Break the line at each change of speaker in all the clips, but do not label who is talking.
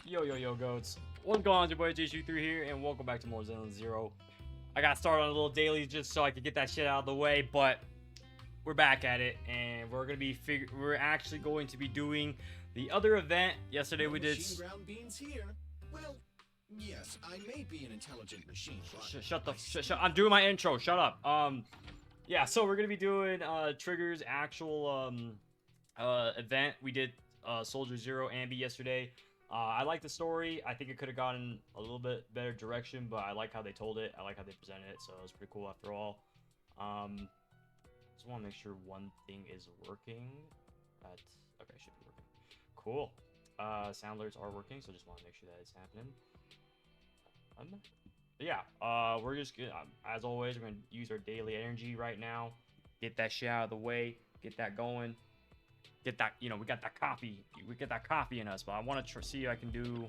Yo, goats. What's going on? It's your boy JShu3 here, and welcome back to more Zenless Zero. I got started on a little daily just so I could get that shit out of the way, but we're back at it, and we're actually going to be doing the other event. Yesterday we did.
Ground beans here. Well, yes, I may be an intelligent machine.
Shut. I'm doing my intro. Shut up. Yeah. So we're gonna be doing Trigger's actual event. We did Soldier Zero Ambi yesterday. I like the story. I think it could have gotten a little bit better direction, but I like how they told it. I like how they presented it, so it was pretty cool after all. Just want to make sure one thing is working. Okay, should be working. Cool. Sound alerts are working, so just want to make sure that it's happening. Yeah, we're just gonna, as always, we're gonna use our daily energy right now. Get that shit out of the way. Get that going. Get that, we got that coffee. We get that coffee in us, but I want to see if I can do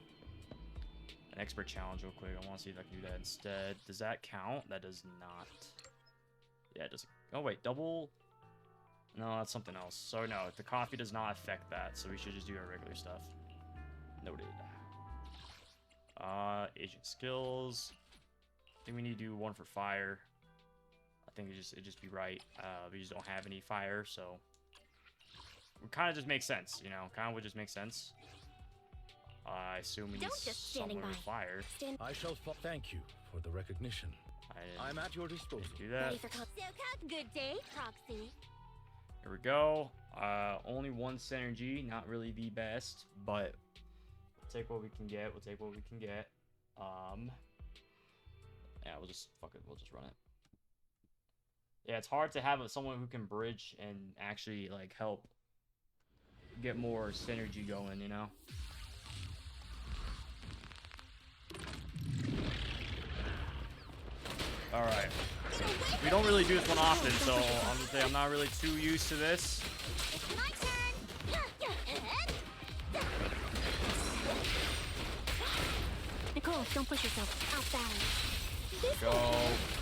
an expert challenge real quick. I want to see if I can do that instead. Does that count? That does not. Yeah, it does. Oh, wait, double. No, that's something else. So, no, the coffee does not affect that, so we should just do our regular stuff. Noted. Agent skills. I think we need to do one for fire. I think it'd just be right. We just don't have any fire, so it kind of just makes sense, kind of would just make sense. I assume we need someone with fire.
I shall thank you for the recognition. I'm at your disposal.
Do that.
Good day, Proxy.
Here we go. Only one synergy, not really the best, but we'll take what we can get. Yeah, we'll just fuck it. We'll just run it. Yeah, it's hard to have someone who can bridge and actually help get more synergy going, Alright. We don't really do this one often, so I'm gonna say I'm not really too used to this.
It's my turn. Nicole, don't push yourself. Out balance.
Go.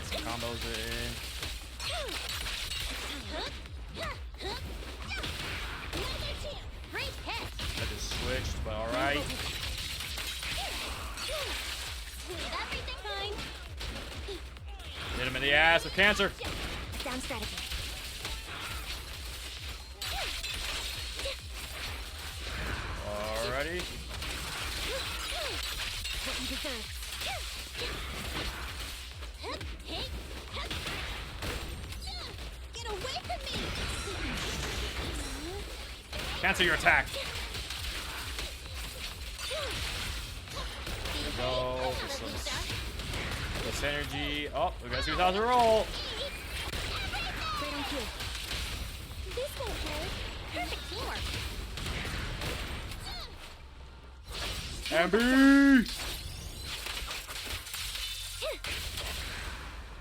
Some combos in. I just switched, but alright.
Everything fine.
Hit him in the ass with cancer.
Down strategy.
Alrighty.
What you deserve. Get away from me!
Cancel your attack. Go for some this energy. Oh, we gotta see who's out to roll.
Right on cue. This won't hurt. Perfect teamwork.
Ambi!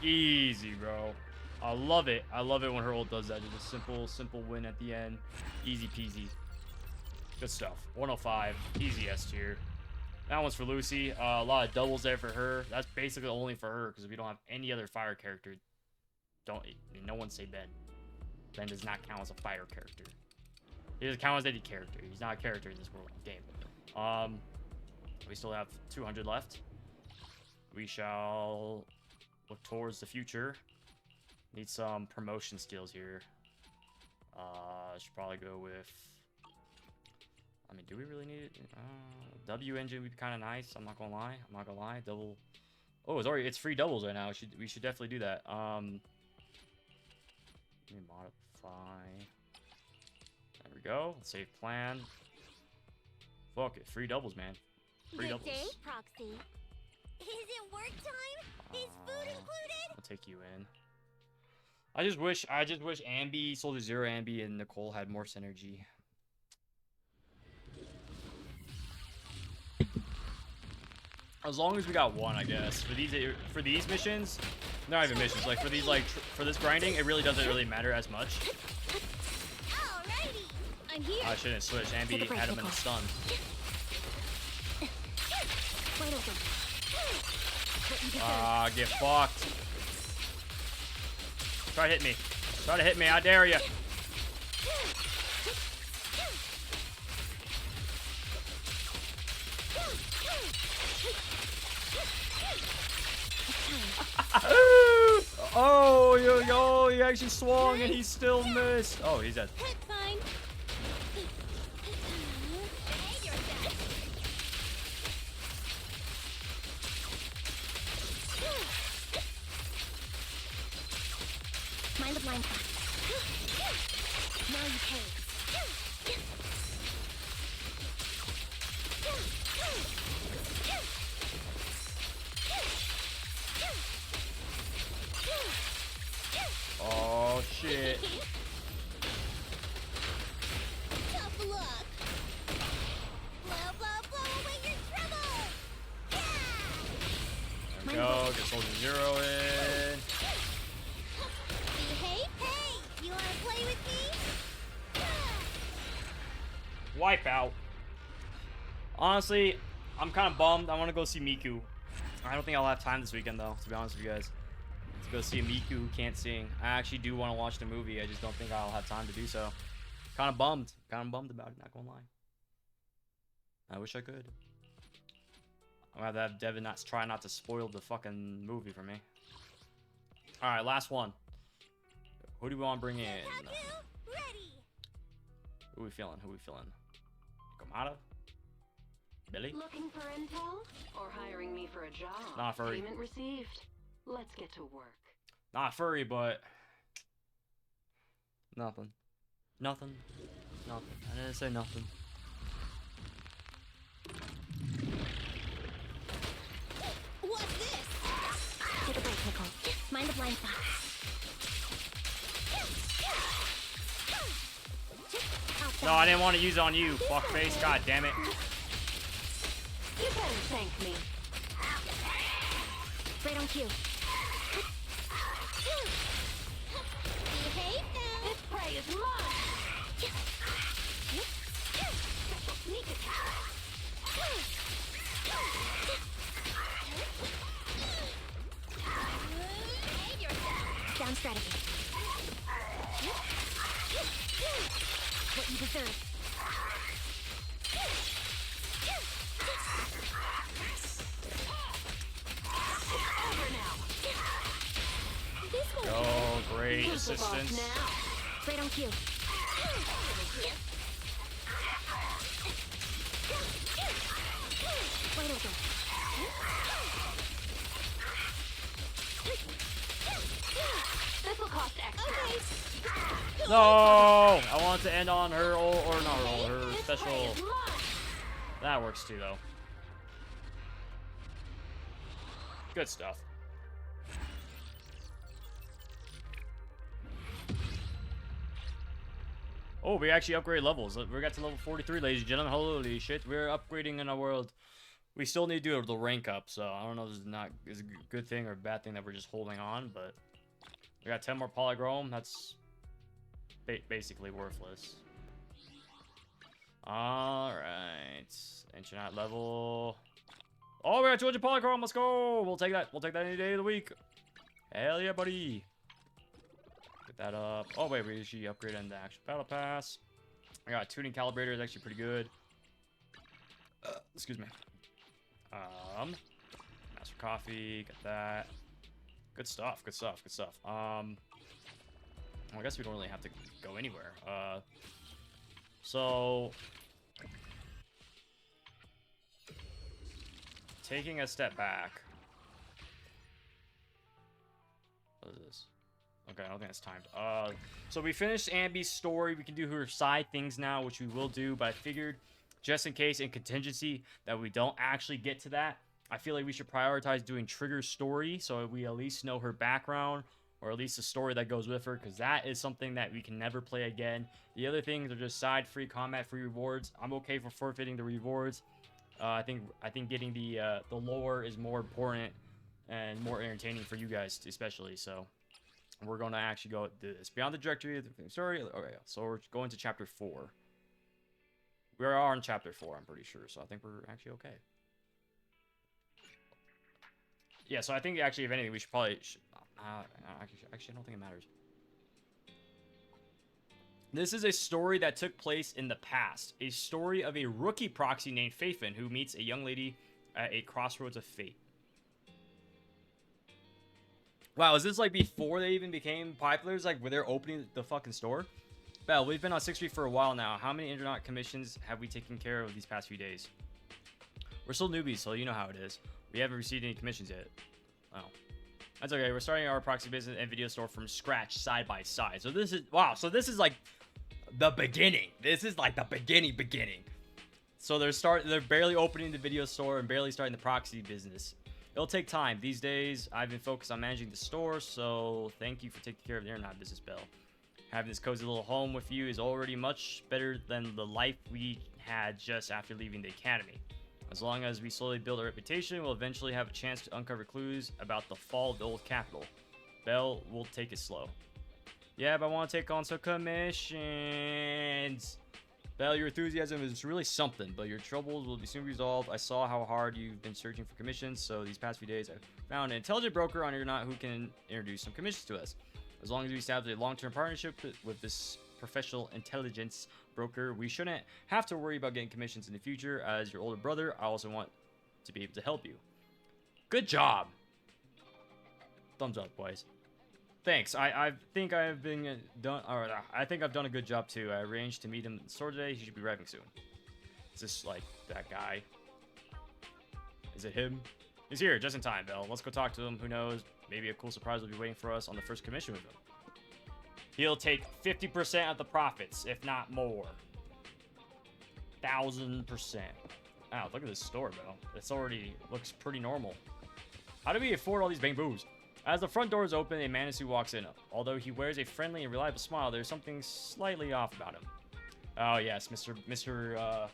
Easy, bro. I love it. I love it when her ult does that. Just a simple win at the end. Easy peasy. Good stuff. 105. Easy S tier. That one's for Lucy. A lot of doubles there for her. That's basically only for her because we don't have any other fire character. No one say Ben. Ben does not count as a fire character. He doesn't count as any character. He's not a character in this world game. We still have 200 left. We shall look towards the future. Need some promotion skills here. Should probably go with. I mean, do we really need it? W engine would be kind of nice. I'm not gonna lie. Double. Oh, it's free doubles right now. We should definitely do that. Let me modify. There we go. Save plan. Fuck it. Free doubles, man. Free doubles.
Good day, Proxy. Is it work time? Is food included?
I'll take you in. I just wish Ambi, Soldier Zero Ambi, and Nicole had more synergy. As long as we got one, I guess. For these missions, not even missions. For these for this grinding, it really doesn't really matter as much.
Alrighty, I'm here.
I shouldn't switch. Ambi had him in the stun.
Wide open. What you deserve.
Get fucked. Try to hit me. I dare you. Oh, he actually swung and he still missed. Oh, he's dead.
Hit fine. Mind the blind spot. Now you pay.
Oh, shit.
Tough luck. Blow, blow, blow away your trouble.
There we go. Get Soldier Zero in.
Behave, hey. You wanna play with me?
Wipeout. Honestly, I'm kind of bummed. I want to go see Miku. I don't think I'll have time this weekend, though, to be honest with you guys. To go see a Miku who can't sing. I actually do want to watch the movie. I just don't think I'll have time to do so. Kind of bummed. Kind of bummed about it, not gonna lie. I wish I could. I'm gonna have to have Devin try not to spoil the fucking movie for me. Alright, last one. Who do we want to bring in?
Ready.
Who we feeling? Who we feeling? Kamada? Billy?
Looking for intel or hiring me for a job?
Not furry.
Payment received. Let's get to work.
Not furry, but nothing. Nothing. Nothing. I didn't say nothing.
What's this? Take a break, Nicole. Mind the blind spot.
No, I didn't want to use it on you, fuckface. God damn it.
You better thank me.
Right on cue. Behave now.
This prey is mine. Sneak attack.
Behave yourself. Down strategy. What you deserve.
Oh, great assistance.
Right on cue. Wide open.
This will cost extra.
No! I want to end on her ult, or not her ult, her special. That works too, though. Good stuff. Oh, we actually upgraded levels. We got to level 43, ladies and gentlemen. Holy shit, we're upgrading in our world. We still need to do the rank up, so I don't know if this is a good thing or a bad thing that we're just holding on, but we got 10 more polychrome. That's basically worthless. Alright. Ancient level. Oh, we got 200 polychrome. Let's go. We'll take that. We'll take that any day of the week. Hell yeah, buddy. Get that up. Oh, wait. We actually upgraded the actual battle pass. I got tuning calibrator. Is actually pretty good. Excuse me. Master coffee. Got that. Good stuff. Good stuff. Good stuff. Well, I guess we don't really have to go anywhere. So taking a step back. What is this? Okay, I don't think it's timed. So we finished Ambi's story. We can do her side things now, which we will do, but I figured just in case in contingency that we don't actually get to that, I feel like we should prioritize doing Trigger's story so we at least know her background, or at least the story that goes with her, because that is something that we can never play again. The other things are just side free, combat free rewards. I'm okay for forfeiting the rewards. I think getting the lore is more important and more entertaining for you guys, especially. So we're going to actually go do this beyond the directory of the story. Okay, so we're going to chapter 4. We are on chapter 4, I'm pretty sure. So I think we're actually okay. Yeah, so I think actually, if anything, we should probably. Actually, I don't think it matters. This is a story that took place in the past. A story of a rookie proxy named Faithfin who meets a young lady at a crossroads of fate. Wow, is this like before they even became popular? Like where they're opening the fucking store? Bell, we've been on 6th Street for a while now. How many internet commissions have we taken care of these past few days? We're still newbies, so you know how it is. We haven't received any commissions yet. Oh. That's okay. We're starting our proxy business and video store from scratch, side by side. So this is, wow. So this is like the beginning. This is like the beginning. So they're barely opening the video store and barely starting the proxy business. It'll take time. These days, I've been focused on managing the store, so thank you for taking care of the internet business, Bell. Having this cozy little home with you is already much better than the life we had just after leaving the academy. As long as we slowly build our reputation, we'll eventually have a chance to uncover clues about the fall of the old capital. Bell, we'll take it slow. Yeah, but I want to take on some commissions. Bell, your enthusiasm is really something, but your troubles will be soon resolved. I saw how hard you've been searching for commissions, so these past few days I found an intelligent broker on Internet who can introduce some commissions to us. As long as we establish a long-term partnership with this professional intelligence broker, we shouldn't have to worry about getting commissions in the future. As your older brother, I also want to be able to help you. Good job. Thumbs up, boys. Thanks. I think I've been done. Or I think I've done a good job too. I arranged to meet him in the store today. He should be arriving soon. Is this like that guy? Is it him? He's here just in time, Bell. Let's go talk to him. Who knows? Maybe a cool surprise will be waiting for us on the first commission with him. He'll take 50% of the profits, if not more. 1000%. Wow, look at this store, Bell. It's already looks pretty normal. How do we afford all these bamboos? As the front door is open, a man in a suit walks in. Although he wears a friendly and reliable smile, there's something slightly off about him. Oh yes, Mr.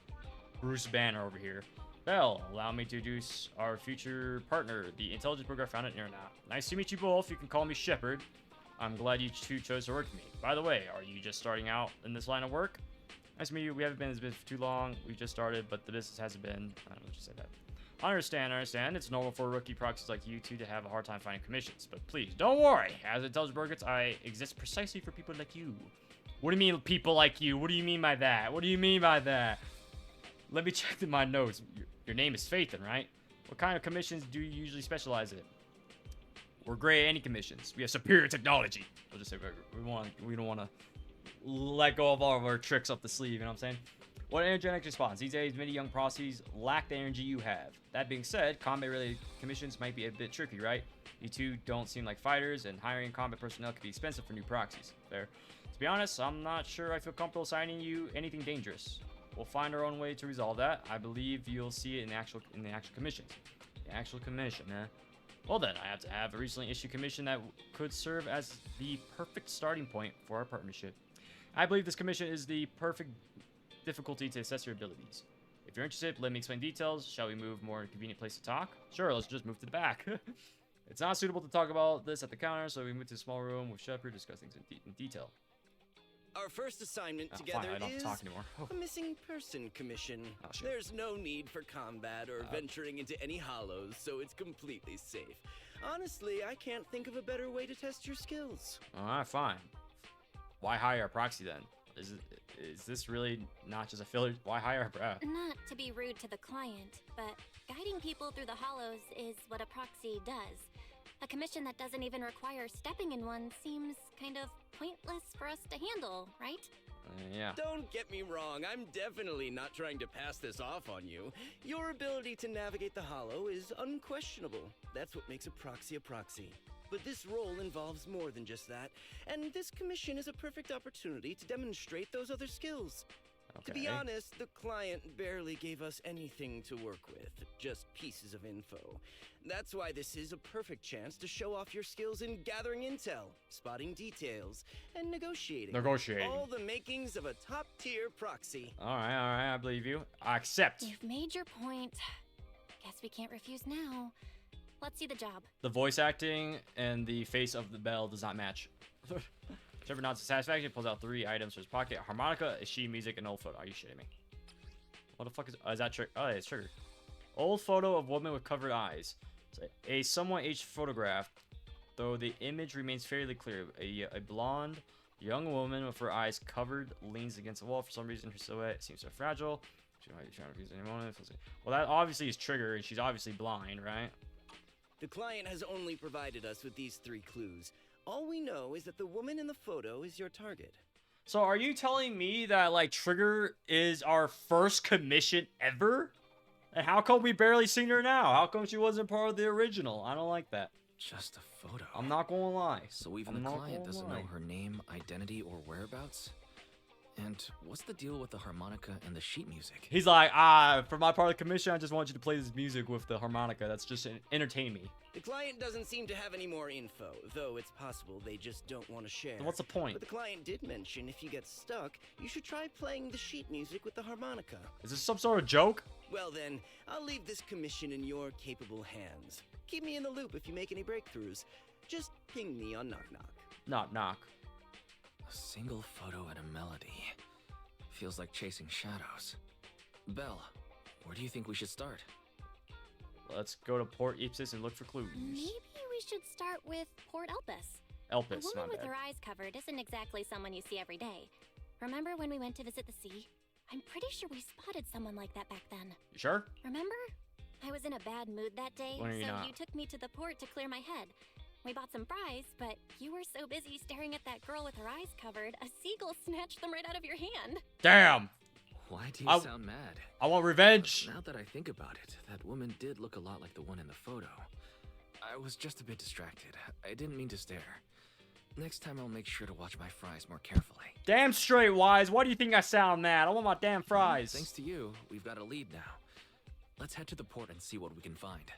Bruce Banner over here. Bell, allow me to introduce our future partner, the intelligence broker I found on Internet. Nice to meet you both. You can call me Shepard. I'm glad you two chose to work with me. By the way, are you just starting out in this line of work? Nice to meet you. We haven't been in this business for too long. We just started, but the business hasn't been. I don't know what you said that. I understand. It's normal for rookie proxies like you two to have a hard time finding commissions. But please, don't worry. As intelligence brokers, I exist precisely for people like you. What do you mean, people like you? What do you mean by that? What do you mean by that? Let me check my notes. Your name is Phaethon, right? What kind of commissions do you usually specialize in? We're great at any commissions. We have superior technology. We'll just say we don't want to let go of all of our tricks up the sleeve. You know what I'm saying? What energetic response? These days, many young proxies lack the energy you have. That being said, combat-related commissions might be a bit tricky, right? You two don't seem like fighters, and hiring combat personnel can be expensive for new proxies. Fair. To be honest, I'm not sure I feel comfortable assigning you anything dangerous. We'll find our own way to resolve that. I believe you'll see it in the actual commissions. The actual commission, man. Well then, I have to have a recently issued commission that could serve as the perfect starting point for our partnership. I believe this commission is the perfect difficulty to assess your abilities. If you're interested, let me explain details. Shall we move more convenient place to talk? Sure, let's just move to the back. It's not suitable to talk about this at the counter, so we move to a small room with Shepard, discuss things in detail.
Our first assignment together is a missing person commission. There's no need for combat or venturing into any hollows, so it's completely safe. Honestly, I can't think of a better way to test your skills.
Alright, fine. Why hire a proxy then? Is this really not just a filler? Why hire a
Not to be rude to the client, but guiding people through the hollows is what a proxy does. A commission that doesn't even require stepping in one seems kind of pointless for us to handle, right?
Yeah.
Don't get me wrong, I'm definitely not trying to pass this off on you. Your ability to navigate the hollow is unquestionable. That's what makes a proxy a proxy. But this role involves more than just that, and this commission is a perfect opportunity to demonstrate those other skills. Okay. To be honest, the client barely gave us anything to work with, just pieces of info. That's why this is a perfect chance to show off your skills in gathering intel, spotting details, and negotiating. All the makings of a top-tier proxy.
Alright, I believe you. I accept.
You've made your point. Guess we can't refuse now. Let's see the job.
The voice acting and the face of the bell does not match. Trevor nods to satisfaction, pulls out 3 items from his pocket: a harmonica, a sheet music, and an old photo. Are you shitting me? What the fuck is that trick? Oh, it's triggered. Old photo of woman with covered eyes. It's a somewhat aged photograph, though the image remains fairly clear. A blonde young woman with her eyes covered leans against the wall. For some reason, her silhouette seems so fragile. Well, that obviously is Trigger, and she's obviously blind, right?
The client has only provided us with these 3 clues. All we know is that the woman in the photo is your target.
So are you telling me that, like, Trigger is our first commission ever? And how come we barely seen her now? How come she wasn't part of the original? I don't like that.
Just a photo.
I'm not gonna lie.
So even
I'm
the
not
client
gonna
doesn't
lie.
know her name, identity, or whereabouts? And what's the deal with the harmonica and the sheet music?
He's like, for my part of the commission, I just want you to play this music with the harmonica. That's just entertain me.
The client doesn't seem to have any more info, though it's possible they just don't want to share.
Then what's the point?
But the client did mention if you get stuck, you should try playing the sheet music with the harmonica.
Is this some sort of joke?
Well then, I'll leave this commission in your capable hands. Keep me in the loop if you make any breakthroughs. Just ping me on Knock Knock.
Knock knock.
A single photo and a melody. Feels like chasing shadows. Belle, where do you think we should start?
Let's go to Port Ipsis and look for clues.
Maybe we should start with Port Elpis.
Elpis,
A
my
woman with
bad.
her eyes covered isn't exactly someone you see every day. Remember when we went to visit the sea? I'm pretty sure we spotted someone like that back then.
You sure?
Remember? I was in a bad mood that day,
When are you
so
not?
you took me to the port to clear my head. We bought some fries, but you were so busy staring at that girl with her eyes covered, a seagull snatched them right out of your hand.
Damn!
Why do you
I-
sound mad?
I want revenge!
Now that I think about it, that woman did look a lot like the one in the photo. I was just a bit distracted. I didn't mean to stare. Next time I'll make sure to watch my fries more carefully.
Damn straight, Wise. Why do you think I sound mad? I want my damn fries.
Thanks to you, we've got a lead now. Let's head to the port and see what we can find.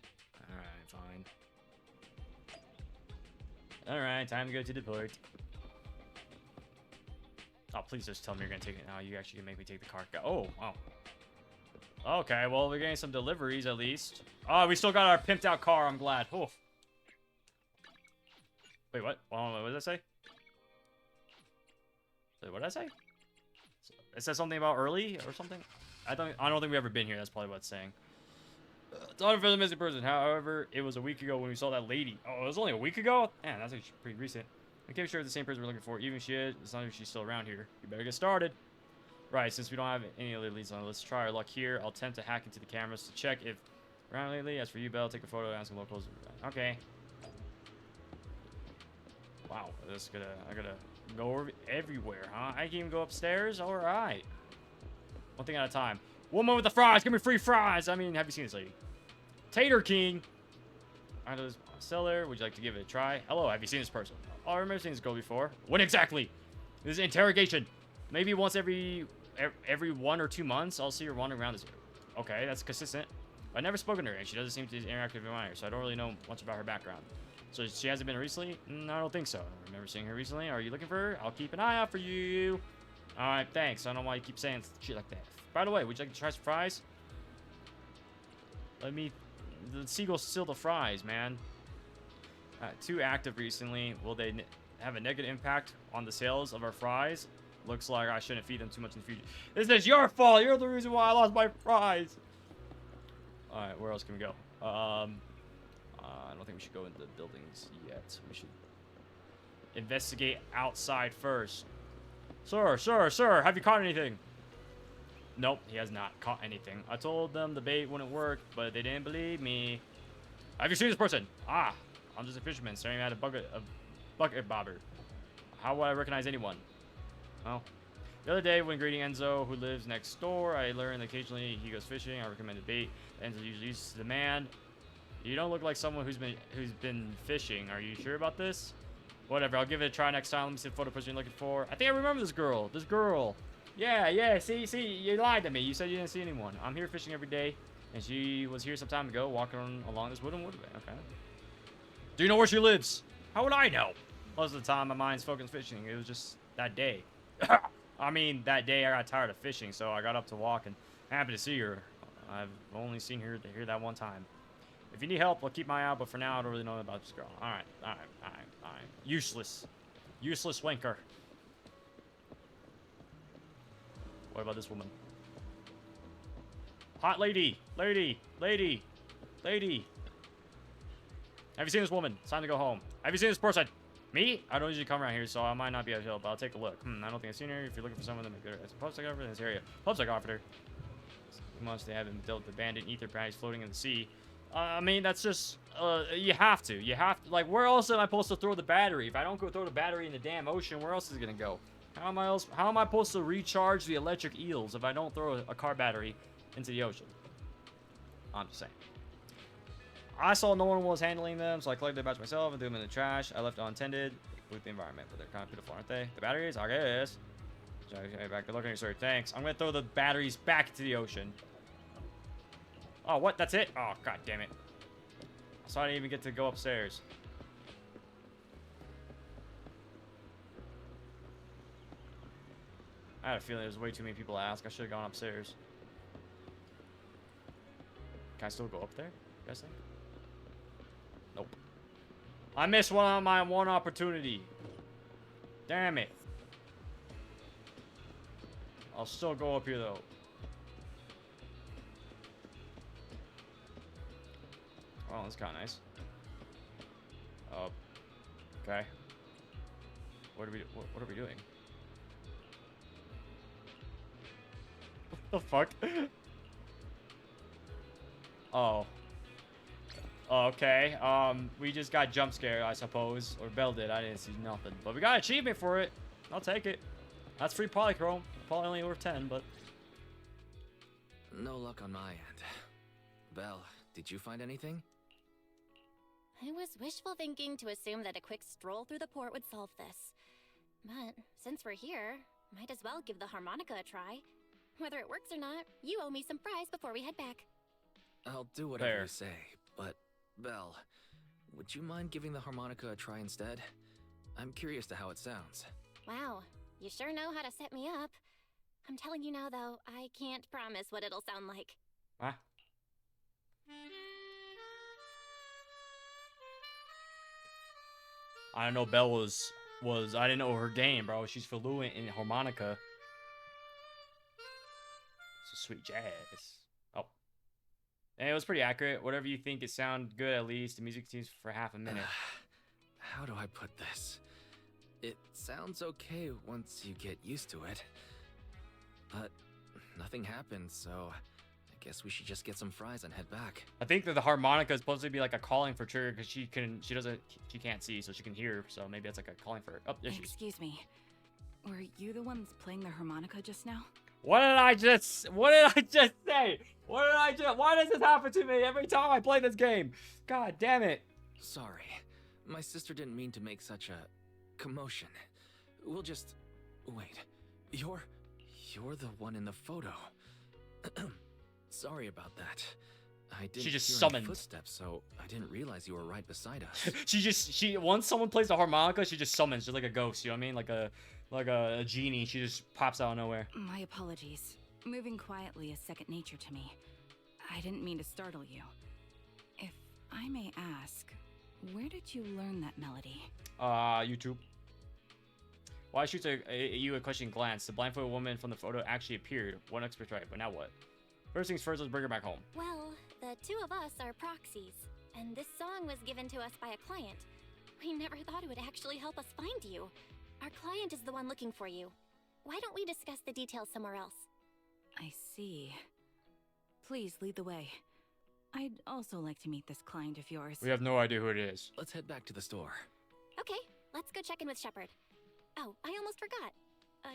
Alright, fine. Alright, time to go to the port. Oh, please just tell me you're gonna take it now. You actually can make me take the car. Oh, wow. Okay, well, we're getting some deliveries at least. Oh, we still got our pimped out car. I'm glad. Oh. Wait, what? What did I say? Wait, what did I say? It says something about early or something? I don't think we've ever been here. That's probably what it's saying. It's on for the missing person. However, it was a week ago when we saw that lady. Oh, it was only a week ago? Man, that's actually pretty recent. I can't be sure it's the same person we're looking for. Even if she is, it's not if she's still around here. We better get started. Right, since we don't have any other leads on, let's try our luck here. I'll attempt to hack into the cameras to check if around lately. As for you, Belle, take a photo, ask some locals. Okay. Wow, I gotta go over everywhere, huh? I can even go upstairs? Alright. One thing at a time. Woman with the fries, give me free fries! I mean, have you seen this lady? Tater King! I know this seller, would you like to give it a try? Hello, have you seen this person? Oh, I remember seeing this girl before. When exactly? This is interrogation. Maybe once every 1 or 2 months, I'll see her wandering around this. Okay, that's consistent. I've never spoken to her, and she doesn't seem to interact with anyone, so I don't really know much about her background. So she hasn't been recently? No, I don't think so. I remember seeing her recently. Are you looking for her? I'll keep an eye out for you. Alright, thanks. I don't know why you keep saying shit like that. By the way, would you like to try some fries? The seagulls steal the fries, man. Too active recently. Will they have a negative impact on the sales of our fries? Looks like I shouldn't feed them too much in the future. This is your fault. You're the reason why I lost my fries. Alright, where else can we go? I don't think we should go into the buildings yet. We should investigate outside first. Sir, have you caught anything? Nope, he has not caught anything. I told them the bait wouldn't work, but they didn't believe me. Have you seen this person? Ah, I'm just a fisherman staring at a bucket bobber. How would I recognize anyone? Well, the other day when greeting Enzo, who lives next door, I learned occasionally he goes fishing. I recommended bait. Enzo usually uses the man. You don't look like someone who's been fishing. Are you sure about this? Whatever, I'll give it a try next time. Let me see the photo person you're looking for. I think I remember this girl. Yeah, see, you lied to me. You said you didn't see anyone. I'm here fishing every day, and she was here some time ago walking along this wooden woodway. Okay. Do you know where she lives? How would I know? Most of the time, my mind's focused on fishing. It was just that day. I mean, that day I got tired of fishing, so I got up to walk and happened to see her. I've only seen her here that one time. If you need help, I'll keep my eye out, but for now, I don't really know about this girl. Alright. Useless wanker. What about this woman? Hot lady. Have you seen this woman? It's time to go home. Have you seen this person? Me? I don't usually come around here, so I might not be able to help, but I'll take a look. I don't think I've seen her. If you're looking for someone, then make good. It's a pub psychographer in this area. Pub psychographer. months they haven't dealt with abandoned ether bodies floating in the sea. I mean, that's just, you have to. You have to, like, where else am I supposed to throw the battery? If I don't go throw the battery in the damn ocean, where else is it gonna go? How am I supposed to recharge the electric eels if I don't throw a car battery into the ocean? I'm just saying. I saw no one was handling them, so I collected a batch myself and threw them in the trash. I left it unattended. With the environment, but they're kind of beautiful, aren't they? The batteries? I guess. Okay, back to looking at your thanks. I'm gonna throw the batteries back into the ocean. Oh, what? That's it? Oh, god damn it. So I didn't even get to go upstairs. I had a feeling there's way too many people to ask. I should have gone upstairs. Can I still go up there? You guys think? Nope. I missed my one opportunity. Damn it. I'll still go up here though. Oh, that's kind of nice. Okay. What are we doing? What the fuck? Oh. Okay. We just got jump scared, I suppose. Or Belle did. I didn't see nothing. But we got an achievement for it. I'll take it. That's free polychrome. Probably only worth 10, but...
No luck on my end. Belle, did you find anything?
I was wishful thinking to assume that a quick stroll through the port would solve this. But since we're here, might as well give the harmonica a try. Whether it works or not, you owe me some fries before we head back.
I'll do whatever you say, but Belle, would you mind giving the harmonica a try instead? I'm curious to how it sounds.
Wow, you sure know how to set me up. I'm telling you now, though, I can't promise what it'll sound like.
Huh? I didn't know Belle was I didn't know her game, bro. She's fluent in harmonica. So sweet jazz. Oh. And it was pretty accurate. Whatever you think, it sounded good at least. The music continues for half a minute.
How do I put this? It sounds okay once you get used to it. But nothing happened, so I guess we should just get some fries and head back.
I think that the harmonica is supposed to be like a calling for Trigger because she can't see, so she can hear. So maybe it's like a calling for her. Oh, there she is.
Excuse me. Were you the ones playing the harmonica just now?
What did I just say? What did I just... Why does this happen to me every time I play this game? God damn it.
Sorry. My sister didn't mean to make such a commotion. We'll just... Wait. You're the one in the photo. Sorry about that. I didn't
She just
hear
summoned.
any footsteps, so I didn't realize you were right beside us.
she once someone plays the harmonica, she just summons, just like a ghost, you know what I mean? Like a genie. She just pops out of nowhere.
My apologies. Moving quietly is second nature to me. I didn't mean to startle you. If I may ask, where did you learn that melody?
YouTube. Why shoots you a questioning glance? The blindfolded woman from the photo actually appeared. One expert right, but now what? First things first, let's bring her back home.
Well, the two of us are proxies, and this song was given to us by a client. We never thought it would actually help us find you. Our client is the one looking for you. Why don't we discuss the details somewhere else?
I see. Please lead the way. I'd also like to meet this client of yours.
We have no idea who it is.
Let's head back to the store.
Okay, let's go check in with Shepard. Oh, I almost forgot.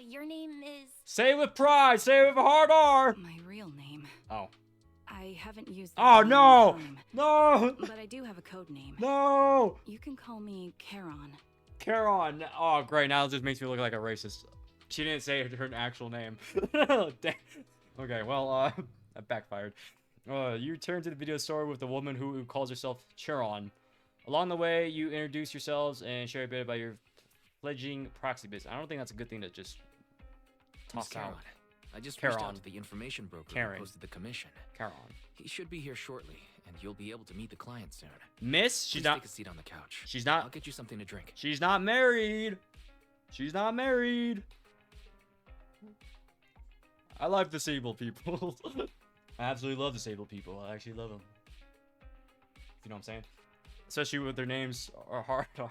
Your name is...
Say it with pride. Say it with a hard R.
My real name.
Oh.
I haven't used it
Oh,
in a
no.
long time,
No.
but I do have a code name.
No.
You can call me Charon.
Charon. Oh, great. Now it just makes me look like a racist. She didn't say her actual name. Damn. Okay, well, that backfired. You return to the video store with the woman who calls herself Charon. Along the way, you introduce yourselves and share a bit about your fledgling proxy business. I don't think that's a good thing to just
Miss
toss
Charon,
out.
I just
Charon.
reached out to the information broker
Karen.
who posted the commission.
Charon.
He should be here shortly, and you'll be able to meet the client soon.
Miss, she's
Please
not...
take a seat on the couch.
She's
I'll
not...
get you something to drink.
She's not married. She's not married. I like disabled people. I absolutely love disabled people. I actually love them. You know what I'm saying? Especially with their names are hard. I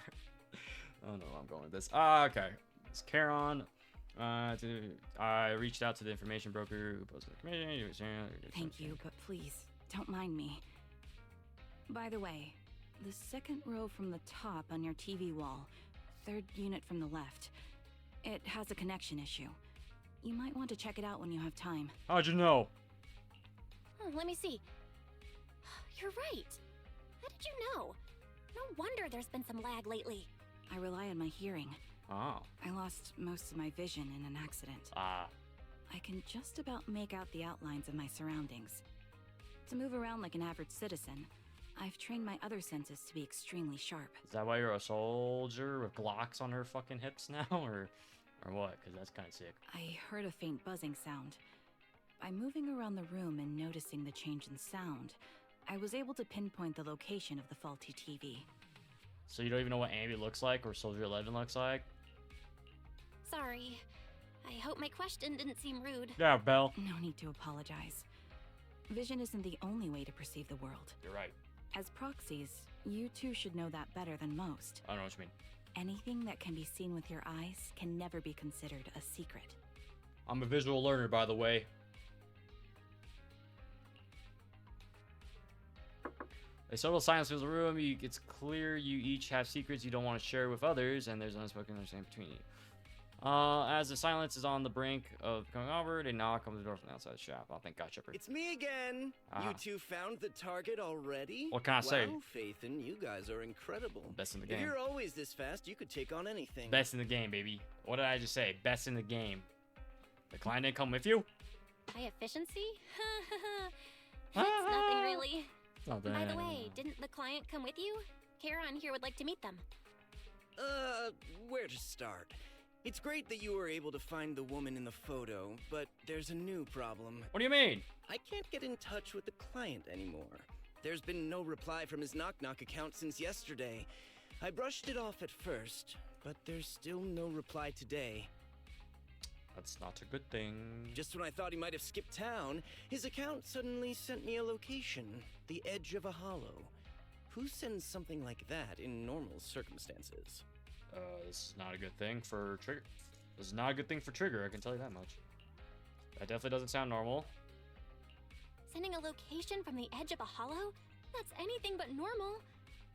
don't know where I'm going with this. Okay. It's Charon. I reached out to the information broker who posted the commission.
Thank you, but please, don't mind me. By the way, the second row from the top on your TV wall, third unit from the left, it has a connection issue. You might want to check it out when you have time.
How'd you know?
Oh, let me see. You're right. How did you know? No wonder there's been some lag lately.
I rely on my hearing.
Oh.
I lost most of my vision in an accident.
Ah.
I can just about make out the outlines of my surroundings. To move around like an average citizen, I've trained my other senses to be extremely sharp.
Is that why you're a soldier with Glocks on her fucking hips now, or what? Because that's kind of sick.
I heard a faint buzzing sound. By moving around the room and noticing the change in sound, I was able to pinpoint the location of the faulty TV.
So you don't even know what Ambi looks like or Soldier 11 looks like?
Sorry. I hope my question didn't seem rude.
Yeah, Belle.
No need to apologize. Vision isn't the only way to perceive the world.
You're right.
As proxies, you two should know that better than most.
I don't know what you mean.
Anything that can be seen with your eyes can never be considered a secret.
I'm a visual learner, by the way. A subtle silence fills the room. It's clear you each have secrets you don't want to share with others, and there's an unspoken understanding between you. As the silence is on the brink of coming over, a knock on the door from the outside the shop. Oh, thank God, Shepard.
It's me again. You two found the target already?
What can I say?
Wow, Phaethon, you guys are incredible.
Best in the
If
game.
you're always this fast, you could take on anything.
Best in the game, baby. What did I just say? Best in the game. The client didn't come with you?
High efficiency? It's nothing really.
Nothing.
By the way, didn't the client come with you? Karen here would like to meet them.
Where to start? It's great that you were able to find the woman in the photo, but there's a new problem.
What do you mean?
I can't get in touch with the client anymore. There's been no reply from his Knock Knock account since yesterday. I brushed it off at first, but there's still no reply today.
That's not a good thing.
Just when I thought he might have skipped town, his account suddenly sent me a location, the edge of a hollow. Who sends something like that in normal circumstances?
This is not a good thing for Trigger. This is not a good thing for Trigger, I can tell you that much. That definitely doesn't sound normal.
Sending a location from the edge of a hollow? That's anything but normal.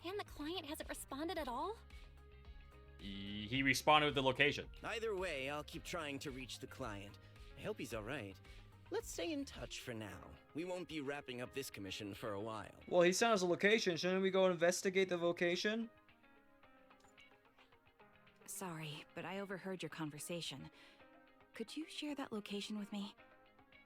And the client hasn't responded at all?
He responded with the location.
Either way, I'll keep trying to reach the client. I hope he's alright. Let's stay in touch for now. We won't be wrapping up this commission for a while.
Well, he sent us a location. Shouldn't we go investigate the location?
Sorry, but I overheard your conversation. Could you share that location with me?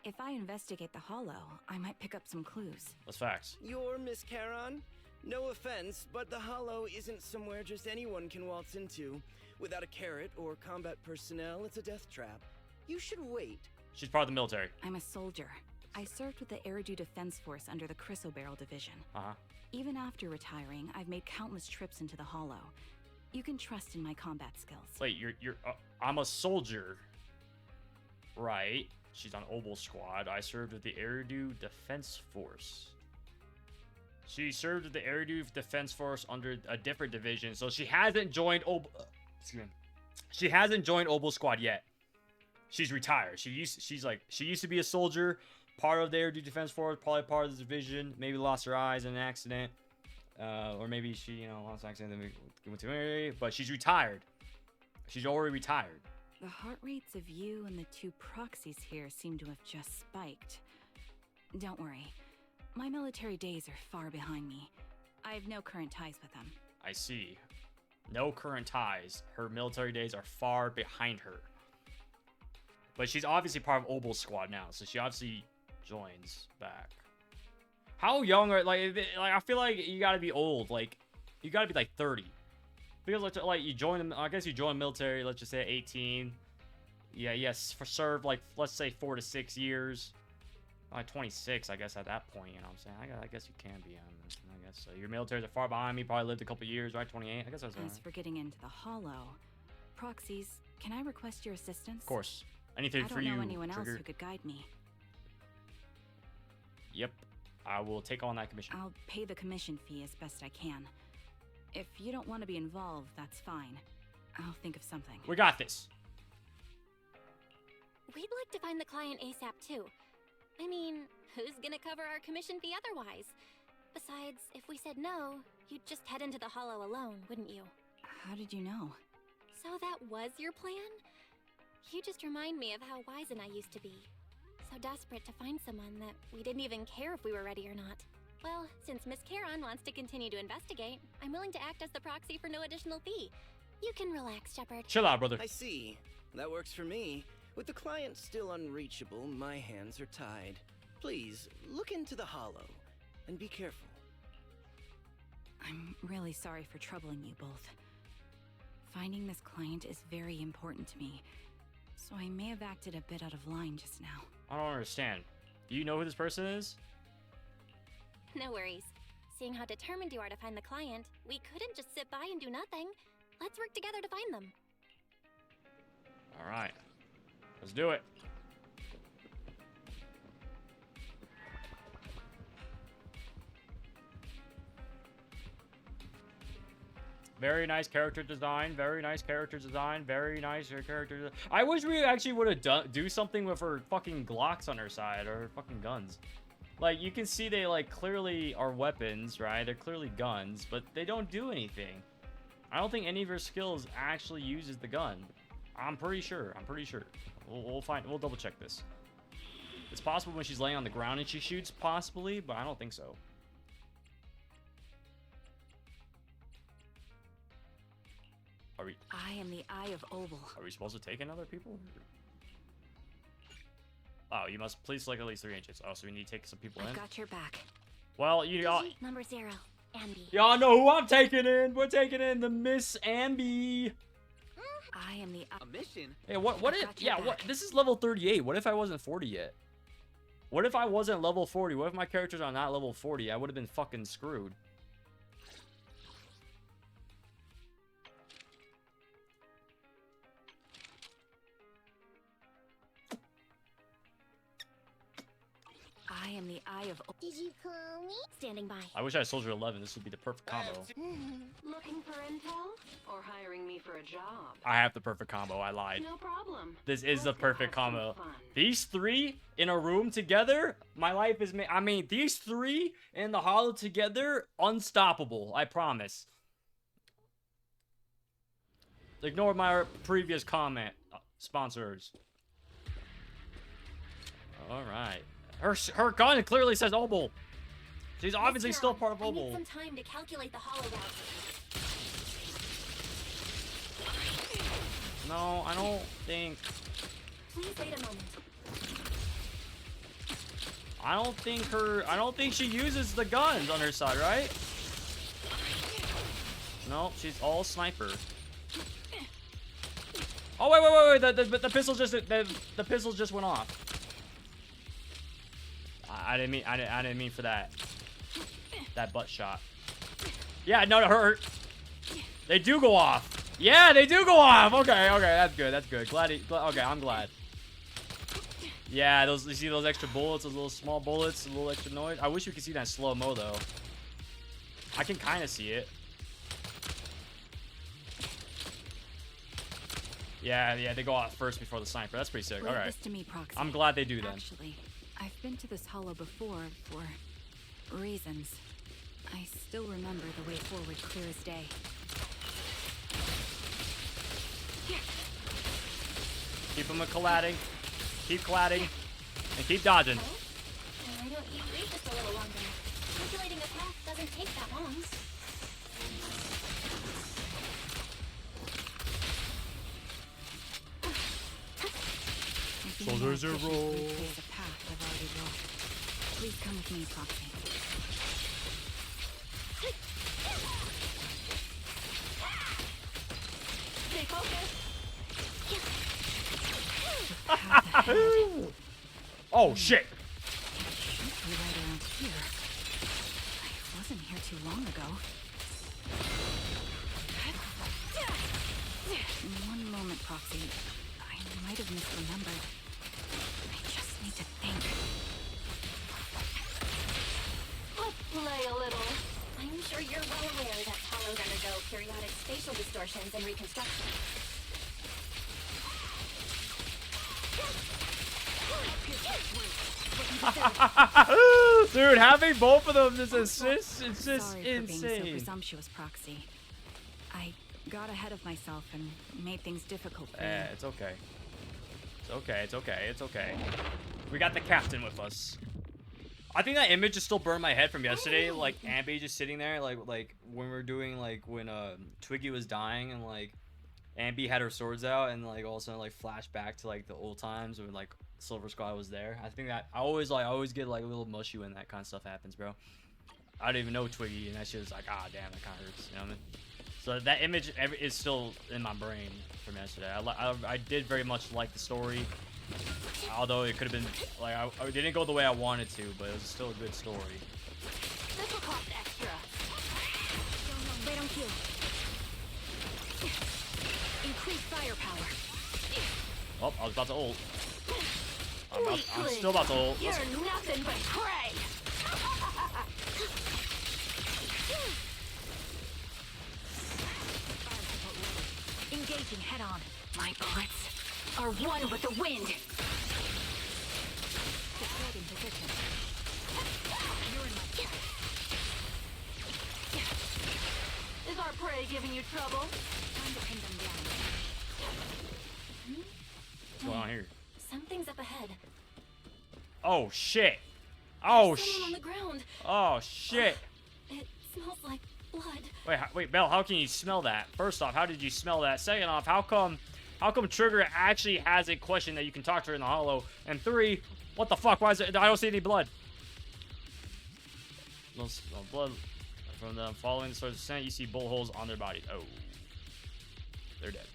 If I investigate the hollow, I might pick up some clues.
That's facts.
You're Miss Charon? No offense, but the hollow isn't somewhere just anyone can waltz into. Without a carrot or combat personnel, it's a death trap. You should wait.
She's part of the military.
I'm a soldier. I served with the Eridu Defense Force under the Chrysoberyl Division.
Uh-huh.
Even after retiring, I've made countless trips into the hollow. You can trust in my combat skills.
Wait, I'm a soldier. Right. She's on Obel Squad. I served with the Eridu Defense Force. She served with the Eridu Defense Force under a different division, so she hasn't joined excuse me. She hasn't joined Obel Squad yet. She's retired. She used to be a soldier, part of the Eridu Defense Force, probably part of the division. Maybe lost her eyes in an accident, or maybe she lost an accident and went to area. But she's retired. She's already retired.
The heart rates of you and the two proxies here seem to have just spiked. Don't worry. My military days are far behind me. I have no current ties with them.
I see. No current ties. Her military days are far behind her. But she's obviously part of Obel Squad now, so she obviously joins back. How young are I feel like you gotta be old. Like you gotta be like 30. Because like you join I guess you join the military, let's just say at 18. Yeah, yes, for serve like let's say 4 to 6 years. Like 26, I guess at that point, you know what I'm saying? I guess you can be I guess so. Your militaries are far behind me, probably lived a couple years, right? 28. I guess that's right.
As for getting into the hollow, proxies, can I request your assistance?
Of course. Anything for you.
I don't know anyone
Trigger.
else who could guide me.
Yep. I will take on that commission.
I'll pay the commission fee as best I can. If you don't want to be involved, that's fine. I'll think of something.
We got this.
we'd like to find the client ASAP too. I mean, who's gonna cover our commission fee otherwise? Besides, if we said no, you'd just head into the hollow alone, wouldn't you?
How did you know?
So that was your plan? You just remind me of how Wise and I used to be. So desperate to find someone that we didn't even care if we were ready or not. Well, since Miss Charon wants to continue to investigate, I'm willing to act as the proxy for no additional fee. You can relax, Shepard.
Chill out, brother.
I see. That works for me. With the client still unreachable, my hands are tied. Please, look into the hollow, and be careful.
I'm really sorry for troubling you both. Finding this client is very important to me, so I may have acted a bit out of line just now.
I don't understand. Do you know who this person is?
No worries. Seeing how determined you are to find the client, we couldn't just sit by and do nothing. Let's work together to find them.
All right. Let's do it. Very nice character design. Very nice character design. Very nice character design. I wish we actually would have do something with her fucking Glocks on her side or her fucking guns. Like, you can see they, like, clearly are weapons, right? They're clearly guns, but they don't do anything. I don't think any of her skills actually uses the gun. I'm pretty sure. We'll double check this. It's possible when she's laying on the ground and she shoots, possibly, but I don't think so. Are we...
I am the Eye of Obel.
Are we supposed to take in other people? Oh, you must please select at least 3 agents. Oh, so we need to take some people in?
I've got your back.
Well, you all...
Number 0, Ambi.
Y'all know who I'm taking in. We're taking in the Miss Ambi.
I am the...
A mission?
Hey, what if... Yeah, what... This is level 38. What if I wasn't 40 yet? What if I wasn't level 40? What if my characters are not level 40? I would have been fucking screwed.
I am the Eye of Obel.
Did you call me? Standing by.
I wish I had Soldier 11. This would be the perfect combo.
Looking for intel? Or hiring me for a job?
I have the perfect combo. I lied.
No problem.
This is the
Let's go
perfect
have some
combo.
fun.
These 3 in a room together, my life is... I mean, these 3 in the hollow together, unstoppable. I promise. Ignore my previous comment. Sponsors. Alright. Her gun clearly says Obel. She's obviously still part of
I need
Obel.
some time to calculate the hollow route.
No, I don't think...
Please wait a moment.
I don't think she uses the guns on her side, right? No, she's all sniper. Oh wait! The pistol just went off. I didn't mean for that. That butt shot. Yeah, no, her. They do go off. Yeah, they do go off. Okay, that's good. Okay, I'm glad. Yeah, you see those extra bullets, those little small bullets, a little extra noise. I wish we could see that in slow-mo though. I can kind of see it. Yeah, they go off first before the sniper. That's pretty sick.
Leave
All right.
this to me, Proxy.
I'm glad they do then.
Actually, I've been to this hollow before for reasons. I still remember the way forward clear as day.
Keep them colliding. Keep colliding. And keep dodging.
Why don't you wait just a little longer? Calculating a path doesn't take that long.
Soldier Zero.
Retrace a path I've already walked. Please come with me, Proxy.
Stay focused.
Oh shit!
Should be right around here. I wasn't here too long ago. One moment, Proxy. I might have misremembered. I just need to think.
Let's play a little.
I'm sure you're well aware that hollows undergo periodic spatial distortions and reconstruction.
Dude, having both of them just assist, it's just
Sorry for being so
insane.
presumptuous, Proxy. I got ahead of myself and made things difficult for you.
It's okay. It's okay, it's okay, it's okay. We got the captain with us. I think that image just still burned my head from yesterday. Like Ambi just sitting there, like when we were doing when Twiggy was dying and like Ambi had her swords out and like all of a sudden like flash back to like the old times when like Silver Squad was there. I think that I always get like a little mushy when that kind of stuff happens, bro. I didn't even know Twiggy and that shit was like, ah, damn, that kind of hurts. You know what I mean? So that image is still in my brain from yesterday. I did very much like the story, although it could have been like I didn't go the way I wanted to, but it was still a good story.
This will cost extra.
Wait on cue. Increase firepower.
Oh, I was about to ult. I'm still about to ult.
You're nothing but prey.
Engaging head on. My bullets are one with the wind. Deployed in position. You're in my sight.
Is our prey giving you trouble?
Time to pin them down.
What's going on here?
Something's up ahead.
Oh shit! Oh
Someone on the
shit!
ground.
Oh shit!
It smells like blood.
Wait, Belle, how can you smell that? First off, how did you smell that? Second off, how come Trigger actually has a question that you can talk to her in the holo? And 3, what the fuck? Why is it? I don't see any blood. No blood from them following the source of scent. You see bullet holes on their bodies. Oh, they're dead.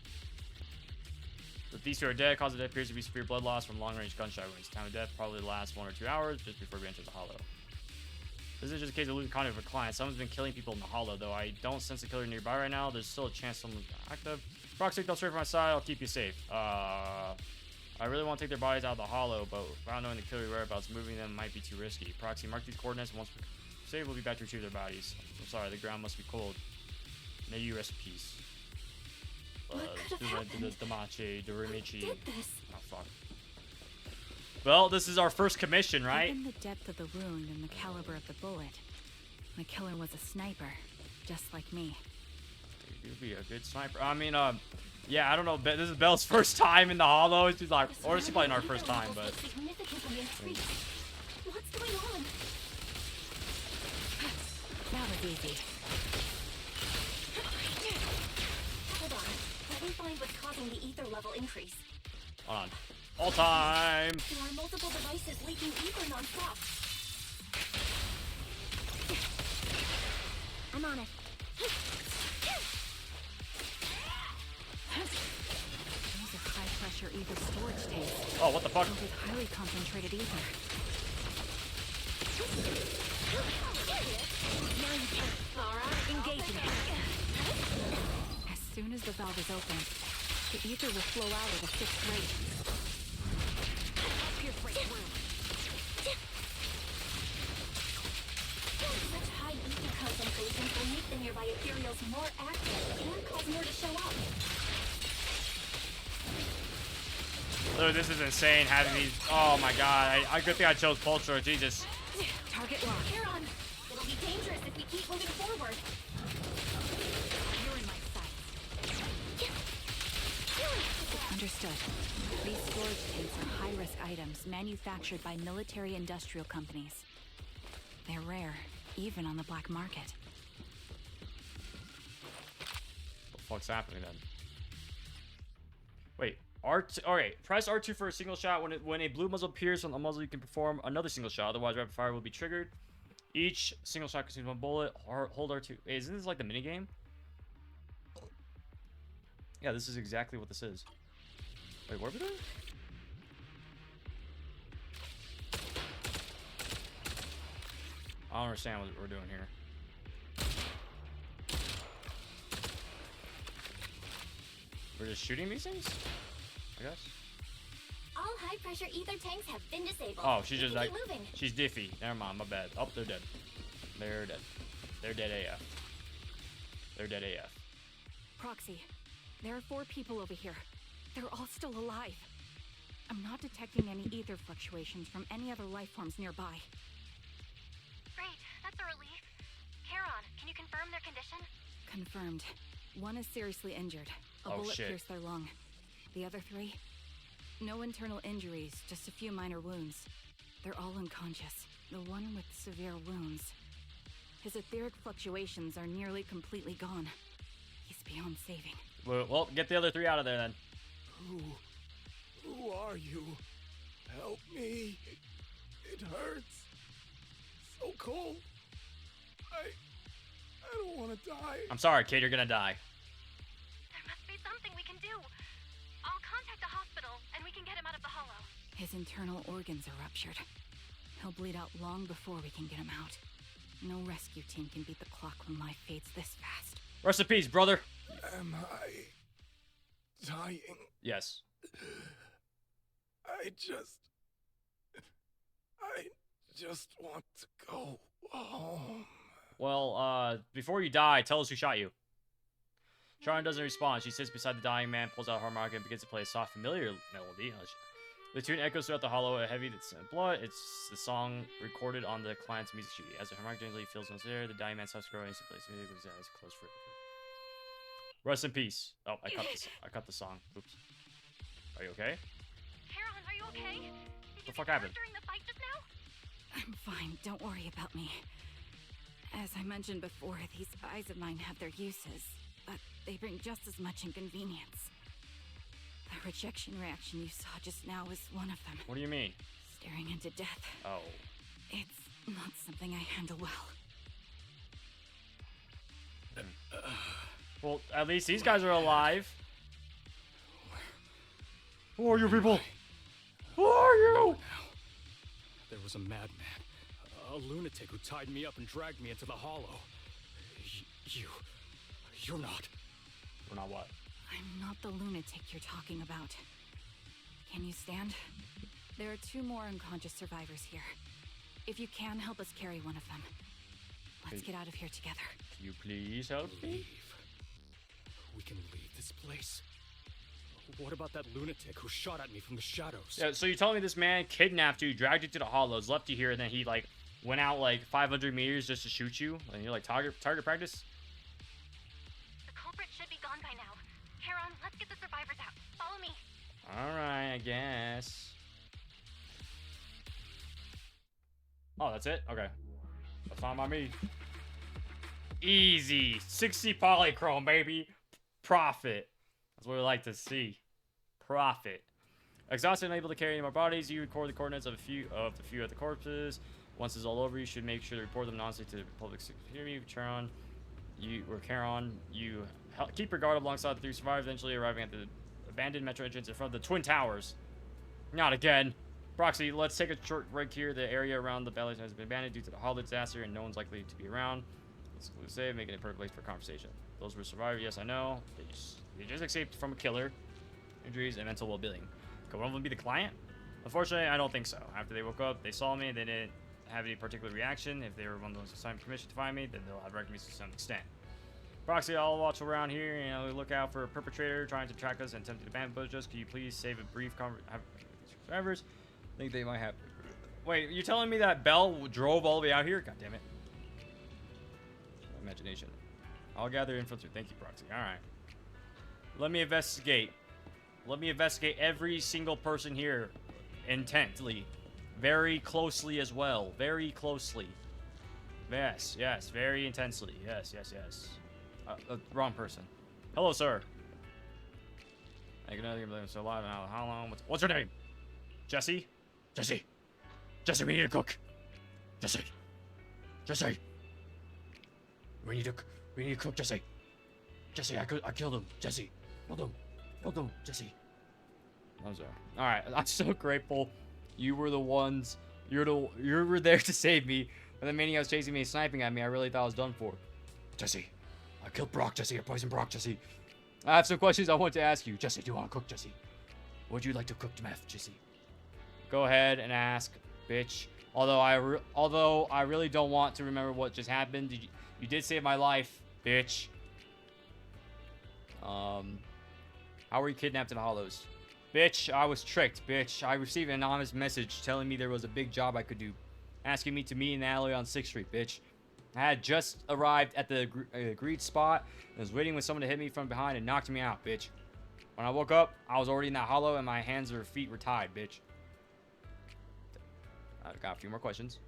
These two are dead. Cause of death appears to be severe blood loss from long-range gunshot wounds. Time of death probably lasts 1 or 2 hours just before we enter the holo. This is just a case of losing contact with a client. Someone's been killing people in the holo, though. I don't sense a killer nearby right now. There's still a chance someone's active. Proxy, don't straight from my side. I'll keep you safe. I really want to take their bodies out of the holo, but without knowing the killer whereabouts, moving them might be too risky. Proxy, mark these coordinates. Once we're safe, we'll be back to retrieve their bodies. I'm sorry, the ground must be cold. May you rest in peace.
What could have happened?
Damache, Dorimichi.
Did this?
Oh, fuck. Well, this is our first commission, right?
Given the depth of the wound and the caliber of the bullet, the killer was a sniper, just like me.
You'd be a good sniper. I mean, yeah, I don't know. This is Belle's first time in the holo. She's like, or this is probably not her first time, but.
Significantly increased. What's going on?
That was easy.
Hold on. Let me find what's causing the ether level increase.
Hold on. All time.
There are multiple devices leaking ether non-stop. I'm on it.
Those are high-pressure ether storage tanks.
Oh, what the fuck?
With highly concentrated ether.
Now you can.
Alright,
Engaging. As soon as the valve is open, the ether will flow out at a fixed rate. Pierce right through.
Such high ether concentrations will make the nearby ethereals more active and cause more to show up.
Dude, this is insane having these. Oh my god. I good thing I chose Pulsar. Jesus.
Target locked.
Heron, it'll be dangerous if we keep moving forward.
You're in my sights. Understood. These storage tanks are high-risk items manufactured by military-industrial companies. They're rare, even on the black market.
What the fuck's happening then? Wait. R2. Alright. Press R2 for a single shot. When a blue muzzle appears on the muzzle, you can perform another single shot. Otherwise, rapid fire will be triggered. Each single shot consumes 1 bullet. Hold R2. Hey, isn't this like the minigame? Yeah, this is exactly what this is. Wait, what are we doing? I don't understand what we're doing here. We're just shooting these things? I guess.
All high-pressure ether tanks have been disabled.
Oh, she's just like,
moving.
she's diffy. Never mind, my bad. Oh, they're dead. They're dead. They're dead AF. They're dead AF.
Proxy, there are 4 people over here. They're all still alive. I'm not detecting any ether fluctuations from any other life forms nearby.
Great, that's a relief. Charon, can you confirm their condition?
Confirmed. One is seriously injured. A
Oh,
bullet
shit.
pierced their lung. The other three? No internal injuries, just a few minor wounds. They're all unconscious. The one with severe wounds. His etheric fluctuations are nearly completely gone. He's beyond saving.
Well, get the other 3 out of there then.
Who are you? Help me. It hurts. So cold. I don't want to die.
I'm sorry, kid, you're gonna die.
There must be something we can do. I'll contact the hospital, and we can get him out of the hollow.
His internal organs are ruptured. He'll bleed out long before we can get him out. No rescue team can beat the clock when life fades this fast.
Rest in peace, brother.
Am I dying?
Yes.
I just want to go home.
Well, before you die, tell us who shot you. Sharon doesn't respond. She sits beside the dying man, pulls out a harmonica, and begins to play a soft, familiar melody. The tune echoes throughout the hollow, a heavy blood. It's the song recorded on the client's music sheet. As the harmonica gently fills no air, the dying man stops growing and plays music with his eyes closed forever. Rest in peace. Oh, I cut the song. Oops. Are you okay?
Charon, are you okay? Did
The
you
fuck
get hurt
happened?
during the fight just now?
I'm fine, don't worry about me. As I mentioned before, these eyes of mine have their uses, but they bring just as much inconvenience. The rejection reaction you saw just now was one of them.
What do you mean?
Staring into death.
Oh.
It's not something I handle well.
Well, at least these guys are alive. Who are you people? Who are you?
There was a madman, a lunatic who tied me up and dragged me into the hollow. You're not.
We're not what?
I'm not the lunatic you're talking about. Can you stand? There are 2 more unconscious survivors here. If you can, help us carry one of them. Let's get out of here together.
Can you please help me?
Leave. We can leave this place. What about that lunatic who shot at me from the shadows?
Yeah, so you're telling me this man kidnapped you, dragged you to the hollows, left you here, and then he like went out like 500 meters just to shoot you, and you're like target practice?
The culprit should be gone by now. Charon, let's get the survivors out. Follow me.
Alright, I guess. Oh, that's it? Okay. That's fine by me. Easy. 60 polychrome, baby. Profit. That's what we like to see. Profit. Exhausted and unable to carry any more bodies, you record the coordinates of the few of the corpses. Once it's all over, you should make sure to report them anonymously to the public security. Charon, you keep your guard up alongside the 3 survivors, eventually arriving at the abandoned metro entrance in front of the Twin Towers. Not again. Proxy, let's take a short break here. The area around the ballet has been abandoned due to the hollow disaster, and no one's likely to be around. Let's save, making it a perfect place for conversation. Those were survivors, yes, I know. They just escaped from a killer, injuries, and mental well-being. Could one of them be the client? Unfortunately, I don't think so. After they woke up, they saw me, they didn't have any particular reaction. If they were one of those assigned permission to find me, then they'll have recognized me to some extent. Proxy, I'll watch around here and look out for a perpetrator trying to track us and attempt to abandon us. Could you please save a brief survivors? I think they might have. Wait, you're telling me that Belle drove all the way out here? God damn it. Imagination. I'll gather info too. Thank you, Proxy. Alright. Let me investigate. Let me investigate every single person here intently. Very closely as well. Very closely. Yes, yes. Very intensely. Yes, yes, yes. Wrong person. Hello, sir. I can only believe I'm still alive now. How long? What's your name? Jesse? Jesse. Jesse, we need to cook. Jesse. Jesse. We need to cook, Jesse. Jesse, I killed him. Jesse. Killed him. Jesse. I'm sorry. Alright, I'm so grateful. You were the ones. You were there to save me. When the maniac was chasing me and sniping at me, I really thought I was done for. Jesse. I killed Brock, Jesse. I poisoned Brock, Jesse. I have some questions I want to ask you. Jesse, do you want to cook, Jesse? Would you like to cook meth, Jesse? Go ahead and ask, bitch. Although I really don't want to remember what just happened. You did save my life, bitch. How were you kidnapped in the Hollows? Bitch, I was tricked, bitch. I received an anonymous message telling me there was a big job I could do. Asking me to meet in the alley on 6th Street, bitch. I had just arrived at the agreed spot and was waiting with someone to hit me from behind and knocked me out, bitch. When I woke up, I was already in that hollow and my hands or feet were tied, bitch. I got a few more questions.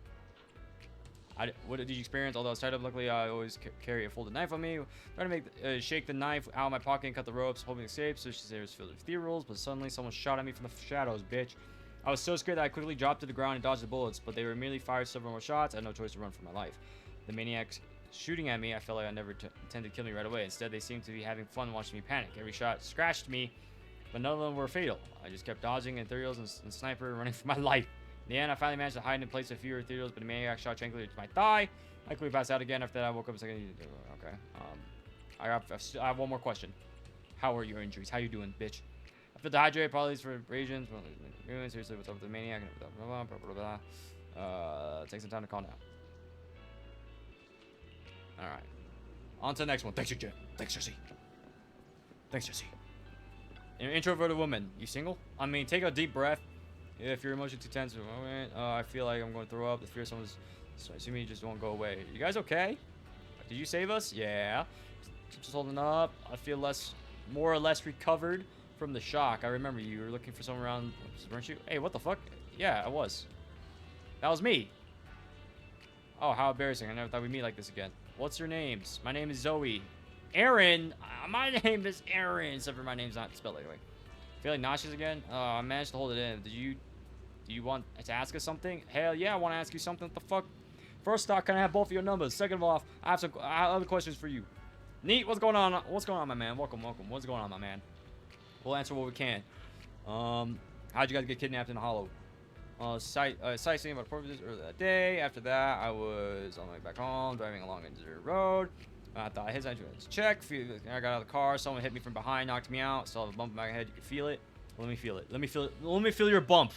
What did you experience? Although I was tied up, luckily I always carry a folded knife on me. Trying to make shake the knife out of my pocket and cut the ropes, hoping to escape. So she said it was filled with ethereals, but suddenly someone shot at me from the shadows, bitch. I was so scared that I quickly dropped to the ground and dodged the bullets, but they were merely fired several more shots. I had no choice to run for my life. The maniacs shooting at me, I felt like I never intended to kill me right away. Instead, they seemed to be having fun watching me panic. Every shot scratched me, but none of them were fatal. I just kept dodging ethereals and sniper running for my life. In the end, I finally managed to hide in place a few ethereals, but the maniac shot tranquilly to my thigh. I quickly passed out again. After that, I woke up a second. Okay. I have one more question. How are your injuries? How you doing, bitch? I feel dehydrated, probably for abrasions. Seriously, what's up with the maniac? Blah, blah, blah, blah. Take some time to calm down. Alright. On to the next one. Thanks, Jen. Thanks, Jesse. Thanks, Jesse. An introverted woman. You single? I mean, take a deep breath. If your emotions too tense for a moment, I feel like I'm going to throw up. The fear someone's see me just won't go away. You guys okay? Did you save us? Yeah. Just holding up. I feel more or less recovered from the shock. I remember you were looking for someone around, weren't you? Hey, what the fuck? Yeah, I was. That was me. Oh, how embarrassing. I never thought we'd meet like this again. What's your names? My name is Zoe. Aaron. My name is Aaron. Except for my name's not spelled that way. Feeling nauseous again? I managed to hold it in. Do you want to ask us something? Hell yeah, I want to ask you something. What the fuck? First off, can I have both of your numbers? Second of all, I have other questions for you. Neat, what's going on? What's going on, my man? Welcome. What's going on, my man? We'll answer what we can. How'd you guys get kidnapped in the hollow? Sightseeing about purposes earlier that day. After that, I was on my way back home, driving along a deserted road. I thought his entrance check. I got out of the car. Someone hit me from behind, knocked me out. Still have a bump in my head. You can feel it. Let me feel it. Let me feel your bump.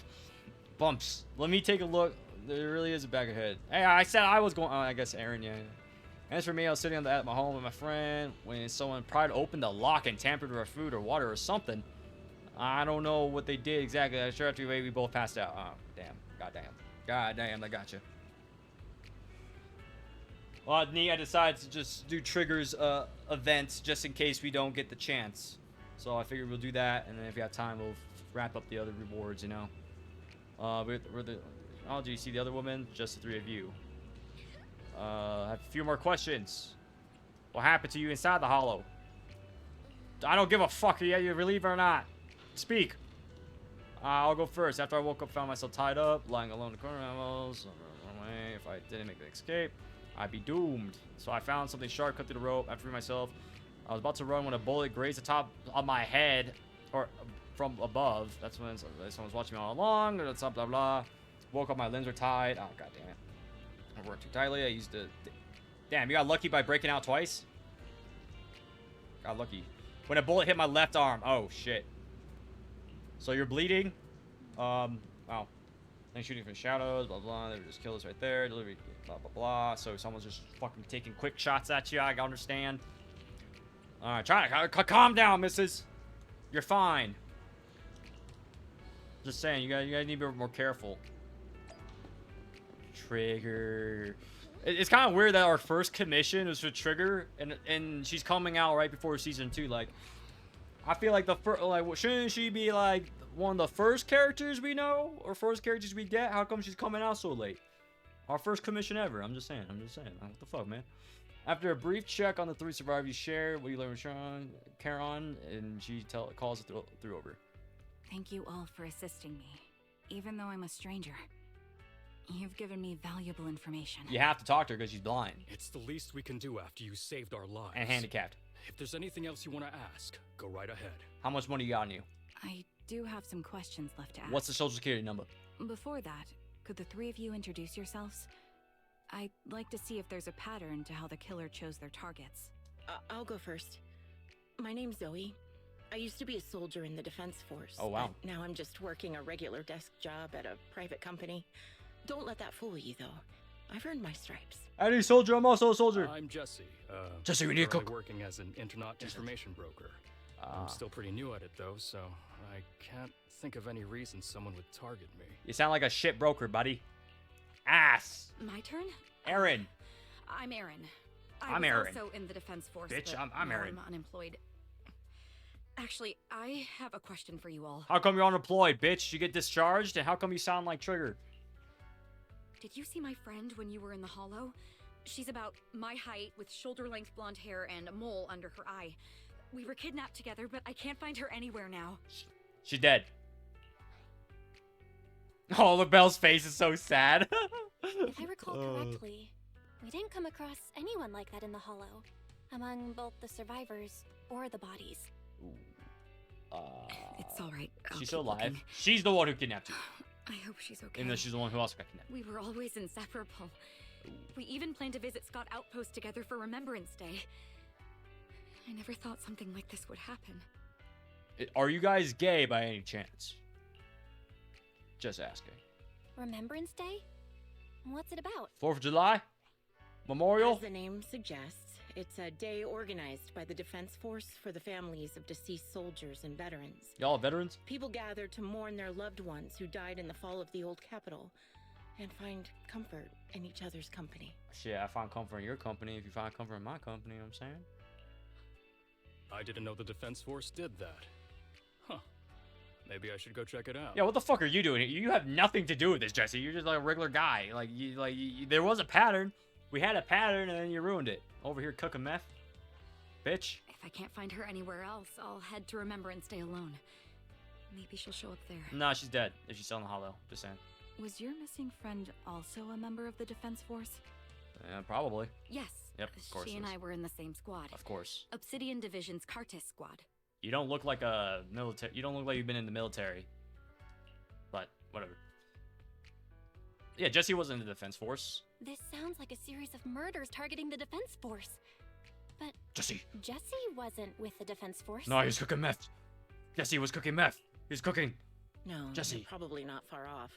Bumps. Let me take a look. There really is a back ahead. Hey, I said I was going. I guess Aaron, yeah. As for me, I was sitting at my home with my friend when someone tried to open the lock and tampered with our food or water or something. I don't know what they did exactly. I'm sure after we both passed out. Oh, damn. Goddamn, I gotcha. Well, Neat, I decided to just do triggers events just in case we don't get the chance. So I figured we'll do that, and then if we have time, we'll wrap up the other rewards, you know. Oh, do you see the other woman? Just the three of you. I have a few more questions. What happened to you inside the hollow? I don't give a fuck are you relieved or not. Speak. I'll go first. After I woke up, found myself tied up, lying alone in the corner. If I didn't make the escape, I'd be doomed. So I found something sharp, cut through the rope. I freed myself. I was about to run when a bullet grazed the top of my head, or from above. That's when someone's watching me all along. Or blah blah blah. Woke up, my limbs were tied. Oh god damn it! I worked too tightly. I used to. Damn, you got lucky by breaking out twice. Got lucky. When a bullet hit my left arm. Oh shit. So you're bleeding. Wow. Then shooting from shadows. Blah blah. They would just kill us right there. Delivery. Blah blah blah. So someone's just fucking taking quick shots at you. I understand. Alright, try to calm down, missus. You're fine. Just saying, you guys need to be more careful. Trigger. It's kind of weird that our first commission was for Trigger, and she's coming out right before season 2. Like, I feel like shouldn't she be like one of the first characters we know or first characters we get? How come she's coming out so late? Our first commission ever. I'm just saying. What the fuck, man? After a brief check on the 3 survivors you share, what you learn with Karen, and she calls it through over.
Thank you all for assisting me, even though I'm a stranger. You've given me valuable information.
You have to talk to her because she's blind.
It's the least we can do after you saved our lives.
And handicapped.
If there's anything else you want to ask, go right ahead.
How much money you got on you?
I do have some questions left to ask.
What's the social security number?
Before that, could the 3 of you introduce yourselves? I'd like to see if there's a pattern to how the killer chose their targets.
I'll go first. My name's Zoe. I used to be a soldier in the Defense Force.
Oh, wow.
Now I'm just working a regular desk job at a private company. Don't let that fool you, though. I've earned my stripes.
Any soldier, I'm also a soldier.
I'm Jesse.
Jesse, we need to cook.
Working as an internet information broker. I'm still pretty new at it though, so I can't think of any reason someone would target me.
You sound like a shit broker, buddy. Ass.
My turn?
Aaron.
I'm Aaron.
I'm
I was
Aaron.
also in the defense force,
Bitch,
but
I'm
now
Aaron.
I'm unemployed. Actually, I have a question for you all.
How come you're unemployed, bitch? You get discharged, and how come you sound like Trigger?
Did you see my friend when you were in the hollow? She's about my height with shoulder-length blonde hair and a mole under her eye. We were kidnapped together, but I can't find her anywhere now.
She's dead. Oh, LaBelle's face is so sad.
If I recall correctly, we didn't come across anyone like that in the hollow, among both the survivors or the bodies.
It's all right. I'll
She's
keep
still alive.
looking.
She's the one who kidnapped you.
I hope she's okay.
Even though she's the one who also got kidnapped.
We were always inseparable. We even planned to visit Scott Outpost together for Remembrance Day. I never thought something like this would happen.
Are you guys gay by any chance? Just asking.
Remembrance Day? What's it about?
4th of July? Memorial?
As the name suggests, it's a day organized by the Defense Force for the families of deceased soldiers and veterans.
Y'all veterans?
People gather to mourn their loved ones who died in the fall of the old capital and find comfort in each other's company.
Shit, I find comfort in your company if you find comfort in my company, you know what I'm saying?
I didn't know the Defense Force did that. Huh. Maybe I should go check it out.
Yeah, what the fuck are you doing here? You have nothing to do with this, Jesse. You're just like a regular guy. There was a pattern. We had a pattern, and then you ruined it. Over here cooking meth. Bitch.
If I can't find her anywhere else, I'll head to Remembrance Day alone. Maybe she'll show up there.
Nah, she's dead. If she's still in the hollow. Just saying.
Was your missing friend also a member of the Defense Force?
Yeah, probably.
Yes.
Yep, of course
She and
it is.
I were in the same squad.
Of course.
Obsidian Division's Cartis squad.
You don't look like a military. You don't look like you've been in the military. But whatever. Yeah, Jesse was in the Defense Force.
This sounds like a series of murders targeting the Defense Force. But
Jesse.
Jesse wasn't with the Defense Force.
No, he's cooking meth. Jesse was cooking meth. He's cooking.
No,
Jesse.
you're probably not far off.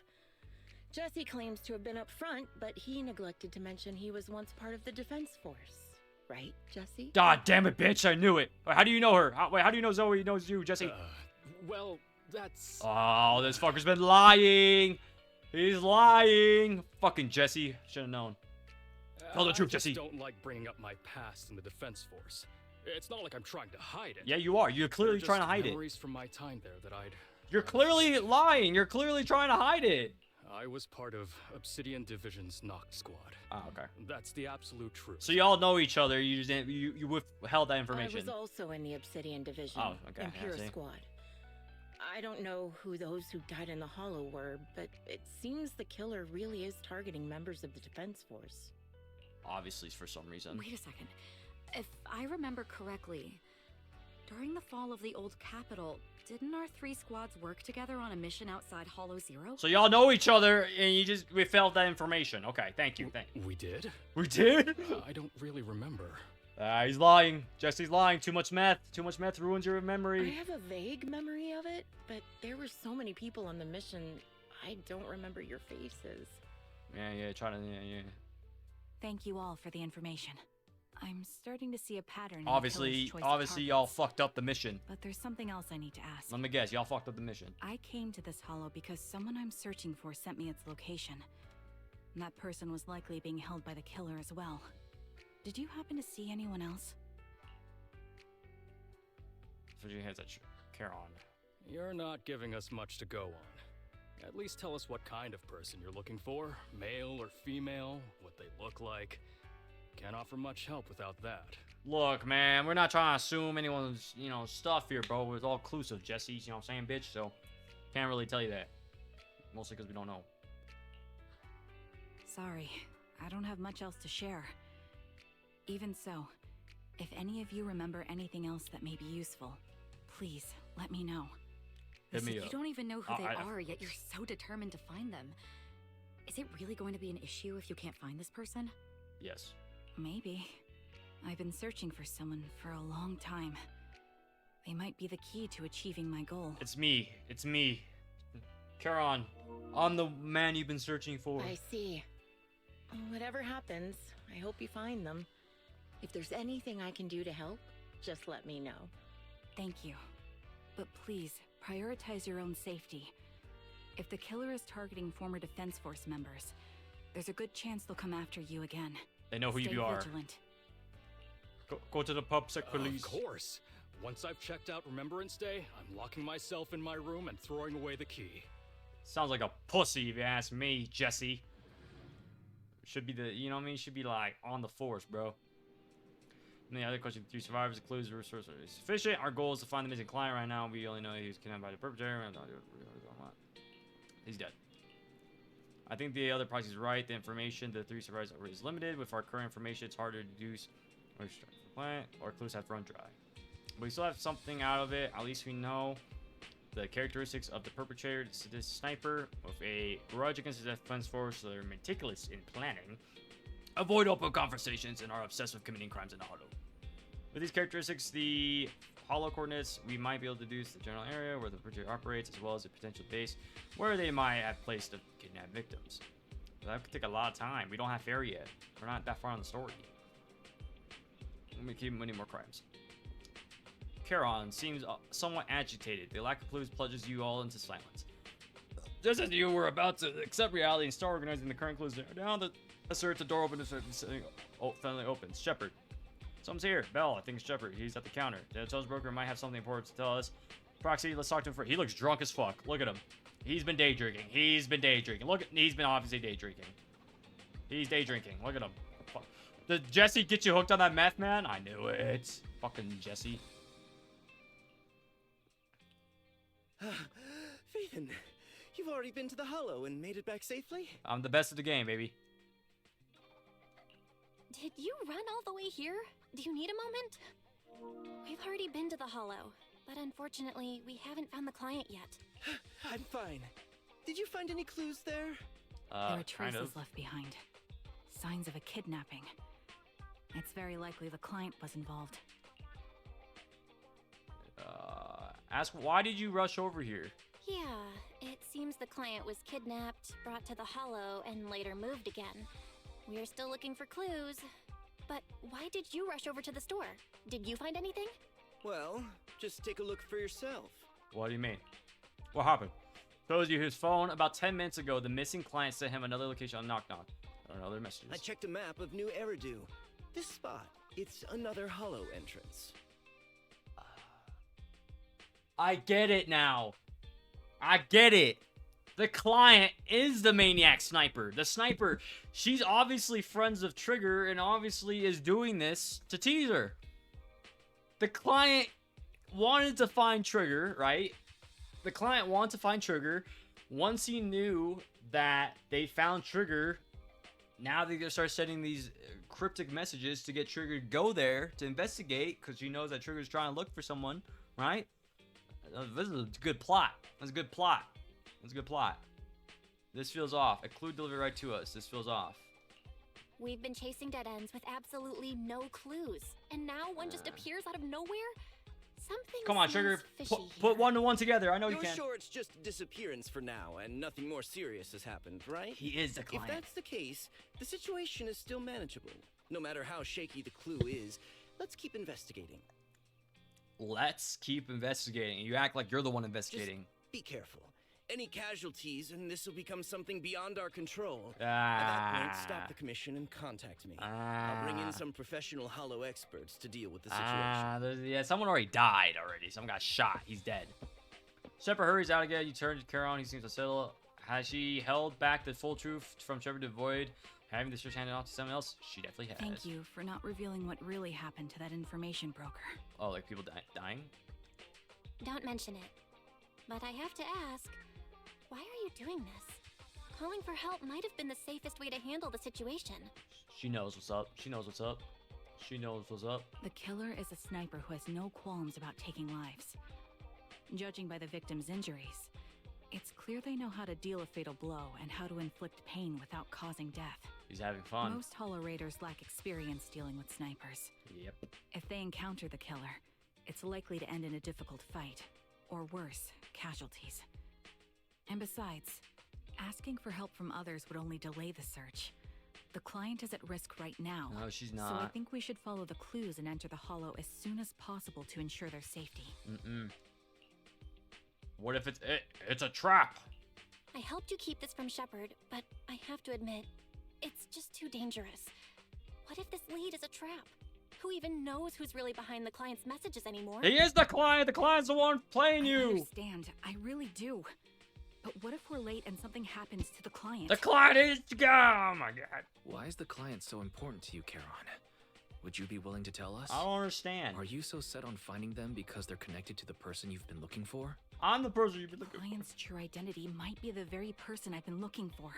Jesse claims to have been up front, but he neglected to mention he was once part of the Defense Force. Right, Jesse?
God damn it, bitch! I knew it. How do you know her? How do you know Zoe knows you, Jesse?
Well, that's...
Oh, this fucker's been lying. He's lying. Fucking Jesse. Should have known. Tell the truth,
I just
Jesse.
don't like bringing up my past in the Defense Force. It's not like I'm trying to hide it.
Yeah, you are. You're clearly
They're
trying to
just
hide it.
memories from my time there that
You're clearly lying. You're clearly trying to hide it.
I was part of Obsidian Division's Noct Squad.
Oh, okay.
That's the absolute truth.
So y'all know each other. You just didn't, you withheld that information.
I was also in the Obsidian Division.
Oh, okay,
In
yeah,
Pure
see?
Squad. I don't know who those who died in the Hollow were, but it seems the killer really is targeting members of the Defense Force.
Obviously, for some reason.
Wait a second. If I remember correctly, during the fall of the old capital, didn't our 3 squads work together on a mission outside Hollow Zero?
So y'all know each other, and you just withheld that information. Okay, thank you.
We did?
We did?
I don't really remember.
He's lying. Jesse's lying. Too much meth. Too much meth ruins your
I
memory.
have a vague memory of it, but there were so many people on the mission, I don't remember your faces.
Yeah, trying to, yeah.
Thank you all for the information. I'm starting to see a pattern. in the
Obviously,
killer's choice of
y'all
targets.
fucked up the mission.
But there's something else I need to ask.
Let me guess, y'all fucked up the mission.
I came to this hollow because someone I'm searching for sent me its location. And that person was likely being held by the killer as well. Did you happen to see anyone else?
Virginia has that care on.
You're not giving us much to go on. At least tell us what kind of person you're looking for. Male or female, what they look like. Can't offer much help without that.
Look, man, we're not trying to assume anyone's, stuff here, bro. It's all inclusive, Jesse. You know what I'm saying, bitch? So, can't really tell you that. Mostly because we don't know.
Sorry, I don't have much else to share. Even so, if any of you remember anything else that may be useful, please let me know.
Hit me
Listen,
up.
you don't even know who they
I-
are, yet you're so determined to find them. Is it really going to be an issue if you can't find this person?
Yes.
Maybe. I've been searching for someone for a long time. They might be the key to achieving my goal.
It's me. It's me. Charon. I'm the man you've been searching for.
I see. Whatever happens, I hope you find them. If there's anything I can do to help, just let me know.
Thank you. But please, prioritize your own safety. If the killer is targeting former Defense Force members, there's a good chance they'll come after you again.
They know who
Stay
you are.
Vigilant.
Go to the pub sec, please.
Of course. Once I've checked out Remembrance Day, I'm locking myself in my room and throwing away the key.
Sounds like a pussy, if you ask me, Jesse. Should be the, you know what I mean? Should be like on the force, bro. And the other question: 3 survivors, the clues, the resources are sufficient. Our goal is to find the missing client right now. We only know he was kidnapped by the perpetrator. He's dead. I think the other proxy is right. The information the 3 survivors is limited. With our current information, it's harder to deduce or clues have run dry. But we still have something out of it. At least we know the characteristics of the perpetrator. This sniper with a grudge against the defense force, so they're meticulous in planning, avoid open conversations, and are obsessed with committing crimes in the hollow. With these characteristics, the hollow coordinates, we might be able to deduce the general area where the perpetrator operates, as well as a potential base where they might have placed the kidnapped victims. But that could take a lot of time. We don't have fair yet. We're not that far on the story. Let me keep winning more crimes. Charon seems somewhat agitated. The lack of clues plunges you all into silence. Just as you were about to accept reality and start organizing the current clues, now the asserts the door opens and finally opens. Shepard. Someone's here. Bell, I think it's Shepard. He's at the counter. The intelligence broker might have something important to tell us. Proxy, let's talk to him first. He looks drunk as fuck. Look at him. He's been day drinking. He's been day drinking. Look, he's been obviously day drinking. He's day drinking. Look at him. Fuck. Did Jesse get you hooked on that meth, man? I knew it. Fucking Jesse.
Phaethon, you've already been to the Hollow and made it back safely?
I'm the best of the game, baby.
Did you run all the way here? Do you need a moment? We've already been to the Hollow, but unfortunately, we haven't found the client yet.
I'm fine. Did you find any clues there?
There are traces left behind. Signs of a kidnapping. It's very likely the client was involved.
Ask, why did you rush over here?
Yeah, it seems the client was kidnapped, brought to the Hollow, and later moved again. We're still looking for clues. But why did you rush over to the store? Did you find anything?
Well, just take a look for yourself.
What do you mean? What happened? Shows you his phone. About 10 minutes ago, the missing client sent him another location on Knock Knock. Another messages.
I checked a map of New Eridu. This spot, it's another Hollow entrance.
I get it now. I get it. The client is the maniac sniper. The sniper, she's obviously friends of Trigger and obviously is doing this to tease her. The client wanted to find Trigger, right? The client wanted to find Trigger. Once he knew that they found Trigger, now they're going to start sending these cryptic messages to get Trigger to go there to investigate because she knows that Trigger's trying to look for someone, right? This is a good plot. That's a good plot. That's a good plot. This feels off. A clue delivered right to us. This feels off.
We've been chasing dead ends with absolutely no clues. And now one just appears out of nowhere? Something
Come on,
smells
Trigger.
fishy
Put
here.
one to one together. I know you
You're
can.
sure it's just disappearance for now and nothing more serious has happened, right?
He is the client.
If that's the case, the situation is still manageable. No matter how shaky the clue is, let's keep investigating.
Let's keep investigating. You act like you're the one investigating.
Just be careful. Any casualties, and this will become something beyond our control. At that point, stop the commission and contact me. I'll bring in some professional Hollow experts to deal with the situation.
Yeah, someone already died already. Someone got shot. He's dead. Shepard hurries out again. You turn to Charon. He seems to settle. Has she held back the full truth from Shepard to avoid having the search handed off to someone else? She definitely has.
Thank you for not revealing what really happened to that information broker.
Oh, like people dying?
Don't mention it. But I have to ask, why are you doing this? Calling for help might have been the safest way to handle the situation.
She knows what's up. She knows what's up. She knows what's up.
The killer is a sniper who has no qualms about taking lives. Judging by the victim's injuries, it's clear they know how to deal a fatal blow and how to inflict pain without causing death.
He's having fun.
Most Hollow Raiders lack experience dealing with snipers.
Yep.
If they encounter the killer, it's likely to end in a difficult fight, or worse, casualties. And besides, asking for help from others would only delay the search. The client is at risk right now.
No, she's
So I
not.
think we should follow the clues and enter the hollow as soon as possible to ensure their safety.
What if it's a trap?
I helped you keep this from Shepard, but I have to admit, it's just too dangerous. What if this lead is a trap? Who even knows who's really behind the client's messages anymore?
He is the client. The client's the one playing
I
you.
understand. I really do. But what if we're late and something happens to the client?
The client is. Oh my god.
Why is the client so important to you, Charon? Would you be willing to tell us?
I don't understand.
Are you so set on finding them because they're connected to the person you've been looking for?
I'm the person you've been looking for.
Client's true identity might be the very person I've been looking for.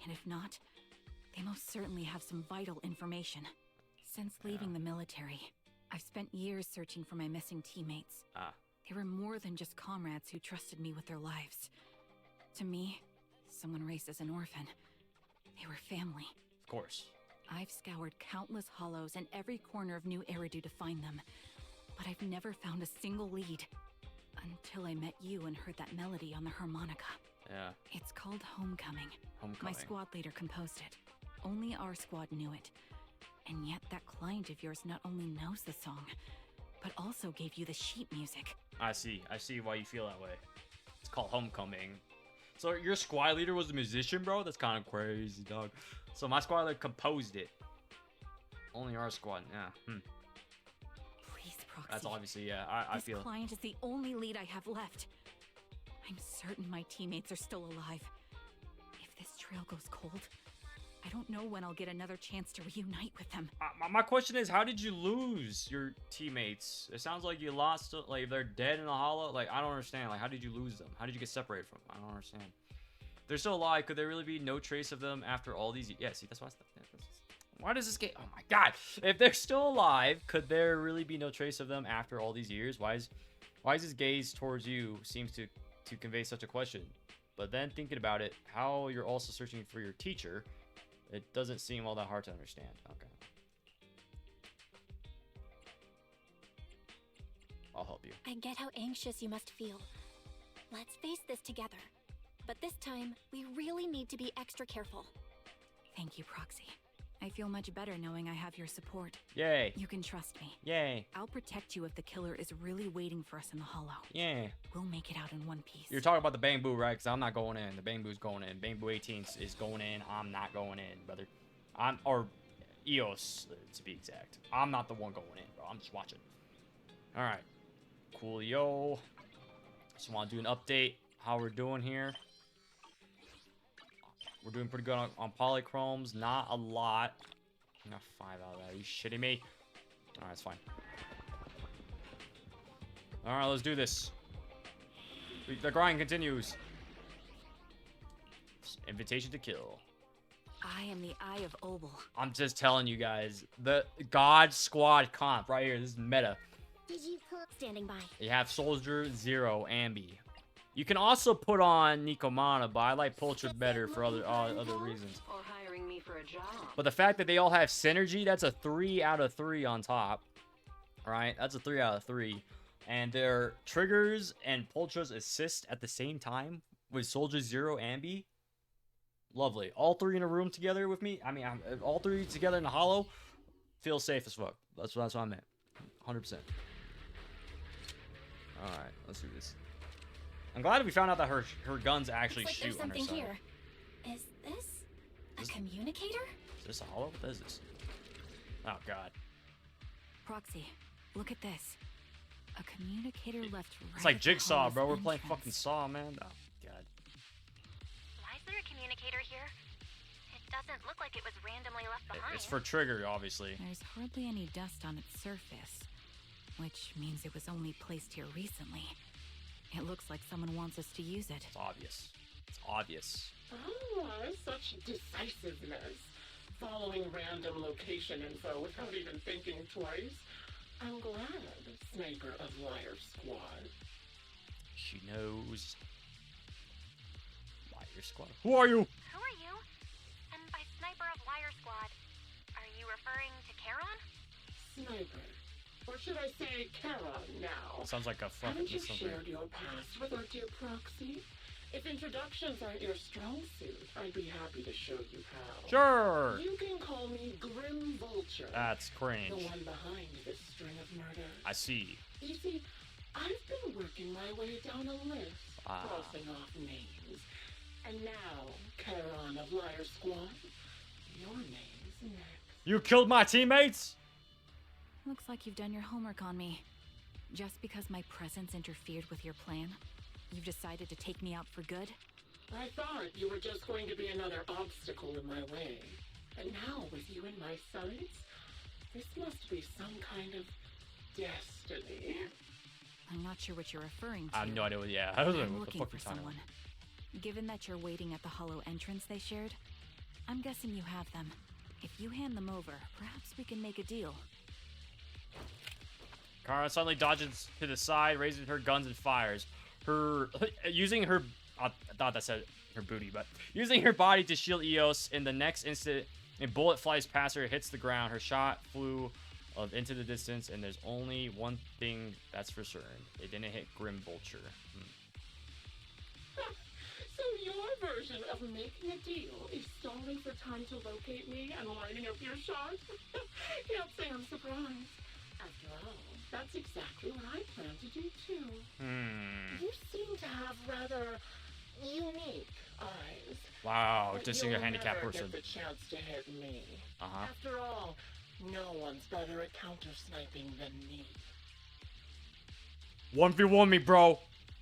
And if not, they most certainly have some vital information. Since leaving the military, I've spent years searching for my missing teammates. They were more than just comrades who trusted me with their lives. To me, someone raised as an orphan, they were family.
Of course.
I've scoured countless hollows and every corner of New Eridu to find them, but I've never found a single lead. Until I met you and heard that melody on the harmonica.
Yeah.
It's called Homecoming.
Homecoming.
My squad leader composed it. Only our squad knew it. And yet that client of yours not only knows the song, but also gave you the sheet music.
I see why you feel that way. It's called Homecoming. So your squad leader was a musician, bro? That's kind of crazy, dog. So my squad leader composed it. Only our squad, yeah.
Please, Proxy.
That's obviously, yeah, I
This
feel.
client is the only lead I have left. I'm certain my teammates are still alive. If this trail goes cold, I don't know when I'll get another chance to reunite with them.
My question is, how did you lose your teammates? It sounds like you lost, like, they're dead in the hollow. Like, I don't understand. Like, how did you lose them? How did you get separated from them? I don't understand. They're still alive. Could there really be no trace of them after all these? Yeah, see, that's why. Why does this game? Oh my god! If they're still alive, could there really be no trace of them after all these years? Why is his gaze towards you seems to convey such a question? But then thinking about it, how you're also searching for your teacher, it doesn't seem all that hard to understand. Okay. I'll help you.
I get how anxious you must feel. Let's face this together. But this time, we really need to be extra careful.
Thank you, Proxy. I feel much better knowing I have your support.
Yay.
You can trust me.
Yay.
I'll protect you if the killer is really waiting for us in the hollow.
Yay.
We'll make it out in one piece.
You're talking about the Bang Boo, right? Because I'm not going in. The Bang Boo's going in. Bang Boo 18 is going in. I'm not going in, brother. Or EOS, to be exact. I'm not the one going in, bro. I'm just watching. Alright. Coolio. Just want to do an update. How we're doing here. We're doing pretty good on polychromes. Not a lot. I got 5 out of that. Are you shitting me? Alright, it's fine. Alright, let's do this. The grind continues. Invitation to kill.
I am the Eye of Obel.
I'm just telling you guys. The God Squad comp right here. This is meta.
Did you standing by?
You have Soldier, Zero, Ambi. You can also put on Nikomana, but I like Pulcher better for other reasons.
Or hiring me for a job.
But the fact that they all have synergy, that's a 3 out of 3 on top. Alright, that's a 3 out of 3. And their triggers and Pulcher's assist at the same time with Soldier, Zero, Ambi. Lovely. All 3 in a room together with me. I mean, all 3 together in the hollow. Feel safe as fuck. That's what I meant. 100%. Alright, let's do this. I'm glad we found out that her guns actually
Looks like
shoot on her
there's
side.
something here. Is this a communicator?
Is this a hollow? What is this? Oh god.
Proxy, look at this. A communicator left right.
It's like
at the
Jigsaw,
hollow's
bro. We're playing
entrance.
fucking Saw, man. Oh god.
Why is there a communicator here? It doesn't look like it was randomly left behind.
It's for trigger, obviously.
There's hardly any dust on its surface, which means it was only placed here recently. It looks like someone wants us to use it.
It's obvious. It's obvious.
Oh, such decisiveness. Following random location info without even thinking twice. I'm glad, Sniper of Liar Squad.
She knows. Liar Squad. Who are you?
Who are you? And by Sniper of Liar Squad, are you referring to Charon?
Sniper. Or should I say Charon now?
Sounds like a fucking.
Haven't you shared your past with our dear Proxy? If introductions aren't your strong suit, I'd be happy to show you how.
Sure.
You can call me Grim Vulture.
That's cringe.
The one behind this string of murders.
I see.
You see, I've been working my way down a list, crossing off names. And now, Charon of Liar Squad, your name's next.
You killed my teammates?
Looks like you've done your homework on me. Just because my presence interfered with your plan, you've decided to take me out for good?
I thought you were just going to be another obstacle in my way. And now, with you in my sights, this must be some kind of destiny.
I'm not sure what you're referring to.
I have no idea. Yeah, I was like,
I'm
what the
looking
fuck
for
are you talking
someone.
about?
Given that you're waiting at the hollow entrance they shared, I'm guessing you have them. If you hand them over, perhaps we can make a deal.
Kara suddenly dodges to the side, raises her guns and fires. Using her, I thought that said her booty, but using her body to shield Eos. In the next instant, a bullet flies past her, hits the ground. Her shot flew into the distance, and there's only one thing that's for certain: it didn't hit Grim Vulture.
So your version of making a deal is stalling for time to locate me and lining up your shot? Can't say I'm surprised. After all, that's exactly what I plan to do too. You seem to have rather unique eyes.
Wow,
But
just seeing a
you'll
handicapped
never
person.
get the chance to hit me.
Uh-huh.
After all, no one's better at counter sniping than me.
1v1 me, bro.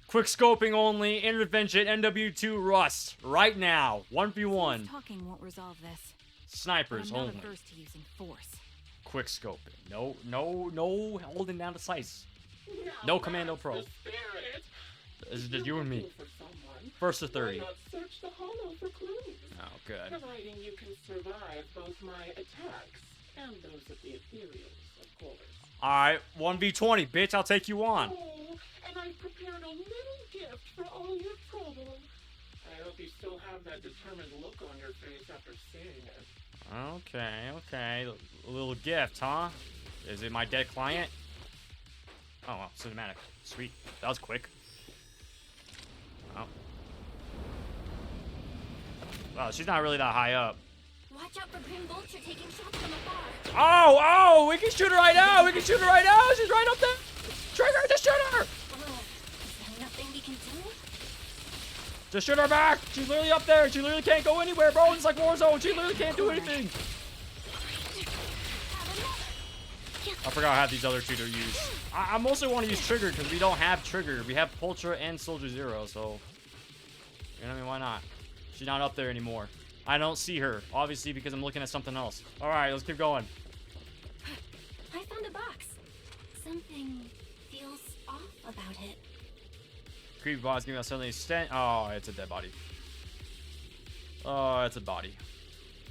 Quick scoping only. Intervention. NW2 Rust. Right now. 1v1.
Seems talking won't resolve this.
Snipers
I'm not
only.
averse to using force.
Quick scoping. No holding down the sights. No Commando Pro.
The spirit.
This is just you and me.
Looking for someone,
First to 30.
why not search the hollow for clues?
Oh, good.
Providing you can survive both my attacks and those of the ethereals, of course.
Alright, 1v20, bitch. I'll take you on.
Oh, and I've prepared a little gift for all your trouble. I hope you still have that determined look on your face after seeing it.
Okay. A little gift, huh? Is it my dead client? Oh, wow. Cinematic. Sweet. That was quick. Oh. Well, she's not really that high up.
Watch out for Grim Vulture taking shots from afar.
Oh! We can shoot her right now! She's right up there! Trigger! Just shoot her!
Oh, is there nothing we can do?
Just shoot her back! She's literally up there! She literally can't go anywhere, bro! It's like Warzone! She literally can't do anything! I forgot I have these other two to use. I mostly want to use Trigger because we don't have Trigger. We have Pultra and Soldier Zero, so... You know what I mean? Why not? She's not up there anymore. I don't see her, obviously, because I'm looking at something else. Alright, let's keep going.
I found a box. Something feels off about it.
Creepy boss giving us suddenly stent. Oh, it's a dead body. Oh, it's a body.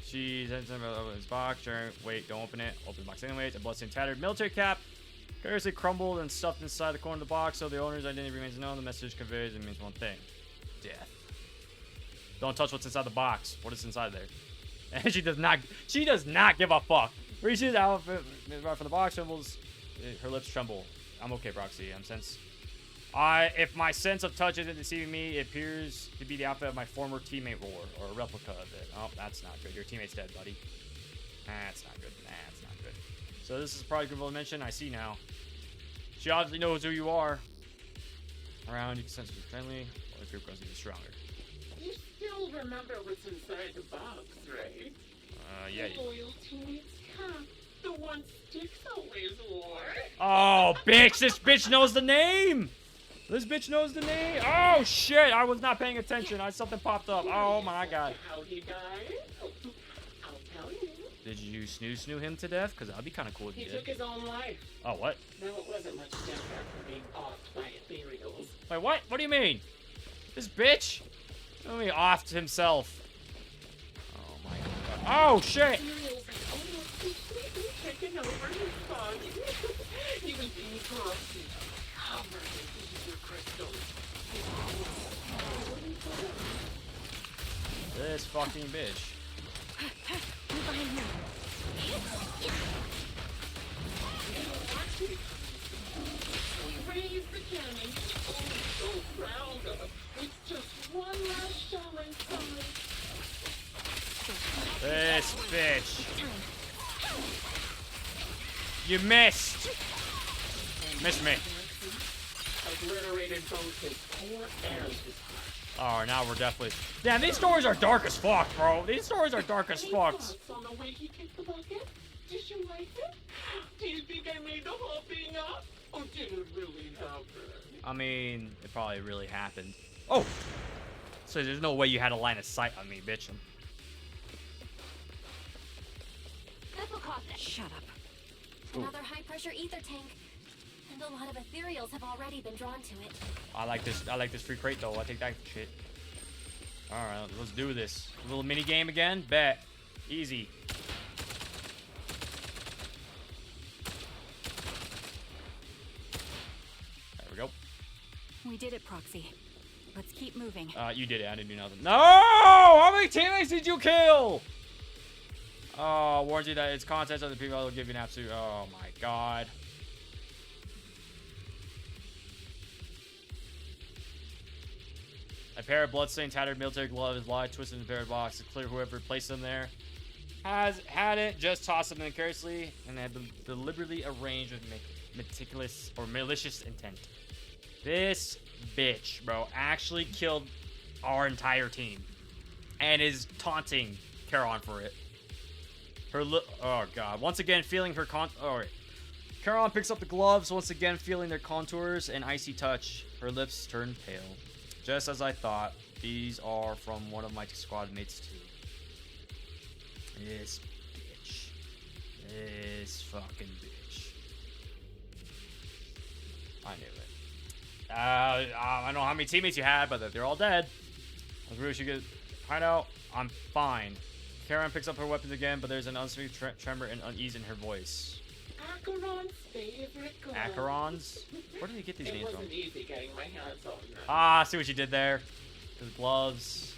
She's in his box. Sure. Wait, don't open it. Open the box anyways. A bloodstained tattered military cap. Curiously crumbled and stuffed inside the corner of the box, so the owner's identity remains unknown. The message conveys and means one thing: death. Don't touch what's inside the box. What is inside there? And she does not give a fuck. Reaches out from the box, trembles. Her lips tremble. I'm okay, Proxy. If my sense of touch isn't deceiving me, it appears to be the outfit of my former teammate Roar, or a replica of it. Oh, that's not good. Your teammate's dead, buddy. That's not good. So this is probably good to mention. I see now. She obviously knows who you are. Around, you can sense it's friendly, or the group grows even stronger.
You still remember what's inside the box, right?
Yeah.
The loyal teammate's cap. The one Sticks always wore.
Oh, bitch! This bitch knows the name! Oh, shit! I was not paying attention. Something popped up. Oh, my God.
How he died? I'll tell you.
Did you snoo him to death? Because that'd be kind of cool if
He
you
took
did.
his own life.
Oh, what?
No, it wasn't much different from being offed by ethereals.
Wait, what? What do you mean? This bitch? What do you mean offed himself? Oh, my God. Oh, shit!
Ethereals had almost completely taken over his body. He was being corrupted, covered in ether crystals.
This fucking bitch.
We raised the cannon, so proud of, with just one
You missed. Missed me.
Obliterated both his core and his
Oh, now we're definitely... Damn, these stories are dark as fuck, bro. These stories are dark as fuck.
On the way he kicked the bucket? Did you like it? Do you think I made the whole thing up? Or did it really happen?
I mean, it probably really happened. Oh! So there's no way you had a line of sight on me, bitch.
Shut up.
Another high-pressure ether tank. And a lot of ethereals have already been drawn to it.
I like this free crate, though. I take that shit. Alright, let's do this. A little mini game again? Bet. Easy. There we go.
We did it, Proxy. Let's keep moving.
You did it. I didn't do nothing. No! How many teammates did you kill? Oh, warns you that its contents of the people will give you an absolute... Oh, my God. A pair of bloodstained, tattered military gloves lie twisted in the paired box. It's clear whoever placed them there hadn't just tossed them in carelessly and had been deliberately arranged with meticulous or malicious intent. This bitch, bro, actually killed our entire team and is taunting Charon for it. Oh God! Once again, feeling her Alright. Charon picks up the gloves, once again feeling their contours and icy touch. Her lips turn pale. Just as I thought, these are from one of my squad mates too. This bitch. This fucking bitch. I knew it. I don't know how many teammates you had, but they're all dead. I was really should get hideout. I'm fine. Karen picks up her weapons again, but there's an unspeakable tremor and unease in her voice.
Acheron's favorite glove.
Acheron's? Where did you get these names from?
It wasn't easy getting my hands on them.
Ah, see what you did there. The gloves.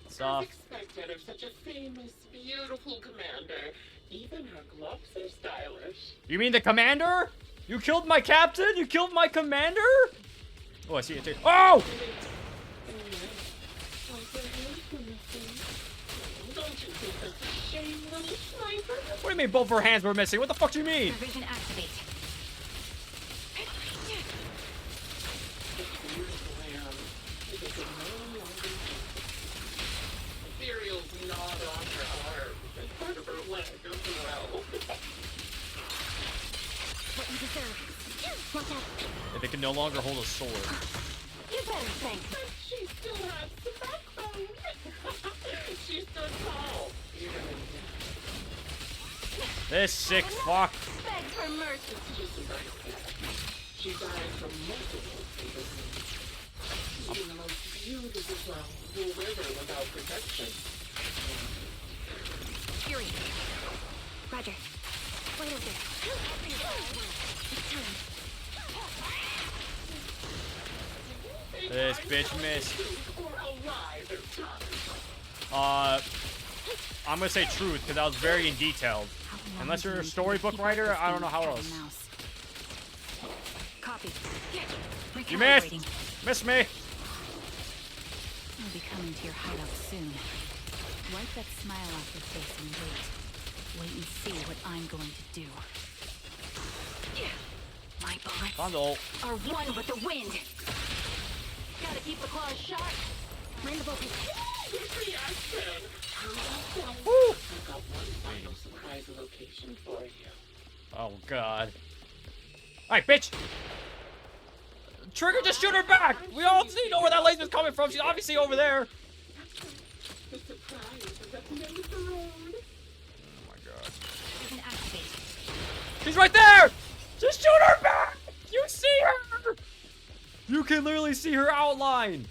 Stuff.
As expected of such a famous, beautiful commander. Even her gloves are stylish.
You mean the commander? You killed my captain? You killed my commander? Oh, I see it too. Oh! What do you mean both of her hands were missing? What the fuck do you mean?
Provision activate.
Ethereal's gnawed on her arm and part of her leg as well.
What you deserve. Watch out.
Yeah, they can no longer hold a sword.
You better think.
But she still has the backbone. She stood tall. Even in death.
This sick fuck.
Beg for mercy.
It's just a nice death. She died from multiple poisons. In the most beautiful river without protection.
Fury. Roger. Right over there. It's time.
This bitch missed.
Or a lie this time.
I'm gonna say truth because I was very detailed. Unless you're a storybook writer, I don't know how else.
Copy.
You missed! Missed me!
I'll be coming to your hideout soon. Wipe that smile off your face and wait. Wait and see what I'm going to do. My bullets are one with the wind. Gotta keep the claws sharp. Mind the voltage.
Woo! I got one final surprise location for you.
Oh God. Alright, bitch! Trigger, just shoot her back! We all know where that laser's coming from. She's obviously over there.
The surprise is at the end of the road.
Oh my God.
Activate.
She's right there! Just shoot her back! You see her! You can literally see her outline.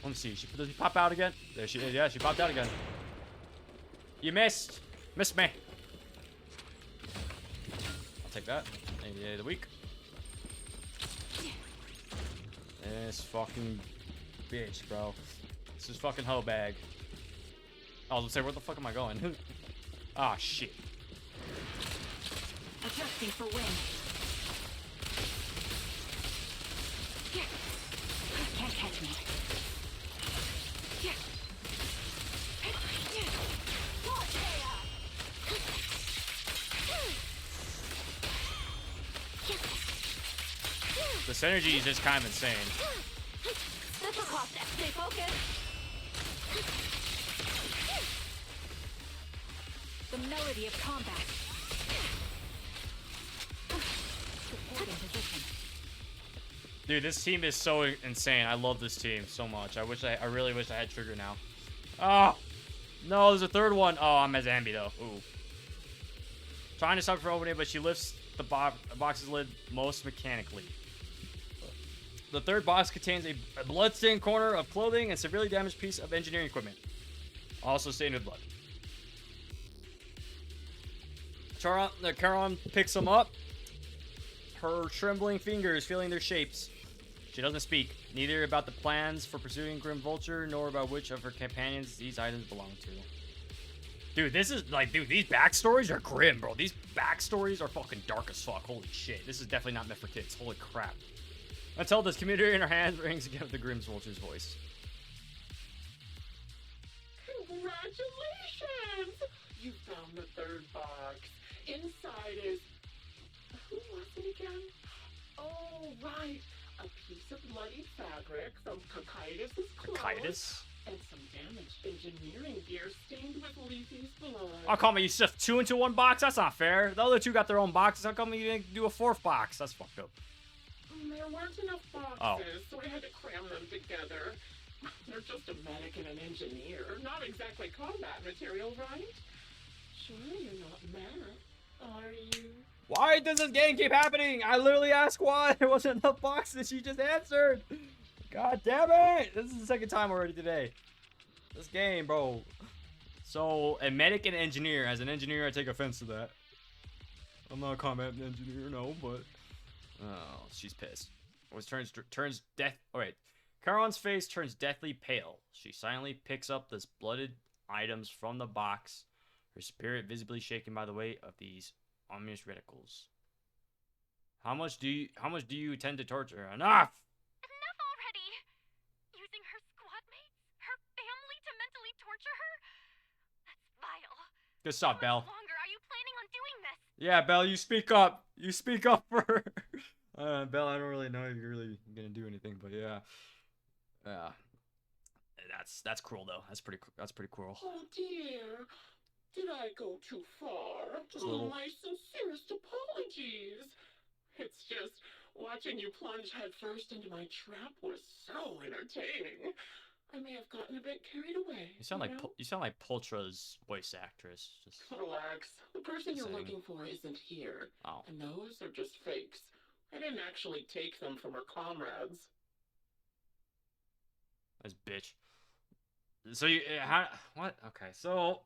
Let me see. Does she pop out again? There she is. Yeah, she popped out again. You missed. Missed me. I'll take that. Any day of the week. This fucking bitch, bro. This is fucking hoe bag. I was gonna say, where the fuck am I going? Ah, shit.
Adjusting for wind. Can't catch me.
The synergy is just kind of insane.
Stay focused.
The melody of combat. Support in position.
Dude, this team is so insane. I love this team so much. I really wish I had Trigger now. Oh, no, there's a third one. Oh, I'm as Zambi though. Ooh. Trying to stop for opening, but she lifts the box's lid most mechanically. The third box contains a bloodstained corner of clothing and severely damaged piece of engineering equipment, also stained with blood. Charon picks them up, her trembling fingers feeling their shapes. She doesn't speak, neither about the plans for pursuing Grim Vulture, nor about which of her companions these items belong to. Dude, this is like, dude, these backstories are grim, bro. These backstories are fucking dark as fuck. Holy shit. This is definitely not meant for kids. Holy crap. Until this computer in her hands rings again with the Grim Vulture's voice.
Congratulations! You found the third box. Inside is... Who was it again? Oh, right. A piece of bloody fabric from Cocytus's clothes.
Cocytus?
And some damaged engineering gear stained with Leafy's blood.
How come you stuffed 2 into 1 box? That's not fair. The other 2 got their own boxes. How come you didn't do a 4th box? That's fucked up.
There weren't enough boxes, so I had to cram them together. They're just a medic and an engineer. Not exactly combat material, right? Sure you're not mad, are you?
Why does this game keep happening? I literally asked why there wasn't enough boxes. She just answered. God damn it. This is the second time already today. This game, bro. So, a medic and engineer. As an engineer, I take offense to that. I'm not a combat engineer, no, but... Oh, she's pissed. Turns death... Alright. Charon's face turns deathly pale. She silently picks up the blooded items from the box, her spirit visibly shaken by the weight of these ominous reticles. How much do you intend to torture her? Enough!
Enough already! Using her squad mates, her family to mentally torture her? That's vile.
Good stuff, Belle.
How much longer are you planning on doing this?
Yeah, Belle, you speak up. You speak up for her. Belle, I don't really know if you're really gonna do anything, but yeah. Yeah. That's cruel though. That's pretty cruel.
Oh dear. Did I go too far?
Just a little.
My sincerest apologies. It's just watching you plunge headfirst into my trap was so entertaining. I may have gotten a bit carried away.
You sound like Poltra's voice actress. Just
relax. The person you're
saying.
looking for isn't here.
Oh.
And those are just fakes. I didn't actually take them from her comrades.
This bitch. So you what? Okay, so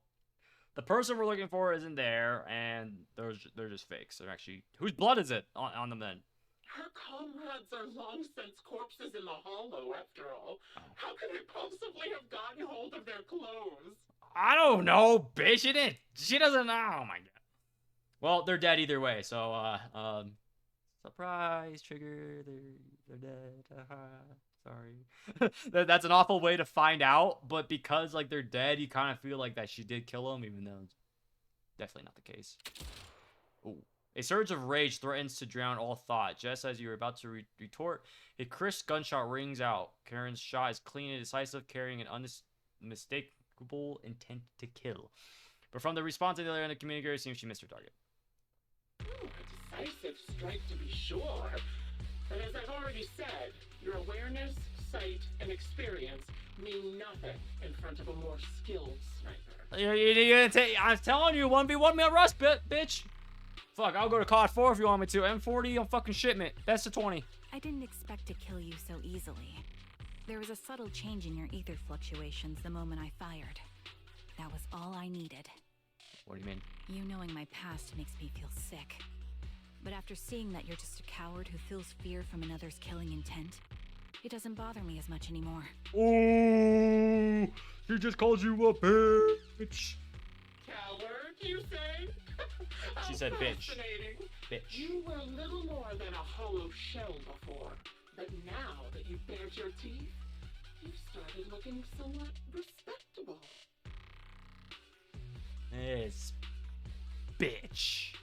the person we're looking for isn't there, and they're just fakes. They're actually whose blood is it on them then?
Her comrades are long since corpses in the hollow, after all. Oh. How could I possibly have gotten hold of their clothes?
I don't know, bitch. She doesn't know. Oh my god. Well, they're dead either way. So surprise trigger. They're dead. Sorry. That's an awful way to find out, but because like they're dead, you kind of feel like that she did kill them, even though it's definitely not the case. Ooh. A surge of rage threatens to drown all thought. Just as you are about to retort, a crisp gunshot rings out. Karen's shot is clean and decisive, carrying an unmistakable intent to kill. But from the response of the other end of the communicator, it seems she missed her target.
Ooh, a decisive strike to be sure. But as I've already said, your awareness, sight, and experience mean nothing in front of a more skilled sniper.
You're gonna take... I'm telling you, 1v1 me on Rust, bitch. Fuck, I'll go to COD 4 if you want me to. M40 on fucking shipment. Best of 20.
I didn't expect to kill you so easily. There was a subtle change in your ether fluctuations the moment I fired. That was all I needed.
What do you mean?
You knowing my past makes me feel sick. But after seeing that you're just a coward who feels fear from another's killing intent, it doesn't bother me as much anymore.
Oh, she just called you a bitch.
Coward, you say?
She said bitch. Bitch.
You were little more than a hollow shell before, but now that you've bared your teeth, you've started looking somewhat respectable.
This bitch.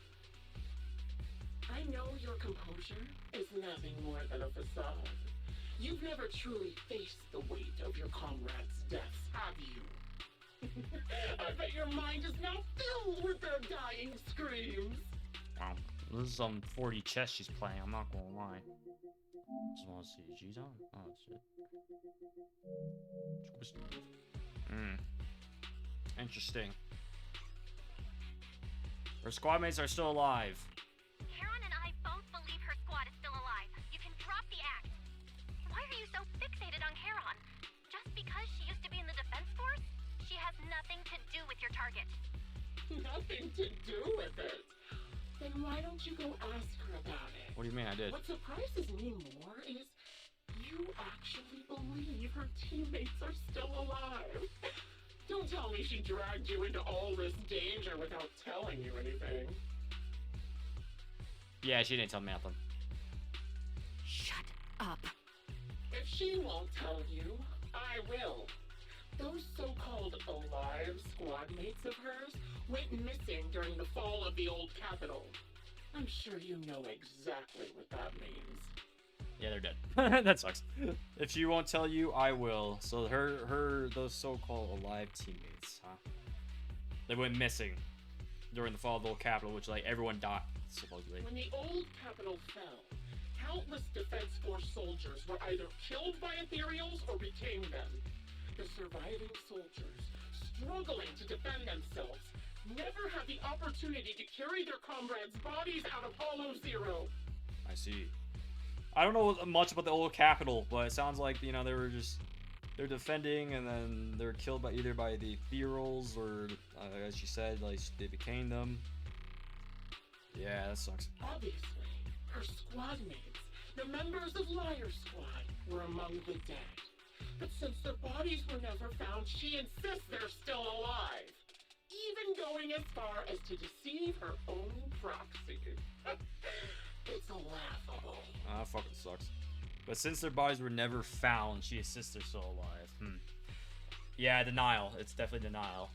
I know your composure is nothing more than a facade. You've never truly faced the weight of your comrades' deaths, have you? I bet your mind is now filled with their dying screams.
Wow. This is some 40 chess she's playing, I'm not gonna lie. Just wanna see. She's on. Oh, shit. Interesting. Her squad mates are still alive.
Heron and I both believe her squad is still alive. You can drop the act. Why are you so fixated on Heron? Just because she used to be in the defense force? She has nothing to do with your target.
Nothing to do with it? Then why don't you go ask her about it?
What do you mean I did?
What surprises me more is you actually believe her teammates are still alive. Don't tell me she dragged you into all this danger without telling you anything.
Yeah, she didn't tell me nothing.
Shut up.
If she won't tell you, I will. Those so-called alive squad mates of hers went missing during the fall of the old capital. I'm sure you know exactly what that means.
Yeah, they're dead. That sucks. If she won't tell you, I will. So those so-called alive teammates, huh? They went missing during the fall of the old capital, which like everyone died supposedly.
When the old capital fell, countless Defense Force soldiers were either killed by Ethereals or became them. The surviving soldiers, struggling to defend themselves, never had the opportunity to carry their comrades' bodies out of Hollow Zero.
I see. I don't know much about the old capital, but it sounds like, you know, they're defending and then they're killed by either by the Ethereals or, as she said, like they became them. Yeah, that sucks.
Obviously, her squad mates, the members of Liar Squad, were among the dead. But since their bodies were never found, she insists they're still alive. Even going as far as to deceive her own proxy. It's laughable.
Ah, fucking sucks. But since their bodies were never found, she insists they're still alive. Yeah, denial. It's definitely denial.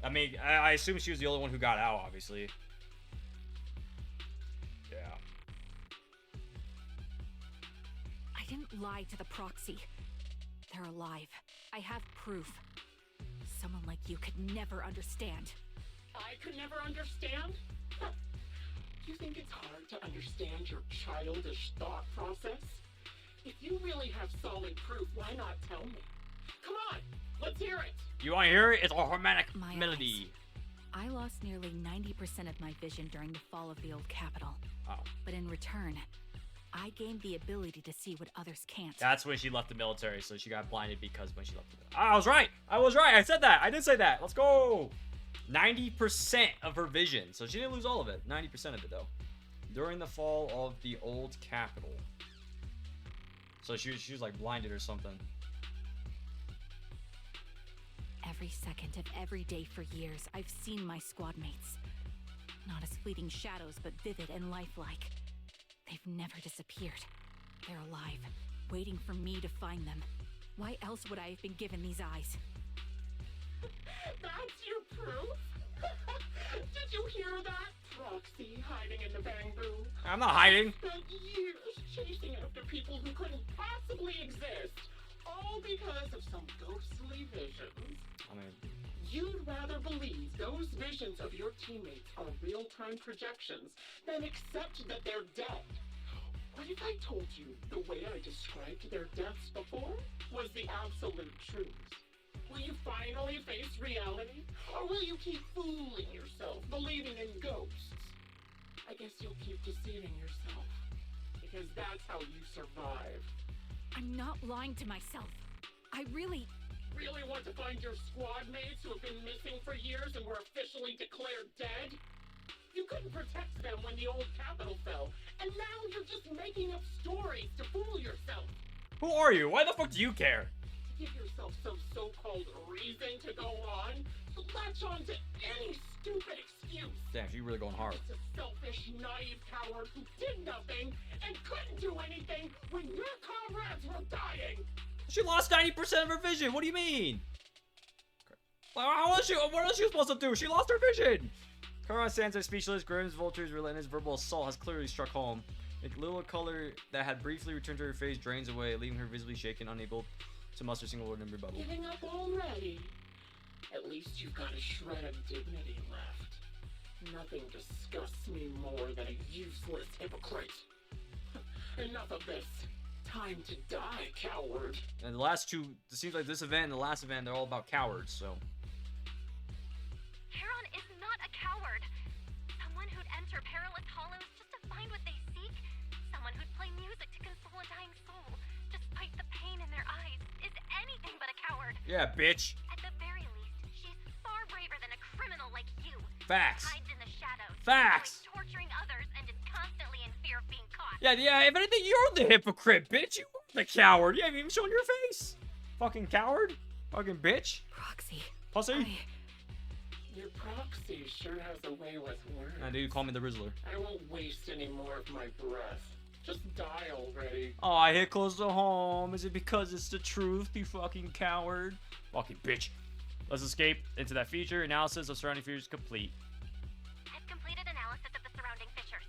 I mean, I assume she was the only one who got out, obviously. Yeah.
I didn't lie to the proxy. They're alive. I have proof. Someone like you could never understand.
I could never understand? You think it's hard to understand your childish thought process? If you really have solid proof, why not tell me? Come on, let's hear it!
You want to hear it? It's a harmonic
My
melody.
eyes. I lost nearly 90% of my vision during the fall of the old capital.
Oh.
But in return, I gained the ability to see what others can't.
That's when she left the military, so she got blinded because when she left the military. I was right! I was right! I said that! I did say that! Let's go! 90% of her vision. So she didn't lose all of it. 90% of it, though. During the fall of the old capital. So she was like blinded or something.
Every second of every day for years, I've seen my squad mates. Not as fleeting shadows, but vivid and lifelike. They've never disappeared. They're alive, waiting for me to find them. Why else would I have been given these eyes?
That's your proof? Did you hear that? Proxy hiding in the bamboo.
I'm not hiding.
Spent years chasing after people who couldn't possibly exist, all because of some ghostly visions.
I mean,
You'd rather believe those visions of your teammates are real-time projections than accept that they're dead. What if I told you the way I described their deaths before was the absolute truth? Will you finally face reality? Or will you keep fooling yourself, believing in ghosts? I guess you'll keep deceiving yourself. Because that's how you survive.
I'm not lying to myself. I really
want to find your squad mates who have been missing for years and were officially declared dead? You couldn't protect them when the old capital fell, and now you're just making up stories to fool yourself.
who are you? Why the fuck do you care?
Give yourself some so-called reason to go on, to latch on to any stupid excuse.
Damn, she's really going hard.
It's a selfish, naive coward who did nothing and couldn't do anything when your comrades were dying.
She lost 90% of her vision. What do you mean? What was she supposed to do? She lost her vision. Charon stands there speechless. Grimm's Vulture's relentless verbal assault has clearly struck home. The little color that had briefly returned to her face drains away, leaving her visibly shaken, unable to muster a single word in rebuttal.
Giving up already? At least you've got a shred of dignity left. Nothing disgusts me more than a useless hypocrite. Enough of this. Time to die, coward.
And the last two, it seems like this event and the last event, they're all about cowards, so.
Charon is not a coward. Someone who'd enter perilous hollows just to find what they seek. Someone who'd play music to console a dying soul, despite the pain in their eyes, is anything but a coward.
Yeah, bitch.
At the very least, she's far braver than a criminal like you.
Facts.
Hides in the shadows.
Facts.
Torturing others and is constantly in fear of being caught.
Yeah, if anything, you're the hypocrite, bitch. You are the coward. You haven't even shown your face. Fucking coward. Fucking bitch.
Proxy.
Pussy.
Your proxy sure has a way with words.
Nah, dude, call me the Rizzler.
I won't waste any more of my breath. Just die already.
Oh, I hit close to home. Is it because it's the truth, you fucking coward? Fucking bitch. Let's escape into that feature. Analysis of surrounding features complete.
I've completed analysis of the surrounding fissures.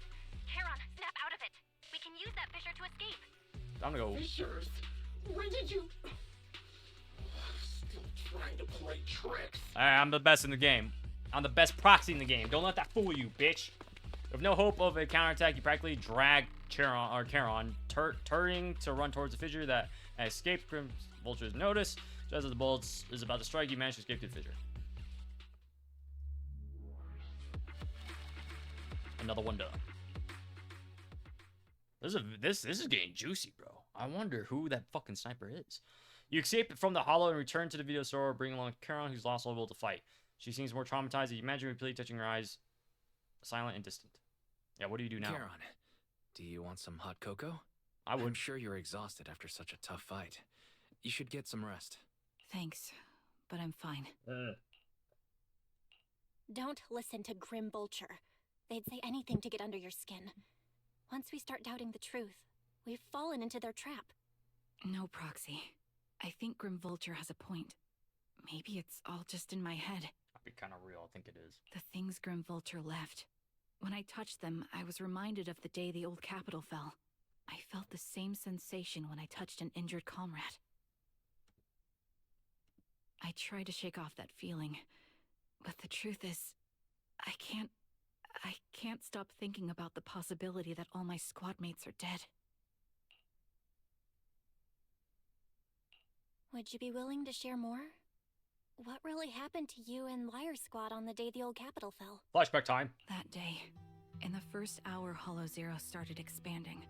Charon, snap out of it. We can use that fissure to escape.
I'm gonna go.
Fissures? When did you... Still trying to play tricks.
I'm the best in the game. I'm the best proxy in the game. Don't let that fool you, bitch. With no hope of a counterattack, you practically drag Charon, turning to run towards the fissure that has escaped Grimm's Vulture's notice. Just as the bullet is about to strike, you manage to escape through the fissure. Another one done. This is getting juicy, bro. I wonder who that fucking sniper is. You escape from the hollow and return to the video store, bringing along Charon, who's lost all will to fight. She seems more traumatized as you imagine, repeatedly touching her eyes, silent and distant. Yeah, what do you do now?
Charon, do you want some hot cocoa?
I would.
I'm sure you're exhausted after such a tough fight. You should get some rest.
Thanks, but I'm fine.
Don't listen to Grim Vulture. They'd say anything to get under your skin. Once we start doubting the truth, we've fallen into their trap.
No, Proxy. I think Grim Vulture has a point. Maybe it's all just in my head.
That'd be kind of real. I think it is.
The things Grim Vulture left. When I touched them, I was reminded of the day the old capital fell. I felt the same sensation when I touched an injured comrade. I tried to shake off that feeling, but the truth is, I can't stop thinking about the possibility that all my squad mates are dead.
Would you be willing to share more? What really happened to you and Liar Squad on the day the old capital fell?
Flashback time.
That day, in the first hour Hollow Zero started expanding.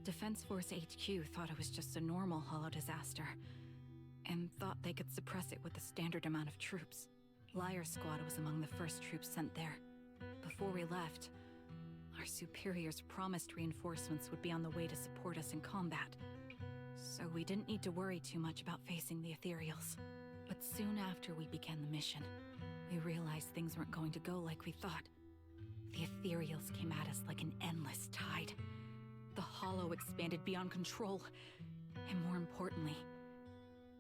Defense Force HQ thought it was just a normal Hollow disaster, and thought they could suppress it with the standard amount of troops. Liar Squad was among the first troops sent there. Before we left, our superiors promised reinforcements would be on the way to support us in combat. So we didn't need to worry too much about facing the Ethereals. But soon after we began the mission, we realized things weren't going to go like we thought. The Ethereals came at us like an endless tide. The Hollow expanded beyond control. And more importantly,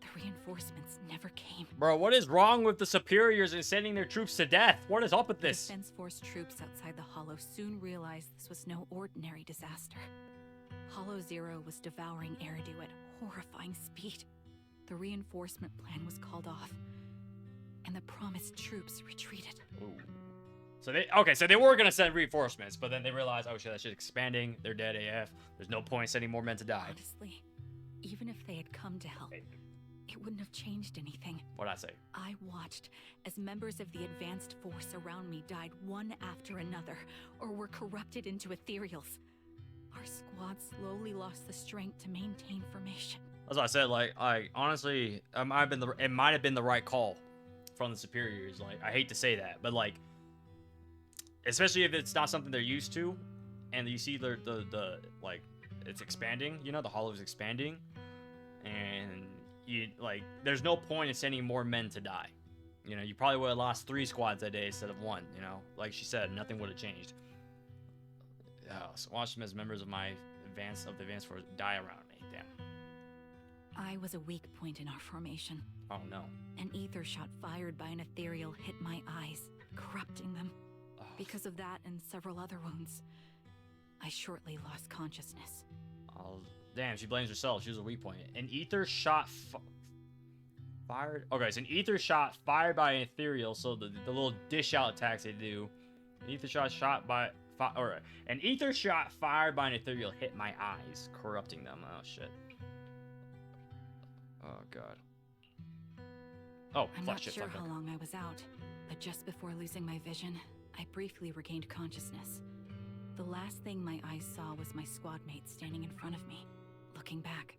the reinforcements never came.
Bro, what is wrong with the superiors in sending their troops to death? What is up with this?
Defense Force troops outside the Hollow soon realized this was no ordinary disaster. Hollow Zero was devouring Eridu at horrifying speed. The reinforcement plan was called off, and the promised troops retreated.
Ooh. So they were gonna send reinforcements, but then they realized, oh shit, that shit's expanding. They're dead AF. There's no point sending more men to die.
Honestly, even if they had come to help, it wouldn't have changed anything.
What'd I say?
I watched as members of the advanced force around me died one after another, or were corrupted into ethereals. Our squad slowly lost the strength to maintain formation.
That's what I said. Like, honestly, it might have been the right call from the superiors. Like, I hate to say that, but like, especially if it's not something they're used to, and you see the like, it's expanding. You know, the Hollow is expanding, and there's no point in sending more men to die. You know, you probably would have lost 3 squads that day instead of 1. You know, like she said, nothing would have changed. So watch them as members of the advanced force die around me. Damn.
I was a weak point in our formation.
Oh no.
An ether shot fired by an ethereal hit my eyes, corrupting them.
Oh
Because of that and several other wounds, I shortly lost consciousness.
Oh, damn, she blames herself. She was a weak point. An ether shot fired. Okay, it's an ether shot fired by an ethereal. So the little dish out attacks they do. An ether shot by or an ether shot fired by an ethereal hit my eyes, corrupting them. Oh shit. Oh god. Oh,
I'm
flash
not
shit,
sure
flash
how
shit.
long I was out, but just before losing my vision, I briefly regained consciousness. The last thing my eyes saw was my squad mate standing in front of me, looking back.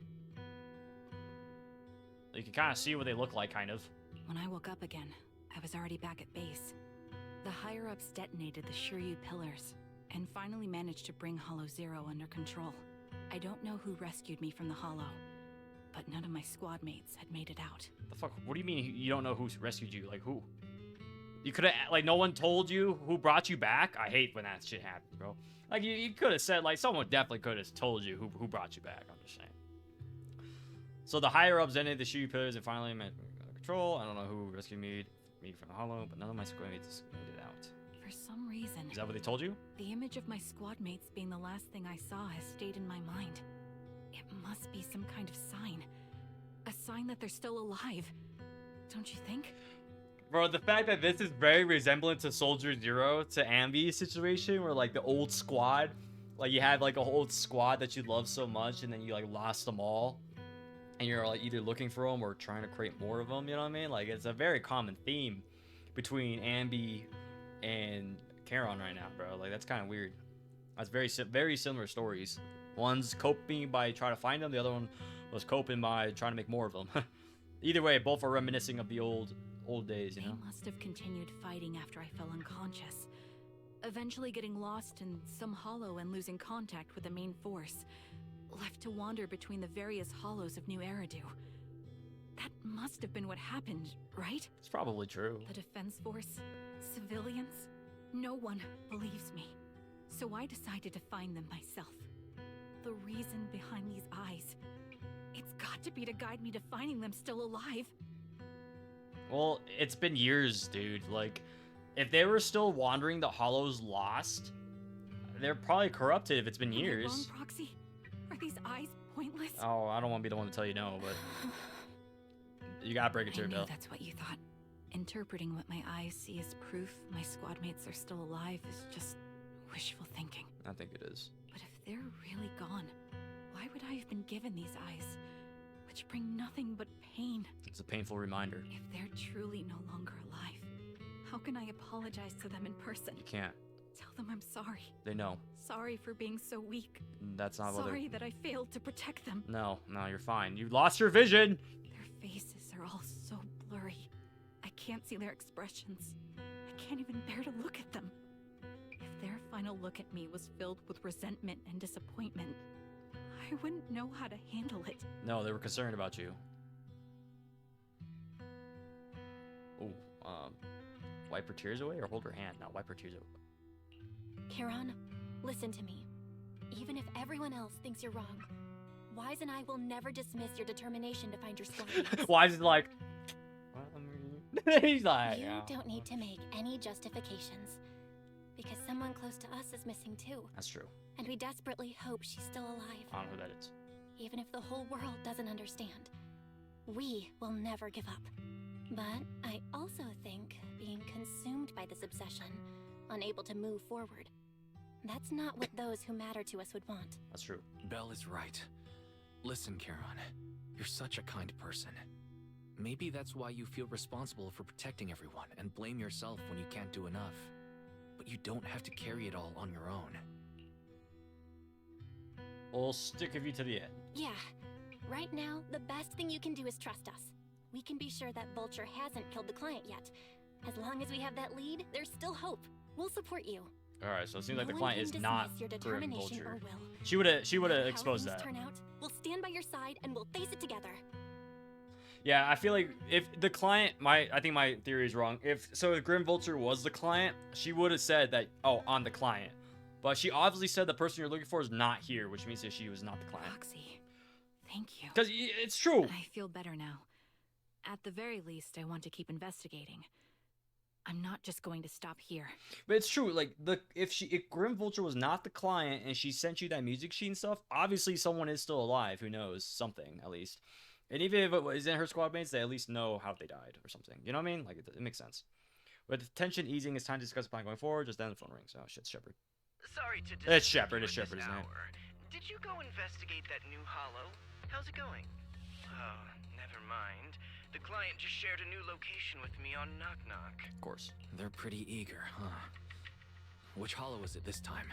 You can kind of see what they look like, kind of.
When I woke up again, I was already back at base. The higher-ups detonated the Shiryu pillars, and finally managed to bring Hollow Zero under control. I don't know who rescued me from the Hollow, but none of my squad mates had made it out.
The fuck? What do you mean you don't know who rescued you? Like, who? You could have, like, no one told you who brought you back? I hate when that shit happens, bro. Like, you could have said, like, someone definitely could have told you who brought you back. I'm just saying. So the higher-ups ended the Shiryu pillars and finally made control. I don't know who rescued me from the Hollow, but none of my squad mates made it out.
For some reason,
Is that what they told you?
the image of my squad mates being the last thing I saw has stayed in my mind. It must be some kind of sign. A sign that they're still alive. Don't you think?
Bro, the fact that this is very resemblant to Soldier Zero, to Ambi's situation, where, like, the old squad, like, you had, like, a whole squad that you love so much, and then you, like, lost them all. And you're, like, either looking for them or trying to create more of them, you know what I mean? Like, it's a very common theme between Ambi and Charon right now, bro. Like, that's kind of weird. That's very similar stories. One's coping by trying to find them, the other one was coping by trying to make more of them. Either way, both are reminiscing of the old days, you know?
They must have continued fighting after I fell unconscious. Eventually getting lost in some hollow and losing contact with the main force. Left to wander between the various hollows of New Eridu. That must have been what happened, right?
It's probably true.
The defense force? Civilians? No one believes me. So I decided to find them myself. The reason behind these eyes. It's got to be to guide me to finding them still alive.
Well, it's been years, dude. Like, if they were still wandering the hollows lost, they're probably corrupted if it's been
Am I
years.
wrong, Proxy? Are these eyes pointless?
Oh, I don't want to be the one to tell you no, but you gotta break it to
I
her,
knew
though.
that's what you thought. Interpreting what my eyes see as proof my squad mates are still alive is just wishful thinking.
I think it is.
But if they're really gone, why would I have been given these eyes? Which bring nothing but pain.
It's a painful reminder.
If they're truly no longer alive, how can I apologize to them in person?
You can't.
Tell them I'm sorry.
They know.
Sorry for being so weak.
That's not what
Sorry that I failed to protect them.
No, you're fine. You lost your vision.
Their faces are all so blurry. I can't see their expressions. I can't even bear to look at them. If their final look at me was filled with resentment and disappointment, I wouldn't know how to handle it.
No, they were concerned about you. Oh, wipe her tears away or hold her hand? No, wipe her tears away.
Charon, listen to me. Even if everyone else thinks you're wrong, Wise and I will never dismiss your determination to find your squad mates.
Wise is like, he's like,
You
yeah.
don't need to make any justifications. Because someone close to us is missing too.
That's true.
And we desperately hope she's still alive.
I don't know who that is.
Even if the whole world doesn't understand. We will never give up. But I also think being consumed by this obsession, unable to move forward, that's not what those who matter to us would want.
That's true.
Belle is right. Listen, Charon, you're such a kind person. Maybe that's why you feel responsible for protecting everyone and blame yourself when you can't do enough. But you don't have to carry it all on your own.
We'll stick with you to the end.
Yeah. Right now, the best thing you can do is trust us. We can be sure that Vulture hasn't killed the client yet. As long as we have that lead, there's still hope. We'll support you.
All right, so it seems like the
No one
client
can
is not
dismiss your
Grim
determination or
Vulture.
will.
She would have
No matter how
exposed
things
that.
turn out, we'll stand by your side and we'll face it together.
Yeah, I feel like if the client, I think my theory is wrong. If Grim Vulture was the client, she would have said that, oh, I'm the client. But she obviously said the person you're looking for is not here, which means that she was not the client.
Roxy, thank you.
Because it's true.
I feel better now. At the very least, I want to keep investigating. I'm not just going to stop here.
But it's true. Like if Grim Vulture was not the client and she sent you that music sheet and stuff, obviously someone is still alive. Who knows? Something at least. And even if it was in her squad mates, they at least know how they died or something. You know what I mean? Like it makes sense. With the tension easing, it's time to discuss the plan going forward. Just then the phone rings. Oh shit, Shepard.
Sorry to
It's Shepard. It's Shepard, isn't it?
Did you go investigate that new hollow? How's it going? Oh, never mind. The client just shared a new location with me on Knock Knock.
Of course.
They're pretty eager, huh? Which hollow is it this time?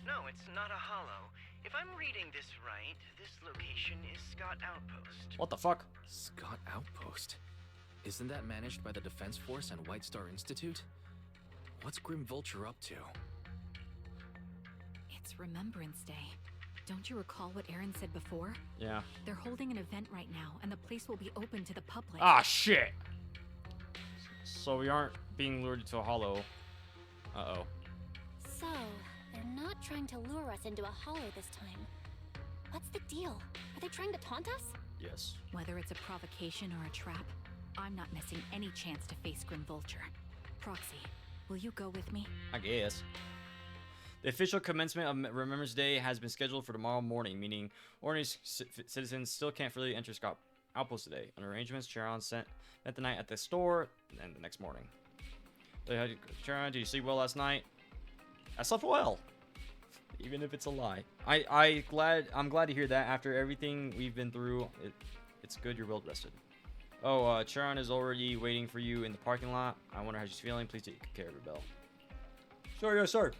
No, it's not a hollow. If I'm reading this right, this location is Scott Outpost.
What the fuck?
Scott Outpost? Isn't that managed by the Defense Force and White Star Institute? What's Grim Vulture up to?
It's Remembrance Day. Don't you recall what Aaron said before?
Yeah.
They're holding an event right now, and the place will be open to the public.
Ah, shit. So we aren't being lured to a hollow. Uh-oh.
So, they're not trying to lure us into a hollow this time. What's the deal? Are they trying to taunt us?
Yes.
Whether it's a provocation or a trap, I'm not missing any chance to face Grim Vulture. Proxy, will you go with me?
I guess. The official commencement of Remembrance Day has been scheduled for tomorrow morning, meaning ordinary citizens still can't freely enter Scott Outpost today. Under arrangements, Charon spent the night at the store, and the next morning. Charon, did you sleep well last night? I slept well, even if it's a lie. I'm glad to hear that. After everything we've been through, it's good you're well rested. Oh, Charon is already waiting for you in the parking lot. I wonder how she's feeling. Please take care of her, Belle. Sorry, yes, sir.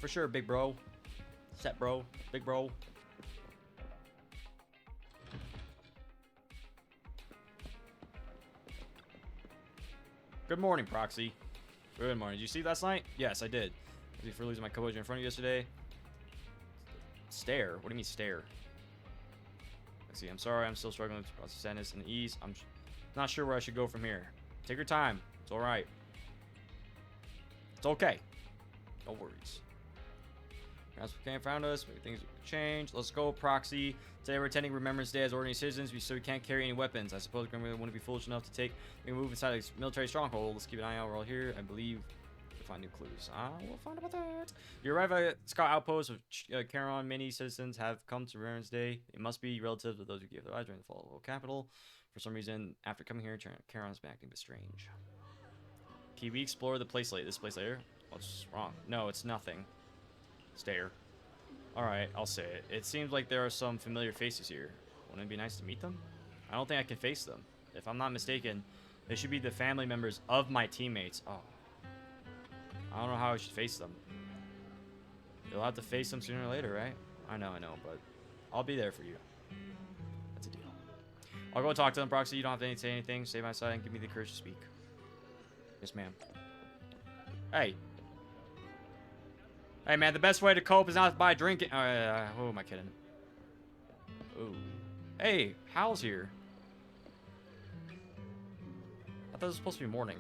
For sure, big bro. Set bro. Big bro. Good morning, Proxy. Good morning. Did you sleep last night? Yes, I did. Before losing my composure in front of you yesterday. Stare? What do you mean stare? Let's see. I'm sorry. I'm still struggling with process sadness and ease. I'm not sure where I should go from here. Take your time. It's alright. It's okay. No worries. Perhaps we can't find us. Maybe things will change. Let's go, Proxy. Today we're attending Remembrance Day as ordinary citizens, so we can't carry any weapons. I suppose we're going to want to be foolish enough to take a move inside a military stronghold. Let's keep an eye out. We're all here. I believe we'll find new clues. We'll find about that. You arrive at Scott Outpost with Charon. Many citizens have come to Remembrance Day. It must be relatives of those who gave their lives during the fall of the capital. For some reason, after coming here, Charon's been acting a bit strange. Can we explore the place later? This place later? What's wrong? No, it's nothing. Stare. Alright, I'll say it. It seems like there are some familiar faces here. Wouldn't it be nice to meet them? I don't think I can face them. If I'm not mistaken, they should be the family members of my teammates. Oh. I don't know how I should face them. You'll have to face them sooner or later, right? I know, but I'll be there for you. That's a deal. I'll go talk to them, Proxy. You don't have to say anything. Stay by my side and give me the courage to speak. Yes, ma'am. Hey. Hey, man, the best way to cope is not by drinking. Who am I kidding? Ooh. Hey, Hal's here. I thought it was supposed to be morning.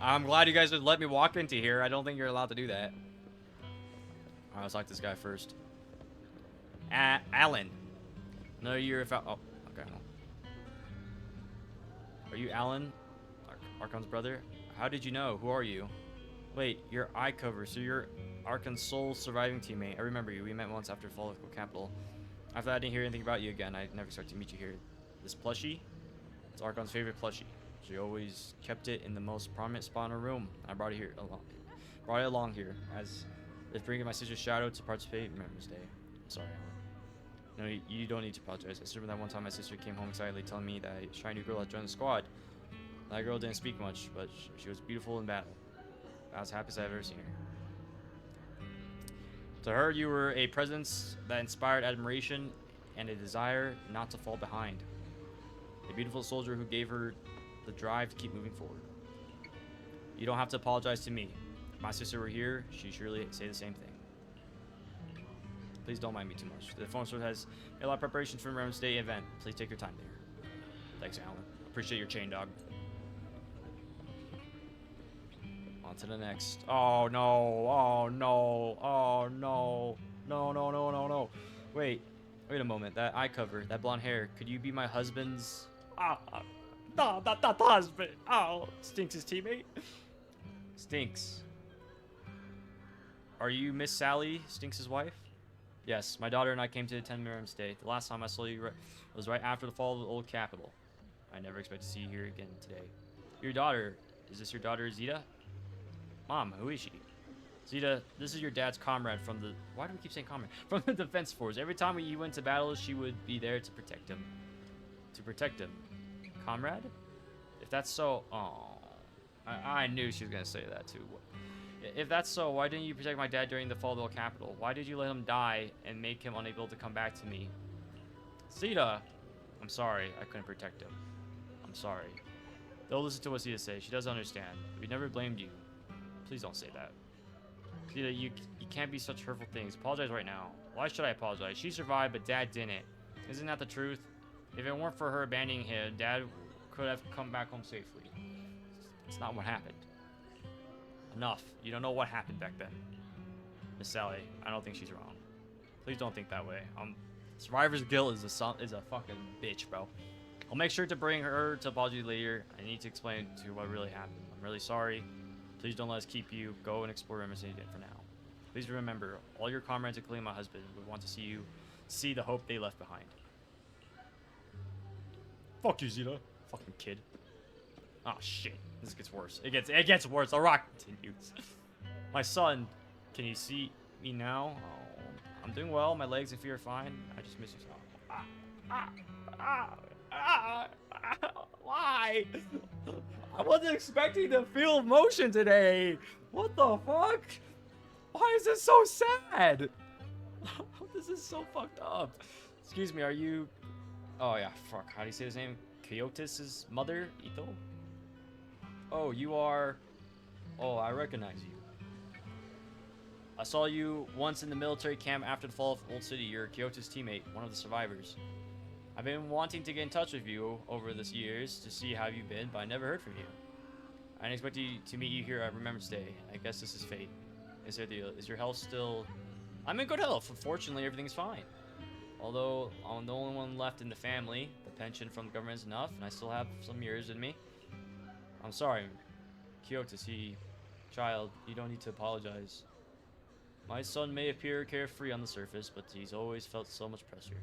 I'm glad you guys would let me walk into here. I don't think you're allowed to do that. Alright, let's talk to this guy first. Alan. No, you're if I. Oh, okay. Are you Alan? Archon's brother? How did you know? Who are you? Wait, you're eye cover, so you're Archon's sole surviving teammate. I remember you. We met once after the fall of the capital. After that, I didn't hear anything about you again. I never expected to meet you here. This plushie? It's Archon's favorite plushie. She always kept it in the most prominent spot in her room. I brought it along here as if bringing my sister's shadow to participate in Remembrance Day. I'm sorry, Alan. No, you don't need to apologize. I remember that one time my sister came home excitedly telling me that a shy new girl had joined the squad. That girl didn't speak much, but she was beautiful in battle. I was the happiest I've ever seen her. To her, you were a presence that inspired admiration and a desire not to fall behind. A beautiful soldier who gave her the drive to keep moving forward. You don't have to apologize to me. If my sister were here, she'd surely say the same thing. Please don't mind me too much. The phone store has a lot of preparations for the Remembrance Day event. Please take your time there. Thanks, Alan. Appreciate your chain, dog. On to the next. Oh no. Oh no. Oh no. No. Wait. Wait a moment. That eye cover, that blonde hair. Could you be my husband's? No, not the husband. Oh, Stinks' teammate. Stinks. Are you Miss Sally, Stinks' wife? Yes, my daughter and I came to attend Miriam's Day. The last time I saw you was right after the fall of the old capital. I never expect to see you here again today. Your daughter. Is this your daughter, Zeta? Mom, who is she? Zeta, this is your dad's comrade from the... Why do we keep saying comrade? From the Defense Force. Every time he went to battle, she would be there to protect him. To protect him. Comrade? If that's so... Oh... I knew she was going to say that, too. If that's so, why didn't you protect my dad during the fall of the old capital? Why did you let him die and make him unable to come back to me? Zeta! I'm sorry. I couldn't protect him. I'm sorry. Don't listen to what Zeta says. She doesn't understand. We never blamed you. Please don't say that. Zeta, you can't be such hurtful things. Apologize right now. Why should I apologize? She survived, but Dad didn't. Isn't that the truth? If it weren't for her abandoning him, Dad could have come back home safely. It's not what happened. Enough. You don't know what happened back then. Miss Sally, I don't think she's wrong. Please don't think that way. Survivor's guilt is a fucking bitch, bro. I'll make sure to bring her to apology later. I need to explain to her what really happened. I'm really sorry. Please don't let us keep you. Go and explore Emerson for now. Please remember, all your comrades, including my husband, would want to see you see the hope they left behind. Fuck you, Zeta. Fucking kid. Oh shit. This gets worse. It gets worse. The rock continues. My son, can you see me now? Oh, I'm doing well. My legs and feet are fine. I just miss you so. Why? I wasn't expecting to feel emotion today. What the fuck? Why is this so sad? This is so fucked up. Excuse me, are you... Oh yeah, fuck. How do you say his name? Coyotes' mother? Ito? Oh, you are... Oh, I recognize you. I saw you once in the military camp after the fall of Old City. You're Kyoto's teammate, one of the survivors. I've been wanting to get in touch with you over this years to see how you've been, but I never heard from you. I didn't expect to meet you here at Remembrance Day. I guess this is fate. Is your health still... I'm in good health. Unfortunately, everything's fine. Although I'm the only one left in the family, the pension from the government is enough, and I still have some years in me. I'm sorry, Kyoto, child, you don't need to apologize. My son may appear carefree on the surface, but he's always felt so much pressure.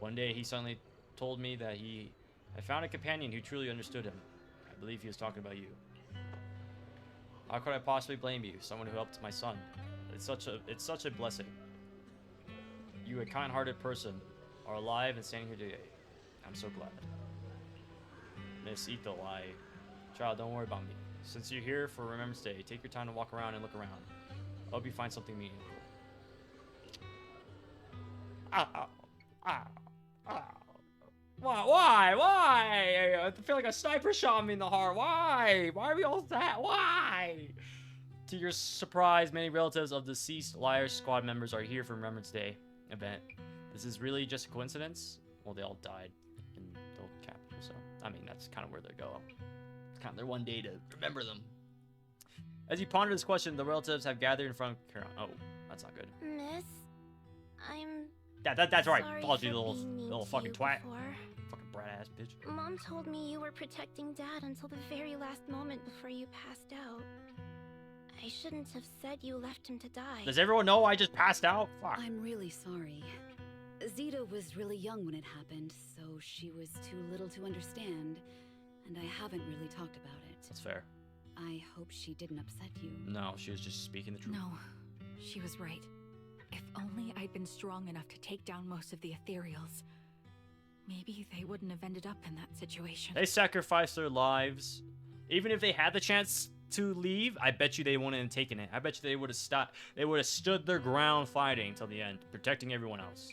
One day, he suddenly told me that he had found a companion who truly understood him. I believe he was talking about you. How could I possibly blame you, someone who helped my son? It's such a blessing. You, a kind-hearted person, are alive and standing here today. I'm so glad. Miss Ito, Child, don't worry about me. Since you're here for Remembrance Day, take your time to walk around and look around. I hope you find something meaningful. Why? I feel like a sniper shot me in the heart. Why? Why are we all that? Why? To your surprise, many relatives of deceased Liar Squad members are here for Remembrance Day event. This is really just a coincidence? Well, they all died in the old capital, so I mean that's kind of where they go. It's kind of their one day to remember them. As you ponder this question, the relatives have gathered in front of Karen. Oh, that's not good.
Miss, I'm...
That's right.
sorry
Apology,
for
little
being mean to
fucking
you
twat.
before.
Fucking brat ass bitch.
Mom told me you were protecting Dad until the very last moment before you passed out. I shouldn't have said you left him to die.
Does everyone know I just passed out? Fuck.
I'm really sorry. Zeta was really young when it happened, so she was too little to understand, and I haven't really talked about it.
That's fair.
I hope she didn't upset you.
No, she was just speaking the truth.
No, she was right. If only I'd been strong enough to take down most of the ethereals, maybe they wouldn't have ended up in that situation.
They sacrificed their lives. Even if they had the chance to leave, I bet you they wouldn't have taken it. I bet you they would have stopped. They would have stood their ground fighting until the end, protecting everyone else.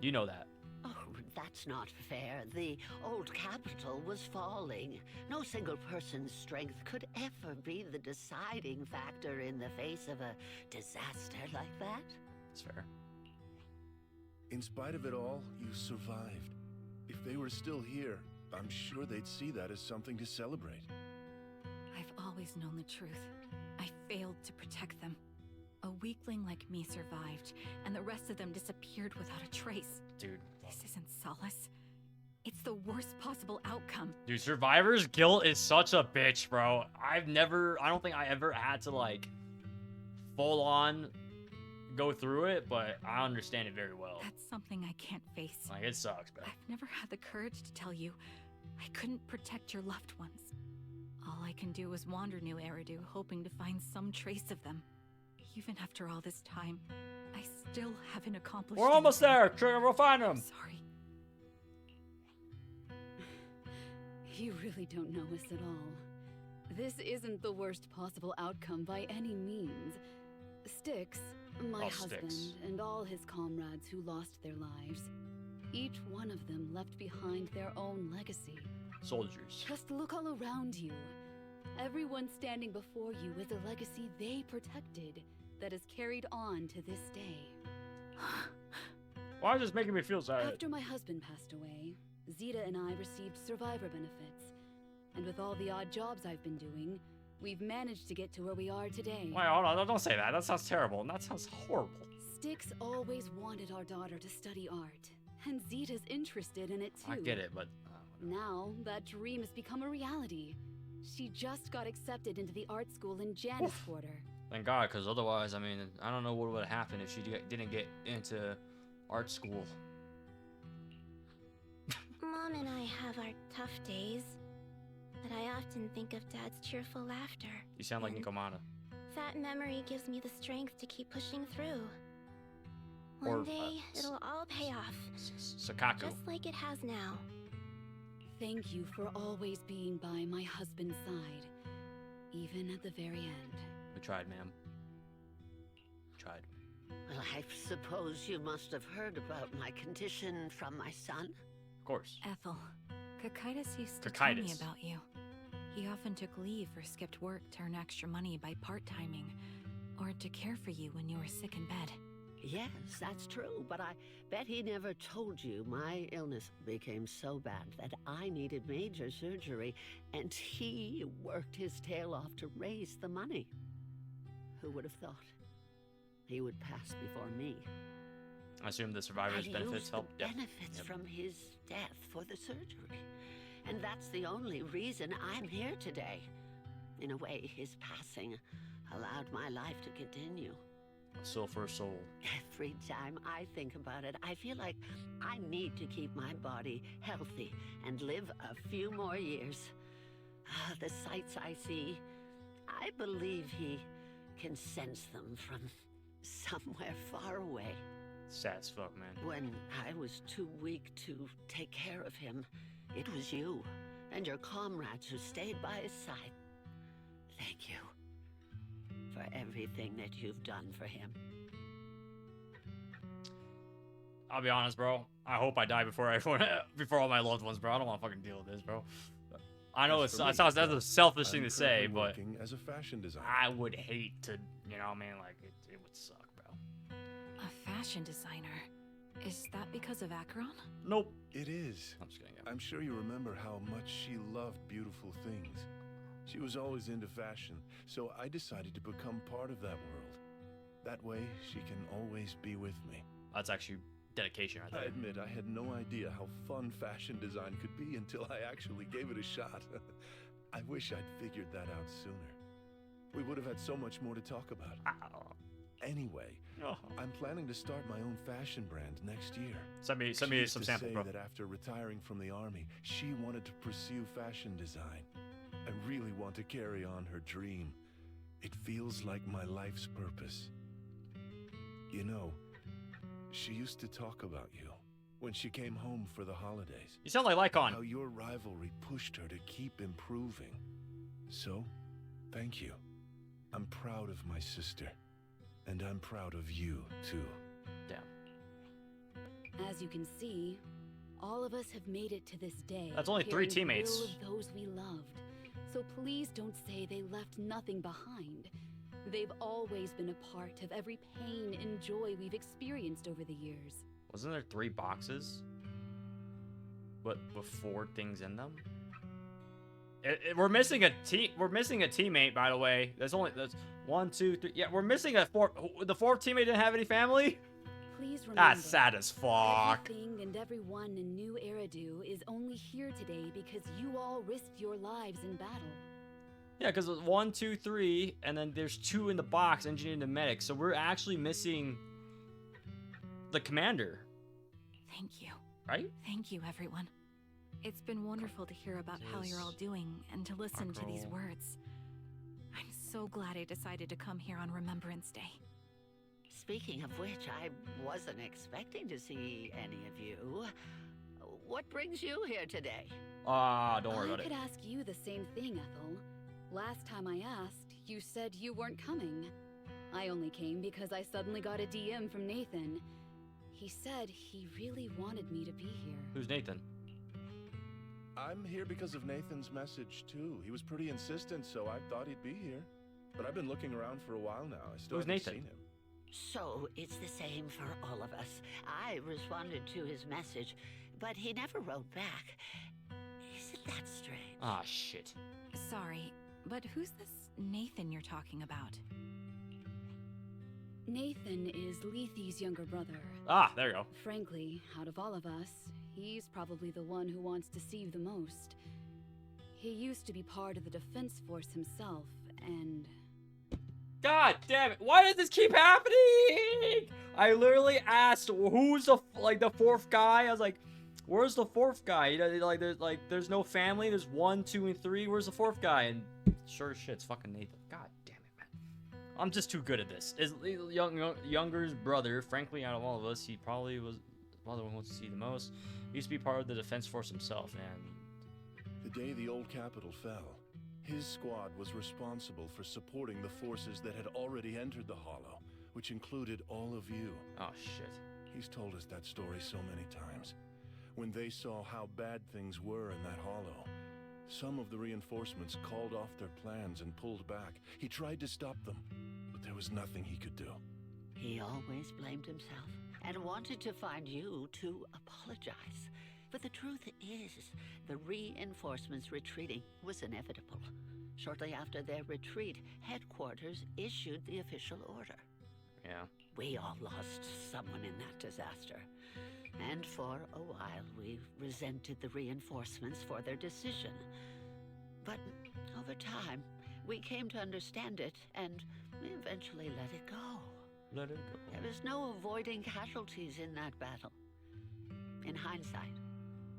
You know that.
Oh, that's not fair. The old capital was falling. No single person's strength could ever be the deciding factor in the face of a disaster like that.
That's fair.
In spite of it all, you survived. If they were still here, I'm sure they'd see that as something to celebrate.
I've always known the truth. I failed to protect them. A weakling like me survived, and the rest of them disappeared without a trace.
Dude.
This isn't solace. It's the worst possible outcome.
Dude, survivor's guilt is such a bitch, bro. I don't think I ever had to, like, full on go through it, but I understand it very well.
That's something I can't face.
Like, it sucks, bro.
I've never had the courage to tell you I couldn't protect your loved ones. All I can do is wander New Eridu, hoping to find some trace of them. Even after all this time, I still haven't accomplished
We're almost
anything.
there. Trigger, we'll find them.
Sorry.
You really don't know us at all. This isn't the worst possible outcome by any means. Styx, my husband, and all his comrades who lost their lives, each one of them left behind their own legacy.
Soldiers.
Just look all around you. Everyone standing before you is a legacy they protected that is carried on to this day.
Why is this making me feel sad?
After my husband passed away, Zeta and I received survivor benefits. And with all the odd jobs I've been doing, we've managed to get to where we are today.
Wait, hold on. Don't say that. That sounds terrible. That sounds horrible.
Styx always wanted our daughter to study art, and Zeta's interested in it too.
I get it, but...
Now, that dream has become a reality. She just got accepted into the art school in Janus Quarter.
Thank God, because otherwise, I mean, I don't know what would have happened if she didn't get into art school.
Mom and I have our tough days, but I often think of Dad's cheerful laughter.
You sound like Nikomata.
That memory gives me the strength to keep pushing through.
Or,
One day, it'll all pay off.
Sakaku.
Just like it has now.
Thank you for always being by my husband's side, even at the very end.
We tried, ma'am. We tried.
Well, I suppose you must have heard about my condition from my son?
Of course.
Ethel, Kakaitis used to tell me about you. He often took leave or skipped work to earn extra money by part-timing, or to care for you when you were sick in bed.
Yes, that's true, but I bet he never told you my illness became so bad that I needed major surgery, and he worked his tail off to raise the money. Who would have thought he would pass before me?
I assume the survivor's benefits help.
The benefits from his death for the surgery. And that's the only reason I'm here today. In a way, his passing allowed my life to continue.
Soul for a soul.
Every time I think about it, I feel like I need to keep my body healthy and live a few more years. The sights I see, I believe he can sense them from somewhere far away.
Sad as fuck, man.
When I was too weak to take care of him, it was you and your comrades who stayed by his side. Thank you for everything that you've done for him.
I'll be honest, bro. I hope I die before before all my loved ones, bro. I don't want to fucking deal with this, bro. I know it sounds that's a selfish thing to say, but
as a fashion designer,
I would hate to, you know what I mean? Like, it would suck, bro.
A fashion designer? Is that because of Acheron?
Nope.
It is.
I'm just kidding.
I'm sure you remember how much she loved beautiful things. She was always into fashion, so I decided to become part of that world. That way, she can always be with me.
That's actually dedication right there.
I admit I had no idea how fun fashion design could be until I actually gave it a shot. I wish I'd figured that out sooner. We would have had so much more to talk about. Anyway, I'm planning to start my own fashion brand next year.
Send me some samples, bro.
That after retiring from the army, she wanted to pursue fashion design. I really want to carry on her dream. It feels like my life's purpose. You know, she used to talk about you when she came home for the holidays.
You sound like Lycon.
How your rivalry pushed her to keep improving. So, thank you. I'm proud of my sister. And I'm proud of you, too.
Damn.
As you can see, all of us have made it to this day.
That's only 3 teammates.
All of those we loved. So please don't say they left nothing behind. They've always been a part of every pain and joy we've experienced over the years.
Wasn't there 3 boxes? But with 4 things in them? We're missing a teammate, by the way. There's 1, 2, 3. Yeah, we're missing the fourth teammate didn't have any family.
Please remember,
That's sad as fuck.
everything and everyone in New Eridu is only here today because you all risked your lives in battle.
Yeah, because 1, 2, 3, and then there's 2 in the box, engineer and the medic. So we're actually missing the commander.
Thank you.
Right?
Thank you, everyone. It's been wonderful to hear about how you're all doing and to listen to these words. I'm so glad I decided to come here on Remembrance Day.
Speaking of which, I wasn't expecting to see any of you. What brings you here today?
Don't worry about
I
it.
could ask you the same thing, Ethel. Last time I asked, you said you weren't coming. I only came because I suddenly got a DM from Nathan. He said he really wanted me to be here.
Who's Nathan?
I'm here because of Nathan's message, too. He was pretty insistent, so I thought he'd be here. But I've been looking around for a while now. I still
Who's
haven't
Nathan?
seen him.
So it's the same for all of us. I responded to his message, but he never wrote back. Isn't that strange?
Ah, shit.
Sorry, but who's this Nathan you're talking about?
Nathan is Lethe's younger brother.
Ah, there you go.
Frankly, out of all of us, he's probably the one who wants to see the most. He used to be part of the defense force himself, and...
God damn it! Why does this keep happening? I literally asked who's the fourth guy. I was like, "Where's the fourth guy?" You know, there's no family. There's 1, 2, and 3. Where's the fourth guy? And sure as shit, it's fucking Nathan. God damn it, man! I'm just too good at this. His younger brother, frankly, out of all of us, he probably was one who wants to see the most. He used to be part of the defense force himself, and
The day the old capital fell, his squad was responsible for supporting the forces that had already entered the Hollow, which included all of you.
Oh, shit.
He's told us that story so many times. When they saw how bad things were in that Hollow, some of the reinforcements called off their plans and pulled back. He tried to stop them, but there was nothing he could do.
He always blamed himself and wanted to find you to apologize. But the truth is, the reinforcements retreating was inevitable. Shortly after their retreat, headquarters issued the official order.
Yeah.
We all lost someone in that disaster. And for a while, we resented the reinforcements for their decision. But over time, we came to understand it, and we eventually let it go.
Let it go.
There was no avoiding casualties in that battle. In hindsight,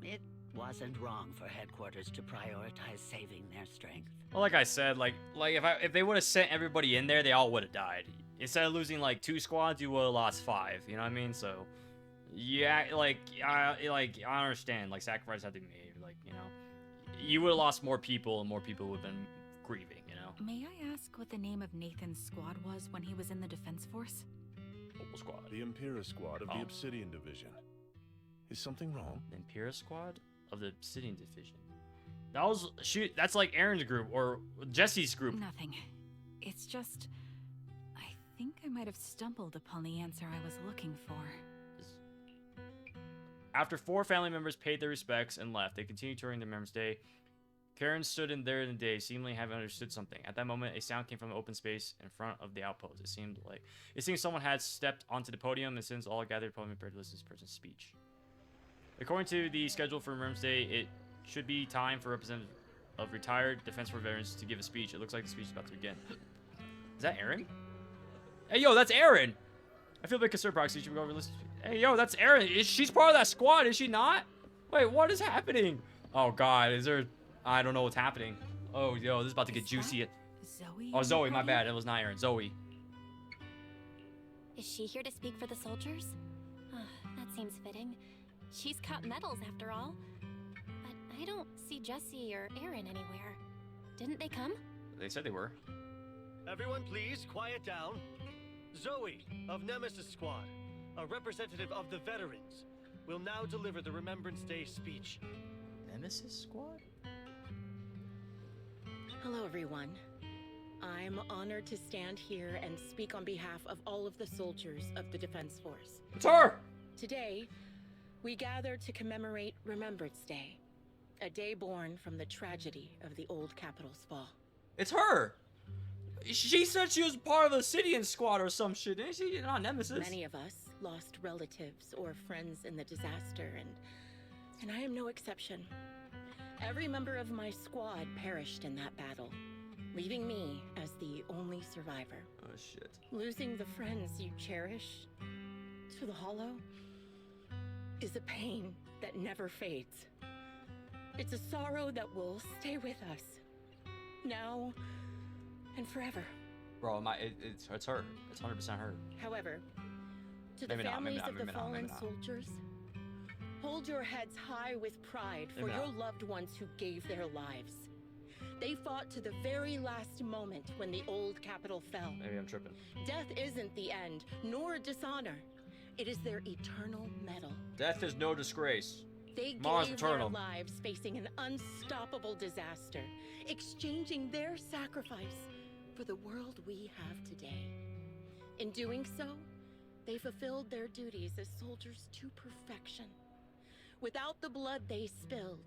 it wasn't wrong for headquarters to prioritize saving their strength.
Well, like I said, like if they would have sent everybody in there, they all would have died. Instead of losing like 2 squads, you would have lost 5. You know what I mean? So, yeah, I understand. Like sacrifices have to be made. Like, you know, you would have lost more people, and more people would have been grieving. You know.
May I ask what the name of Nathan's squad was when he was in the defense force?
Opal Squad.
The Impera Squad of the Obsidian Division. Is something wrong?
The Impera Squad of the Obsidian Division. That's like Aaron's group or Jesse's group.
Nothing. It's just... I think I might have stumbled upon the answer I was looking for.
After 4 family members paid their respects and left, they continued touring the Remembrance Day. Karen stood in there in the day, seemingly having understood something. At that moment, a sound came from the open space in front of the outpost. It seemed someone had stepped onto the podium, and since all gathered, probably prepared to listen to this person's speech. According to the schedule for Remembrance Day, it should be time for representatives of retired Defense Force veterans to give a speech. It looks like the speech is about to begin. Is that Aaron? Hey, yo, that's Aaron! I feel a bit concerned, Proxy. Should we go over this? Hey, yo, that's Aaron. She's part of that squad, is she not? Wait, what is happening? Oh, God, is there... I don't know what's happening. Oh, yo, this is about to get juicy.
Zoe?
Oh, Zoe, my bad. It was not Aaron. Zoe.
Is she here to speak for the soldiers? That seems fitting. She's got medals after all. But I don't see Jesse or Aaron anywhere. Didn't they come?
They said they were.
Everyone please, quiet down. Zoe, of Nemesis Squad, a representative of the veterans, will now deliver the Remembrance Day speech.
Nemesis Squad?
Hello, everyone. I'm honored to stand here and speak on behalf of all of the soldiers of the Defense Force.
It's her!
Today, we gather to commemorate Remembrance Day, A day born from the tragedy of the old capital's fall.
It's her. She said she was part of the Obsidian Squad or some shit. Isn't she not Nemesis?
Many of us lost relatives or friends in the disaster, and I am no exception. Every member of my squad perished in that battle, leaving me as the only survivor.
Oh shit.
Losing the friends you cherish to the Hollow is a pain that never fades. It's a sorrow that will stay with us, now and forever.
Bro, it's her. It's 100% her.
However, to the
Maybe not,
families
maybe
of
not,
the
maybe not,
fallen
maybe not.
soldiers, hold your heads high with pride for
Maybe
your
not.
loved ones who gave their lives. They fought to the very last moment when the old capital fell.
Maybe I'm tripping.
Death isn't the end, nor dishonor. It is their eternal medal.
Death is no disgrace.
They
Mars
gave
eternal.
their lives facing an unstoppable disaster, exchanging their sacrifice for the world we have today. In doing so, they fulfilled their duties as soldiers to perfection. Without the blood they spilled,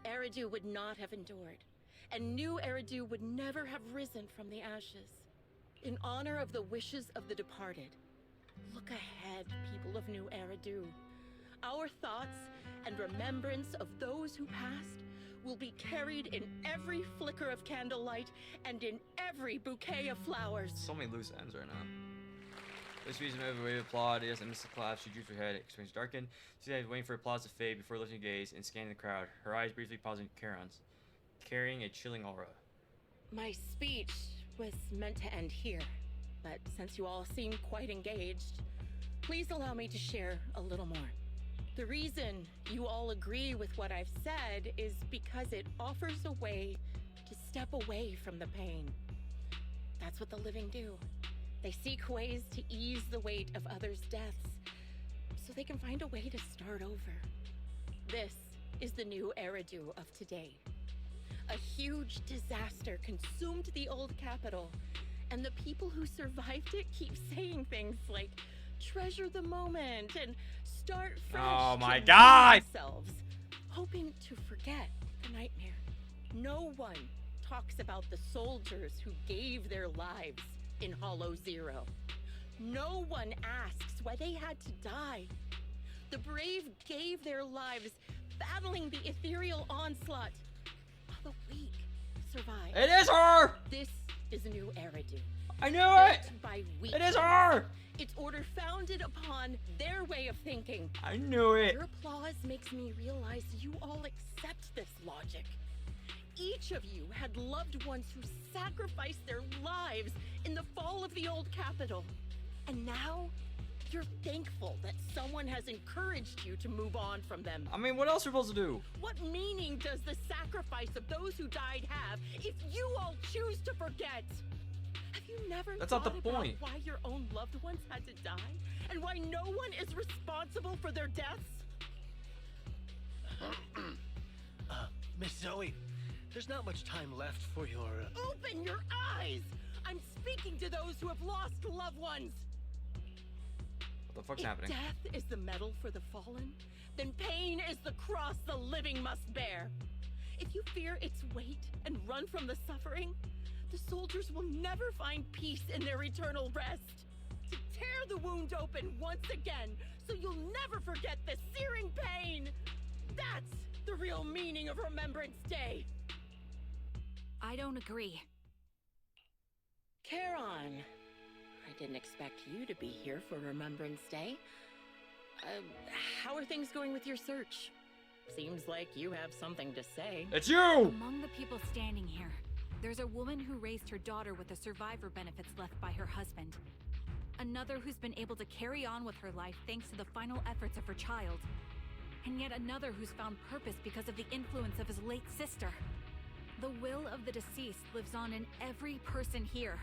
Eridu would not have endured, and new Eridu would never have risen from the ashes. In honor of the wishes of the departed, look ahead, people of New Eridu. Our thoughts and remembrance of those who passed will be carried in every flicker of candlelight and in every bouquet of flowers.
So many loose ends right now. This reason everybody applaud. Yes, and Mrs. Claps, she droops her head, explains darkened. She is waiting for applause to fade before lifting gaze and scanning the crowd, her eyes briefly pausing Charon's, carrying a chilling aura.
My speech was meant to end here, but since you all seem quite engaged, please allow me to share a little more. The reason you all agree with what I've said is because it offers a way to step away from the pain. That's what the living do. They seek ways to ease the weight of others' deaths, so they can find a way to start over. This is the new Eridu of today. A huge disaster consumed the old capital, and the people who survived it keep saying things like, treasure the moment and start fresh.
Oh my
to
God!
themselves, hoping to forget the nightmare. No one talks about the soldiers who gave their lives in Hollow Zero. No one asks why they had to die. The brave gave their lives battling the ethereal onslaught, while the weak survived.
It is her!
This is a new Eridu.
I knew it!
Built by weak.
It is her!
Its order founded upon their way of thinking.
I knew it!
Your applause makes me realize you all accept this logic. Each of you had loved ones who sacrificed their lives in the fall of the old capital. And now, you're thankful that someone has encouraged you to move on from them.
I mean, what else are we supposed to do?
What meaning does the sacrifice of those who died have if you all choose to forget? Have you never
That's
thought
not the
about
point.
why your own loved ones had to die? And why no one is responsible for their deaths?
Miss Zoe, there's not much time left for your...
Open your eyes! I'm speaking to those who have lost loved ones!
What the fuck's
If
happening?
death is the medal for the fallen, then pain is the cross the living must bear. If you fear its weight and run from the suffering, the soldiers will never find peace in their eternal rest. To tear the wound open once again, so you'll never forget the searing pain. That's the real meaning of Remembrance Day.
I don't agree.
Charon, I didn't expect you to be here for Remembrance Day. How are things going with your search? Seems like you have something to say.
It's you!
Among the people standing here, there's a woman who raised her daughter with the survivor benefits left by her husband. Another who's been able to carry on with her life thanks to the final efforts of her child. And yet another who's found purpose because of the influence of his late sister. The will of the deceased lives on in every person here.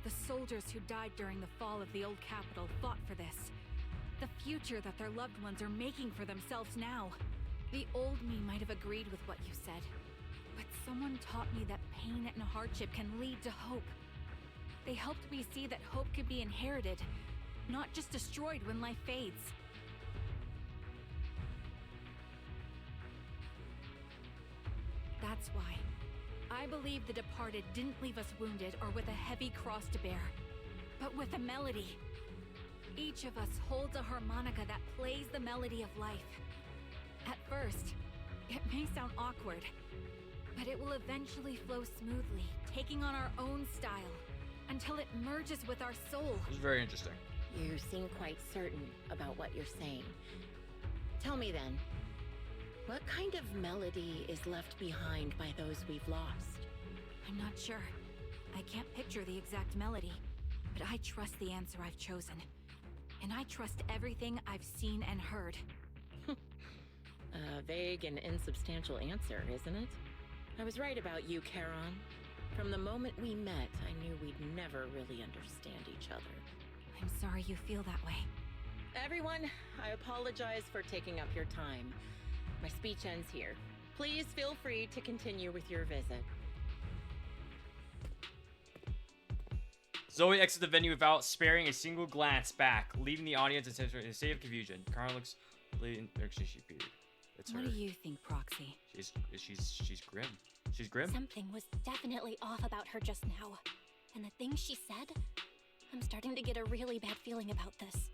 The soldiers who died during the fall of the old capital fought for this. The future that their loved ones are making for themselves now. The old me might have agreed with what you said, but someone taught me that pain and hardship can lead to hope. They helped me see that hope could be inherited, not just destroyed when life fades. That's why. I believe the departed didn't leave us wounded or with a heavy cross to bear, but with a melody. Each of us holds a harmonica that plays the melody of life. At first, it may sound awkward, but it will eventually flow smoothly, taking on our own style, until it merges with our soul.
This is very interesting.
You seem quite certain about what you're saying. Tell me then, what kind of melody is left behind by those we've lost?
I'm not sure. I can't picture the exact melody, but I trust the answer I've chosen. And I trust everything I've seen and heard.
A vague and insubstantial answer, isn't it? I was right about you, Charon. From the moment we met, I knew we'd never really understand each other.
I'm sorry you feel that way.
Everyone, I apologize for taking up your time. My speech ends here. Please feel free to continue with your visit.
Zoe exits the venue without sparing a single glance back, leaving the audience in a state of confusion. Karen looks bleeding. Actually, she appeared. It's her.
What do you think, Proxy?
She's grim. She's grim.
Something was definitely off about her just now. And the things she said, I'm starting to get a really bad feeling about this.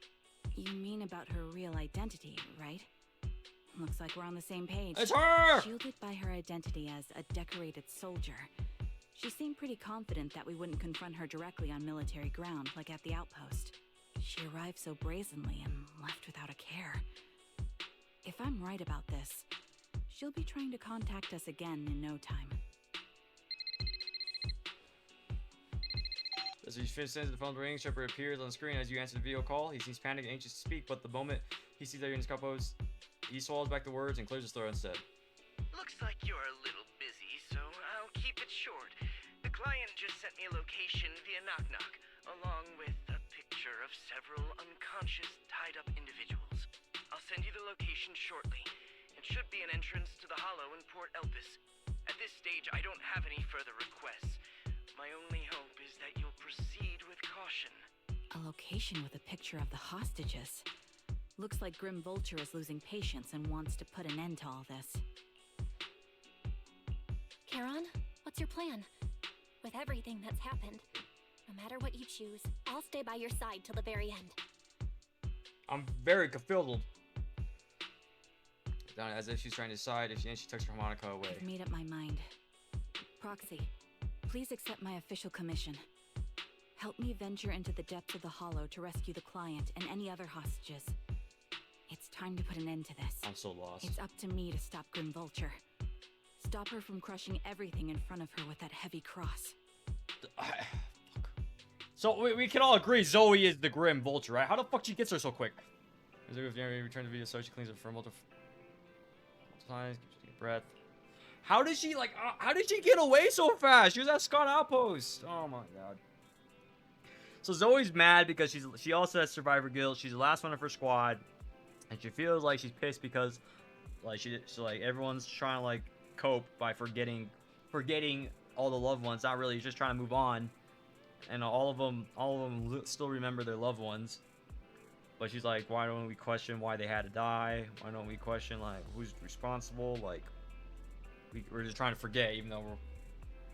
You mean about her real identity, right? Looks like we're on the same page.
It's her!
Shielded by her identity as a decorated soldier, she seemed pretty confident that we wouldn't confront her directly on military ground like at the outpost. She arrived so brazenly and left without a care. If I'm right about this, she'll be trying to contact us again in no time.
As he sends the phone ring, Shepard appears on the screen as you answer the video call. He seems panicked and anxious to speak, but the moment he sees that you're in his compose, he swallows back the words and clears his throat instead.
Looks like you're a little busy, so I'll keep it short. The client just sent me a location via Knock Knock, along with a picture of several unconscious, tied-up individuals. I'll send you the location shortly. It should be an entrance to the Hollow in Port Elpis. At this stage, I don't have any further requests. My only hope is that you'll proceed with caution.
A location with a picture of the hostages. Looks like Grim Vulture is losing patience and wants to put an end to all this.
Charon, what's your plan? With everything that's happened, no matter what you choose, I'll stay by your side till the very end.
I'm very confuddled. As if she's trying to decide, and she tucks her harmonica away.
I've made up my mind. Proxy, please accept my official commission. Help me venture into the depths of the Hollow to rescue the client and any other hostages. It's time to put an end to this.
I'm so lost.
It's up to me to stop Grim Vulture. Stop her from crushing everything in front of her with that heavy cross.
So we can all agree Zoe is the Grim Vulture, right? How the fuck she gets her so quick? If you return the video, so she cleans it for multiple times, keeps breath. How did she how did she get away so fast? She was at Scott Outpost. Oh my god. So Zoe's mad because she also has survivor guilt. She's the last one of her squad, and she feels like she's pissed because everyone's trying to cope by forgetting all the loved ones. Not really, just trying to move on, and all of them still remember their loved ones. But she's like, why don't we question why they had to die? Why don't we question who's responsible? We're just trying to forget, even though we're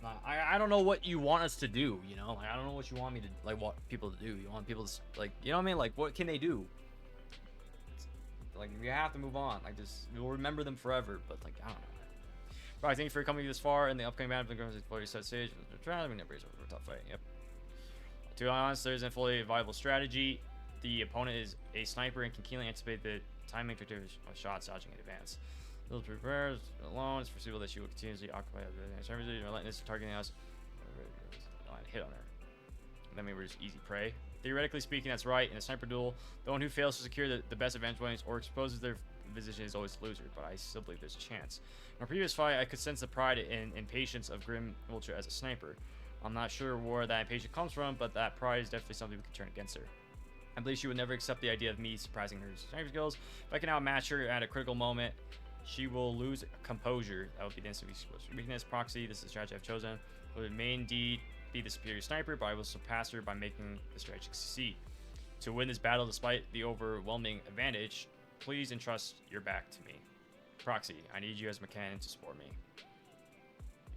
not. I don't know what you want us to do, you know? I don't know what you want me to want people to do. You want people to you know what I mean? What can they do? You have to move on. We'll remember them forever, but I don't know. Right, thank you for coming this far in the upcoming battle of the fully set stage. We're never over a tough fight. Yep. To be honest, there isn't fully a viable strategy. The opponent is a sniper and can keenly anticipate the timing of shots dodging in advance. Little prepares alone. It's foreseeable that she will continuously occupy the services and relentless targeting us. Hit on her. That means we're just easy prey. Theoretically speaking, that's right. In a sniper duel, the one who fails to secure the best advantage points or exposes their position is always the loser, but I still believe there's a chance. In our previous fight, I could sense the pride and impatience of Grim Vulture as a sniper. I'm not sure where that impatience comes from, but that pride is definitely something we can turn against her. I believe she would never accept the idea of me surprising her sniper skills. If I can outmatch her at a critical moment, she will lose composure. That would be the instant weakness. Proxy, this is the strategy I've chosen. Would may indeed be the superior sniper, but I will surpass her by making the strategy succeed. To win this battle despite the overwhelming advantage, please entrust your back to me. Proxy, I need you as a mechanic to support me.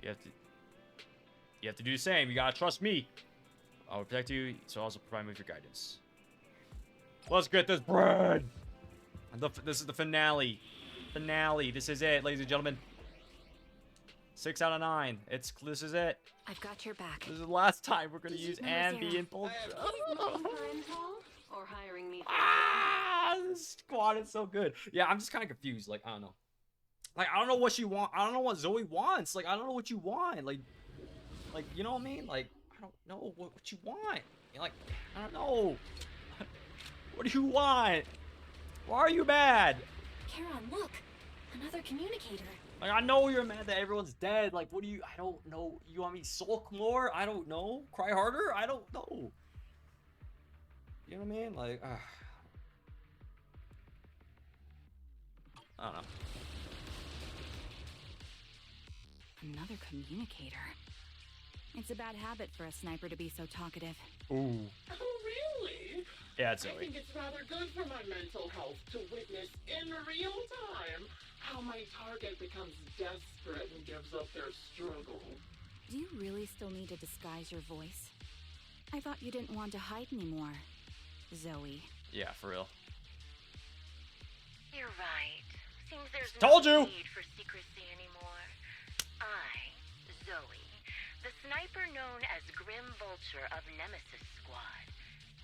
You have to do the same. You gotta trust me. I will protect you, so also provide me with your guidance. Let's get this bread. This is the finale. This is it, ladies and gentlemen. 6 out of 9. This is it.
I've got your back.
This is the last time we're gonna use ambient bullshit.
Looking for intel or hiring me for
This squad is so good. Yeah, I'm just kind of confused. Like, I don't know. Like, I don't know what she want. I don't know what Zoe wants. Like, I don't know what you want. Like, you know what I mean? Like, I don't know what you want. Like, I don't know. What do you want? Why are you mad?
Charon, look! Another communicator.
Like, I know you're mad that everyone's dead. Like, what do you... I don't know. You want me to sulk more? I don't know. Cry harder? I don't know. You know what I mean? Like, I don't know.
Another communicator. It's a bad habit for a sniper to be so talkative.
Ooh.
Oh, really?
Yeah, it's Zoe.
I think it's rather good for my mental health to witness in real time how my target becomes desperate and gives up their struggle.
Do you really still need to disguise your voice? I thought you didn't want to hide anymore, Zoe.
Yeah, for real.
You're right. Seems there's
Told
no
you.
need for secrecy anymore. I, Zoe, the sniper known as Grim Vulture of Nemesis Squad,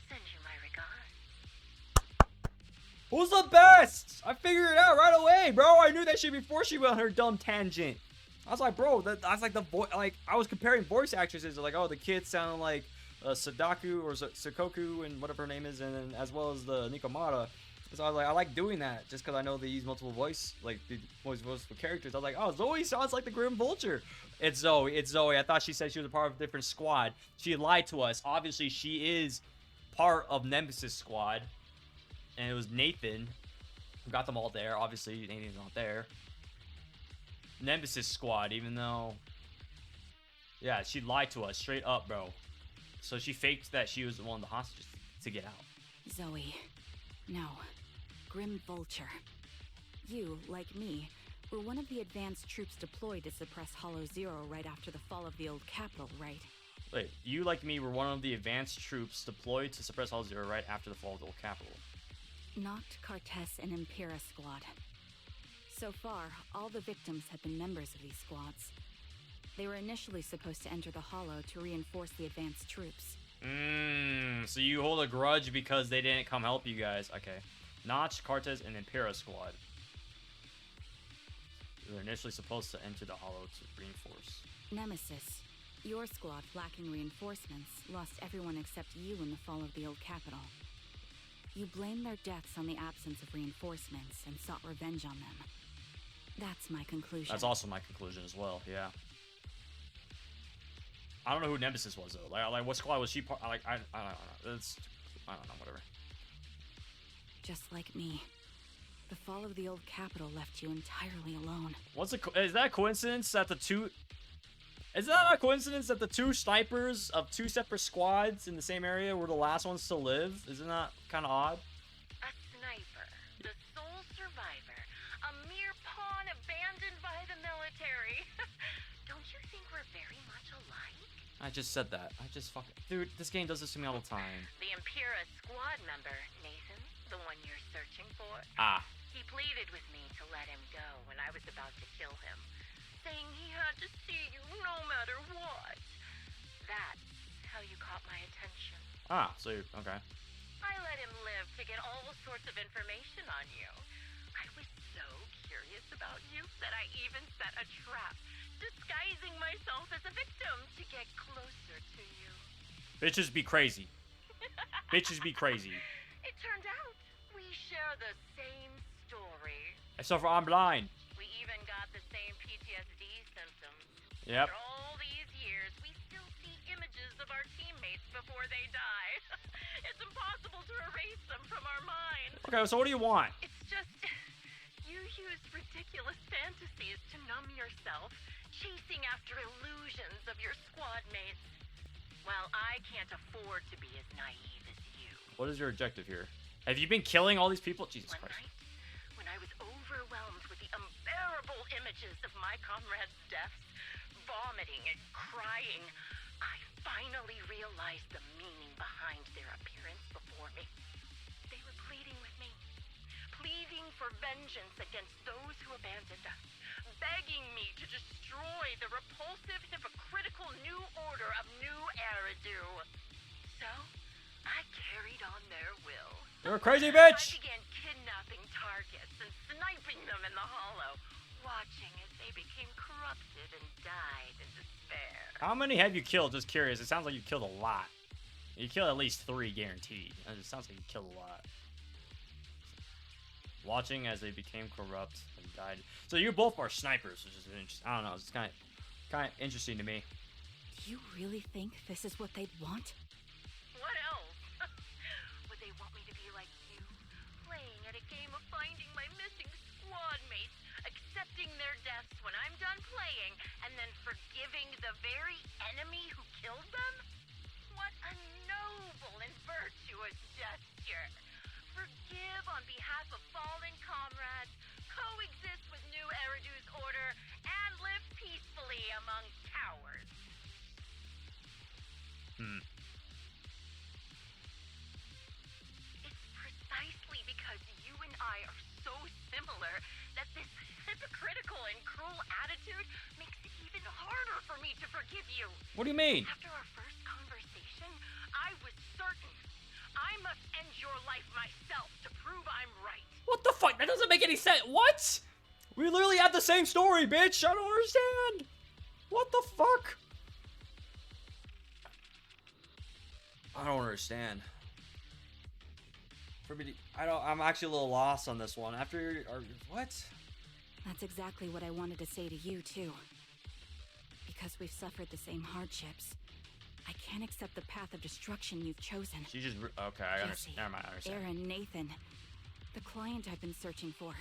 send you my regards.
Who's the best? I figured it out right away, bro. I knew that shit before she went on her dumb tangent. I was like, bro, I was like the voice. Like, I was comparing voice actresses. Like, oh, the kid sounded like Sadaku or Sakoku and whatever her name is, and then as well as the Nikomata. So I was like, I like doing that just because I know they use multiple voice, like the voice for characters. I was like, oh, Zoe sounds like the Grim Vulture. It's Zoe. It's Zoe. I thought she said she was a part of a different squad. She lied to us. Obviously, she is part of Nemesis Squad, and it was Nathan who got them all there. Obviously, Nathan's not there. Nemesis Squad, even though, yeah, she lied to us straight up, bro. So she faked that she was one of the hostages to get out.
Zoe. No. Grim Vulture. You, like me, were one of the advanced troops deployed to suppress Hollow Zero right after the fall of the old capital, right?
Wait, you, like me, were one of the advanced troops deployed to suppress Hollow Zero right after the fall of the old capital.
Noct, Cartes, and Impera Squad. So far, all the victims have been members of these squads. They were initially supposed to enter the Hollow to reinforce the advanced troops.
So you hold a grudge because they didn't come help you guys. Okay. Notch, Cartes, and Impera Squad. They were initially supposed to enter the Hollow to reinforce.
Nemesis, your squad, lacking reinforcements, lost everyone except you in the fall of the old capital. You blamed their deaths on the absence of reinforcements and sought revenge on them. That's my conclusion.
That's also my conclusion as well, yeah. I don't know who Nemesis was, though. Like what squad was she part? Like, I don't know. I don't know, whatever.
Just like me. The fall of the old capital left you entirely alone.
Is that a coincidence that the two... Is that a coincidence that the two snipers of two separate squads in the same area were the last ones to live? Isn't that kind of odd?
A sniper, the sole survivor, a mere pawn abandoned by the military. Don't you think we're very much alike?
I just said that. I just fucking... Dude, this game does this to me all the time.
The Impera squad member, Nathan, the one you're searching for.
Ah.
He pleaded with me to let him go when I was about to kill him, saying he had to see you no matter what. That's how you caught my attention.
Ah, so you're... Okay.
I let him live to get all sorts of information on you. I was so curious about you that I even set a trap, disguising myself as a victim to get closer to you.
Bitches be crazy. Bitches be crazy.
It turned out we share the same story.
Except for I'm blind.
We even got the same PTSD symptoms.
Yep.
After all these years, we still see images of our teammates before they die. It's impossible to erase them from our minds.
Okay, so what do you want?
It's just... You use ridiculous fantasies to numb yourself, chasing after illusions of your squad mates. Well, I can't afford to be as naive as you.
What is your objective here? Have you been killing all these people? Jesus
One
Christ.
night, when I was overwhelmed with the unbearable images of my comrades' deaths, vomiting and crying, I finally realized the meaning behind their appearance before me. They were pleading with me, pleading for vengeance against those who abandoned us, begging me to destroy the repulsive, hypocritical new order of New Eridu. So, I carried on their will.
You're a crazy bitch!
I began kidnapping targets and sniping them in the hollow, watching as they became corrupted and died in despair.
How many have you killed? Just curious. It sounds like you killed a lot. You killed at least 3 guaranteed. It sounds like you killed a lot. Watching as they became corrupt and died. So you both are snipers, which is interesting. I don't know. It's kind of interesting to me.
Do you really think this is what they'd want?
What else? Would they want me to be like you, playing at a game of finding my missing squad mates, accepting their deaths when I'm done playing, and then forgiving the very enemy who killed them? What a noble and virtuous gesture. Forgive on behalf of fallen comrades, coexist with New Eridu's order, and live peacefully among cowards. It's precisely because you and I are so similar that this hypocritical and cruel attitude makes it even harder for me to forgive you.
What do you mean?
After our first conversation, I was certain I must end your life myself to prove I'm right.
What the fuck? That doesn't make any sense. What? We literally have the same story, bitch. I don't understand. What the fuck? I don't understand. For me to, I'm actually a little lost on this one. After, what?
That's exactly what I wanted to say to you, too. Because we've suffered the same hardships. I can't accept the path of destruction you've chosen.
She just, okay, I understand.
Jesse,
Never mind, I understand.
Aaron, Nathan, the client I've been searching for,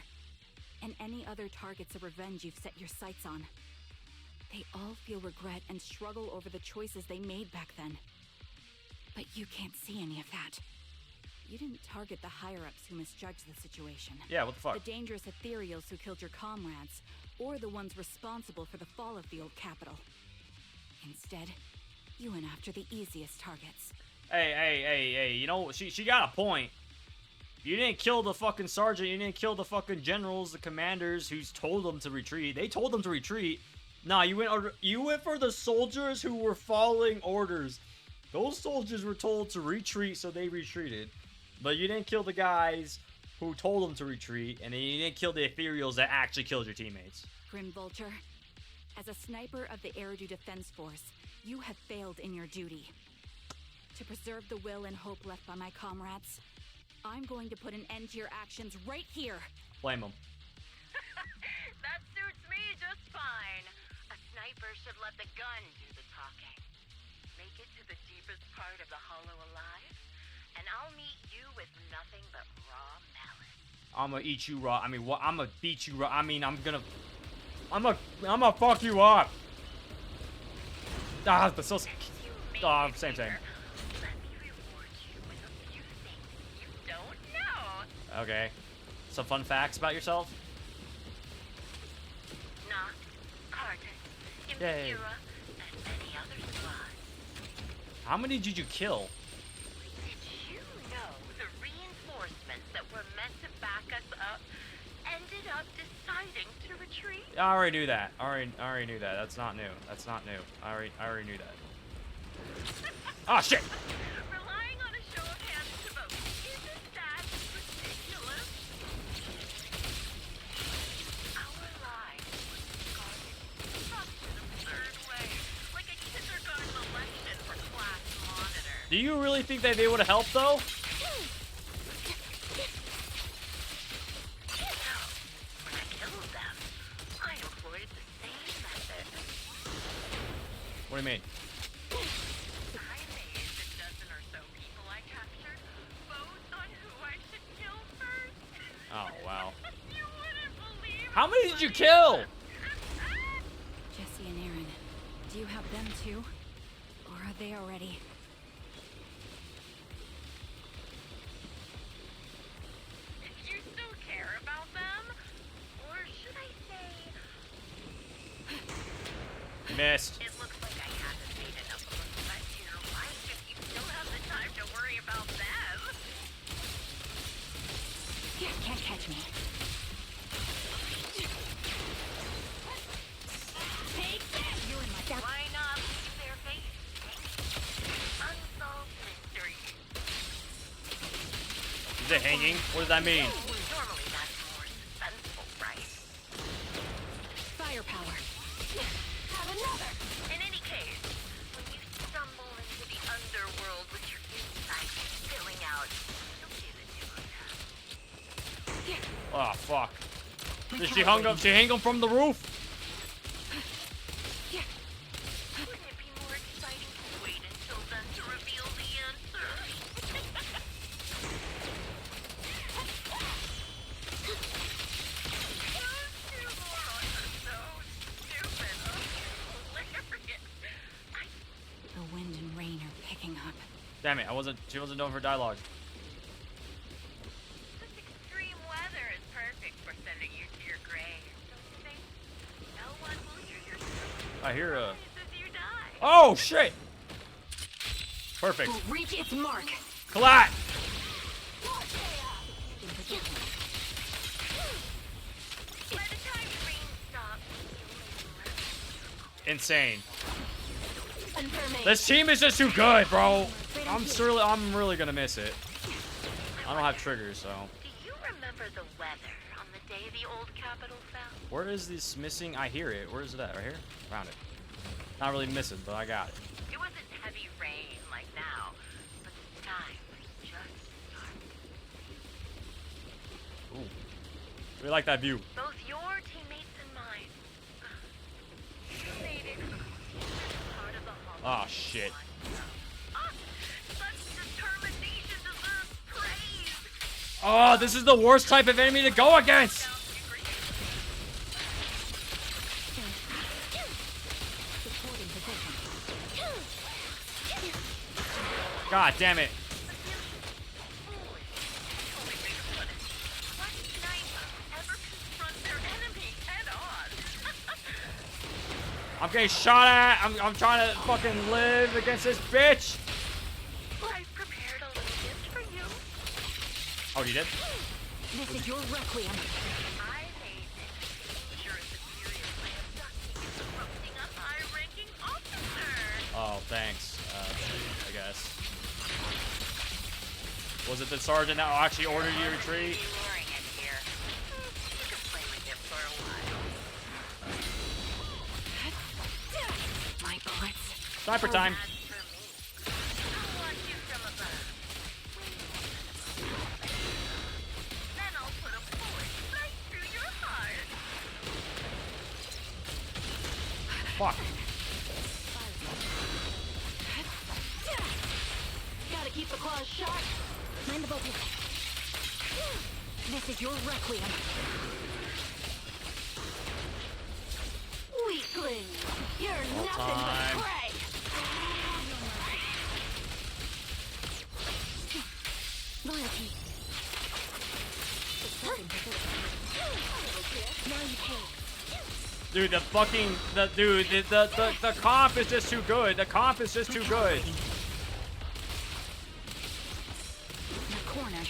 and any other targets of revenge you've set your sights on. They all feel regret and struggle over the choices they made back then. But you can't see any of that. You didn't target the higher-ups who misjudged the situation.
Yeah, what the fuck?
The dangerous ethereals who killed your comrades, or the ones responsible for the fall of the old capital. Instead, you went after the easiest targets.
Hey, you know, she got a point. You didn't kill the fucking sergeant, you didn't kill the fucking generals, the commanders who's told them to retreat. They told them to retreat. Nah, you went for the soldiers who were following orders. Those soldiers were told to retreat, so they retreated. But you didn't kill the guys who told them to retreat, and then you didn't kill the ethereals that actually killed your teammates.
Grim Vulture, as a sniper of the Eridu Defense Force, you have failed in your duty. To preserve the will and hope left by my comrades, I'm going to put an end to your actions right here.
Blame them.
That suits me just fine. A sniper should let the gun do the talking. Make it to the deepest part of the hollow alive, and I'll meet you with nothing but raw malice.
I'm gonna eat you raw. I mean, what? I'm gonna beat you raw. I mean, I'm gonna fuck you up. Ah, but so. Oh, same.
Let me reward you with a few things you don't know.
Okay. Some fun facts about yourself?
Nah, Carton,
Yay.
Impura, and many other squads.
How many did you kill?
Did you know the reinforcements that were meant to back us up ended up deciding to retreat?
I already knew that. I already knew that. That's not new. That's not new. I already knew that. Oh shit!
Relying on a show of hands to vote. Isn't that ridiculous? Our lives were scarred in an absurd way, like a kindergarten election for class monitor.
Do you really think that they would have helped though?
When I killed them, I employed the same method.
What do you mean?
I made the dozen or so people I captured vote on who I should kill first.
Oh wow.
You wouldn't believe
How many did you kill?
Jesse and Aaron, do you have them too? Or are they already?
You still care about them? Or should I say...
Missed.
It looks like I haven't made enough of a threat to your life if you still have the time to worry about them.
You can't catch me.
Take that!
You and my dad.
Why not leave their face? Unsolved mystery.
Is it hanging? What does that mean?
Normally that's more suspenseful, right?
Firepower.
Have another. In any case, when you stumble into the underworld with your insides spilling out, you'll see the new one.
Oh fuck. She hung up. She hung him from the roof.
Wouldn't it be more exciting to wait until then to reveal the answer?
The wind and rain are picking up.
Damn it! She wasn't known for dialogue.
This extreme weather is perfect for sending you to your grave, don't you think? No one will hear your story
I hear a.
as you die.
Oh shit! Perfect.
Will reach its mark.
Collat!
By the time rain stops,
Insane.
Confirming.
This team is just too good, bro. I'm really gonna miss it. I don't have triggers, so.
do you remember the weather on the day the old capital fell?
Where is this missing? I hear it. Where is it at? Right here? Found it. Not really missing, but I got it.
It wasn't heavy rain like now, but the sky was just dark.
Ooh. We like that view.
Both your teammates and mine. You made it part of the Hollow.
Oh shit.
Such determination deserves praise.
Oh, this is the worst type of enemy to go against. God damn it.
What sniper ever confront their enemy head on?
I'm getting shot at. I'm trying to fucking live against this bitch.
I've prepared a little gift for you.
Oh, you did?
This is your requiem.
I made it. Sure, a superior way of ducking and corrupting a high-ranking officer.
Oh, thanks. I guess. Was it the sergeant that actually ordered you to retreat?
Luring it here. You can play with it for a while.
My bullets.
Sniper time.
As for me, I'll watch you from above. Then I'll put a bullet right through your heart.
Fuck.
Gotta keep the claws sharp. Mind the bullets. This is your requiem. Weakling, you're nothing but prey. Loyalty. Now you pay.
Dude, the comp is just too good. The comp is just too good.
You're cornered.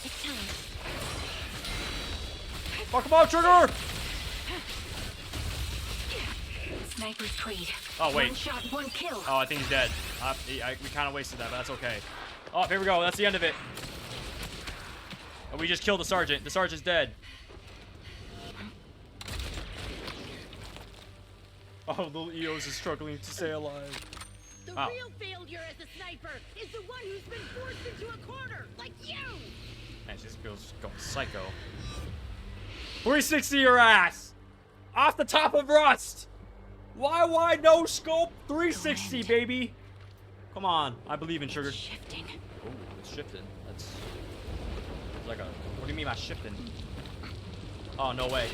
It's time.
Fuck him up, Trigger!
Sniper's Creed.
Oh, wait.
One shot, one kill.
Oh, I think he's dead. We kind of wasted that, but that's okay. Oh, here we go. That's the end of it. And we just killed the sergeant. The sergeant's dead. Oh, the EOS is struggling to stay alive.
The
Wow.
real failure as a sniper is the one who's been forced into a corner, like you!
Man, this girl's going psycho. 360 your ass! Off the top of Rust! Why no scope? 360, baby! Come on, I believe in Sugar.
Shifting.
Oh, it's shifting. That's like a. What do you mean by shifting? Oh, no way.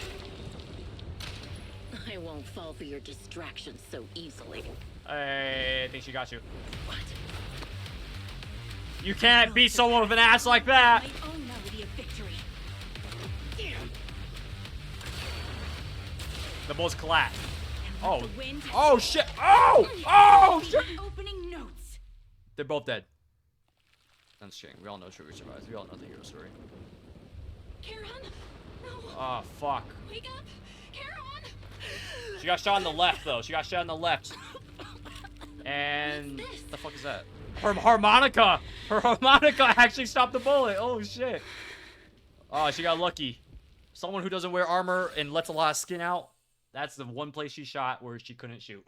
I won't fall for your distractions so easily.
Hey, I think she got you.
What?
You can't beat someone with an ass like that!
My own melody of victory.
The bullets collapse. Oh. Oh shit. Oh. Oh shit.
Opening notes.
They're both dead. That's a shame. We all know Sugar survives. We all know the hero story.
Karen, no.
Oh fuck.
Wake up, Karen.
She got shot on the left though. She got shot on the left. And what the fuck is that? Her harmonica. Her harmonica actually stopped the bullet. Oh shit. Oh, she got lucky. Someone who doesn't wear armor and lets a lot of skin out. That's the one place she shot where she couldn't shoot.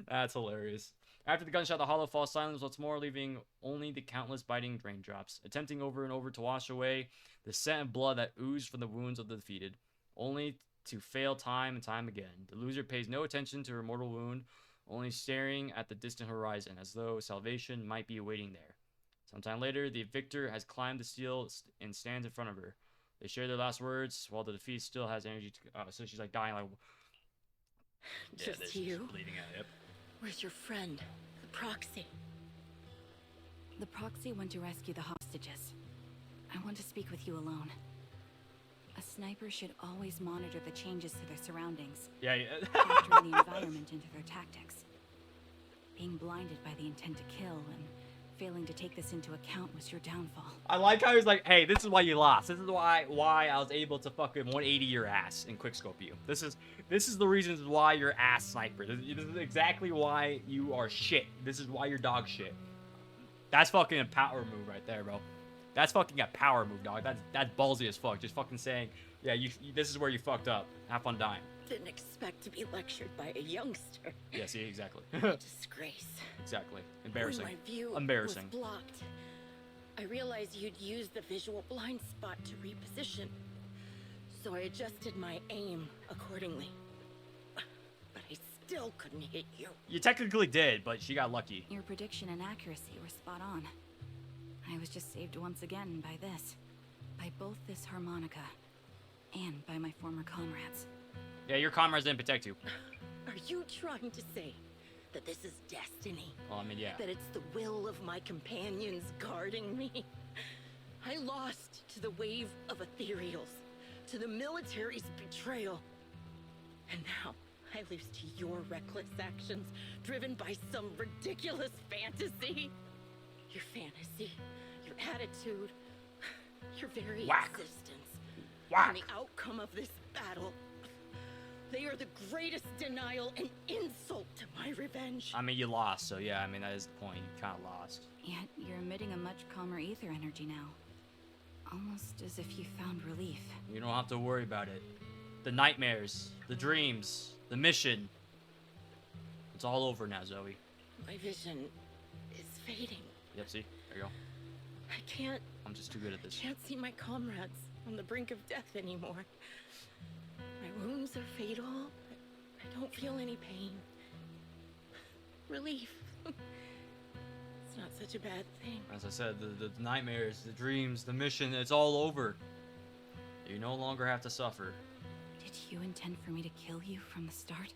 That's hilarious. After the gunshot, the hollow falls silent once more, leaving only the countless biting raindrops, attempting over and over to wash away the scent of blood that oozed from the wounds of the defeated, only to fail time and time again. The loser pays no attention to her mortal wound, only staring at the distant horizon, as though salvation might be awaiting there. Sometime later, the victor has climbed the steel and stands in front of her. They share their last words, while the defeat still has energy to... so she's like dying, like... Yeah,
Just you?
Bleeding out, yep.
Where's your friend, the proxy?
The proxy went to rescue the hostages. I want to speak with you alone. A sniper should always monitor the changes to their surroundings.
Yeah,
Factoring the environment into their tactics. Being blinded by the intent to kill and failing to take this into account was your downfall.
I like how he's like, hey, this is why you lost. This is why I was able to fucking 180 your ass and quickscope you. This is the reasons why you're ass sniper. This is exactly why you are shit. This is why you're dog shit. That's fucking a power move right there, bro. That's fucking a power move, dog. That's ballsy as fuck. Just fucking saying, yeah, this is where you fucked up. Have fun dying.
Didn't expect to be lectured by a youngster.
Yeah, see, exactly.
A disgrace.
Exactly. Embarrassing.
When my view
Embarrassing.
was blocked, I realized you'd used the visual blind spot to reposition. So I adjusted my aim accordingly. But I still couldn't hit you.
You technically did, but she got lucky.
Your prediction and accuracy were spot on. I was just saved once again by this. By both this harmonica and by my former comrades.
Yeah, your comrades didn't protect you.
Are you trying to say that this is destiny?
Well, I mean, yeah.
That it's the will of my companions guarding me? I lost to the wave of ethereals, to the military's betrayal. And now I lose to your reckless actions, driven by some ridiculous fantasy. Your fantasy, your attitude, your very existence.
Whack.
And the outcome of this battle. They are the greatest denial and insult to my revenge.
I mean, you lost, so yeah, I mean, that is the point. You kind of lost.
Yet you're emitting a much calmer ether energy now. Almost as if you found relief.
You don't have to worry about it. The nightmares, the dreams, the mission. It's all over now, Zoe.
My vision is fading.
Yep, see? There you go.
I can't...
I'm just too good at this.
I can't see my comrades on the brink of death anymore. My wounds are fatal. I don't feel any pain. Relief. It's not such a bad thing.
As I said, the nightmares, the dreams, the mission, it's all over. You no longer have to suffer.
Did you intend for me to kill you from the start?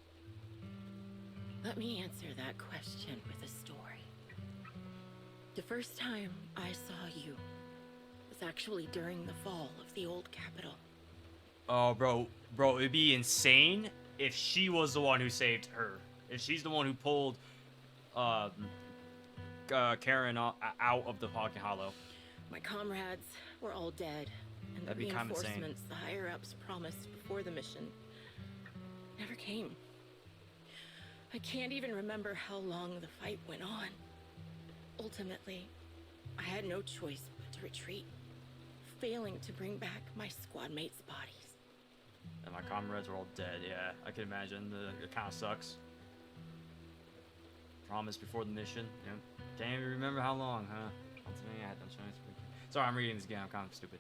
Let me answer that question with a story. The first time I saw you was actually during the fall of the old capital.
Oh, bro, it'd be insane if she was the one who saved her. If she's the one who pulled Karen out of the fucking hollow.
My comrades were all dead, and
That'd
the
be kind of insane.
reinforcements the higher-ups promised before the mission never came. I can't even remember how long the fight went on. Ultimately, I had no choice but to retreat, failing to bring back my squad mates' bodies.
And my comrades were all dead, yeah. I can imagine. It kind of sucks. Promised before the mission, yeah. Can't even remember how long, huh? Sorry, I'm reading this again. I'm kind of stupid.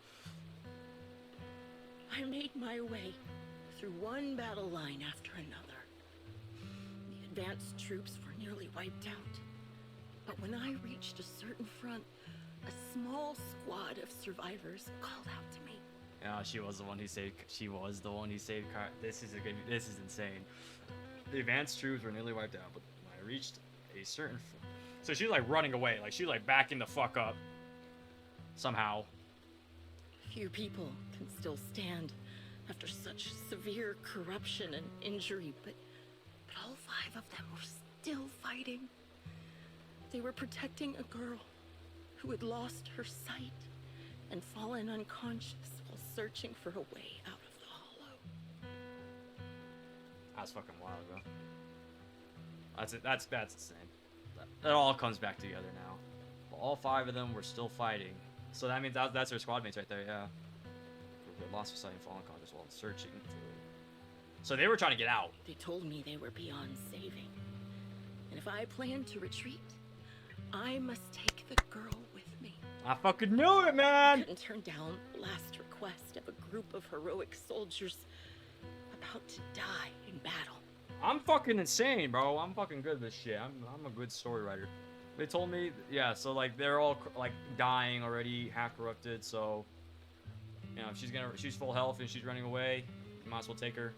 I made my way through one battle line after another. The advanced troops were nearly wiped out. But when I reached a certain front, a small squad of survivors called out to me.
Yeah, she was the one who saved. She was the one who saved. This is insane. The advanced troops were nearly wiped out, but when I reached a certain, so she was like running away, like she was like backing the fuck up. Somehow.
Few people can still stand after such severe corruption and injury, but all 5 of them were still fighting. They were protecting a girl who had lost her sight and fallen unconscious while searching for a way out of the hollow.
That's fucking wild, bro. That's it. That's insane. It all comes back together now. All 5 of them were still fighting. So that means that's their squad mates right there, yeah. They lost their sight and fallen unconscious while searching for. So they were trying to get out.
They told me they were beyond saving. And if I plan to retreat, I must take the girl with me.
I fucking knew it, man!
I couldn't turn down the last request of a group of heroic soldiers about to die in battle.
I'm fucking insane, bro. I'm fucking good at this shit. I'm a good story writer. They told me, yeah, so like they're all like dying already, half corrupted, so you know, if she's full health and she's running away, you might as well take her.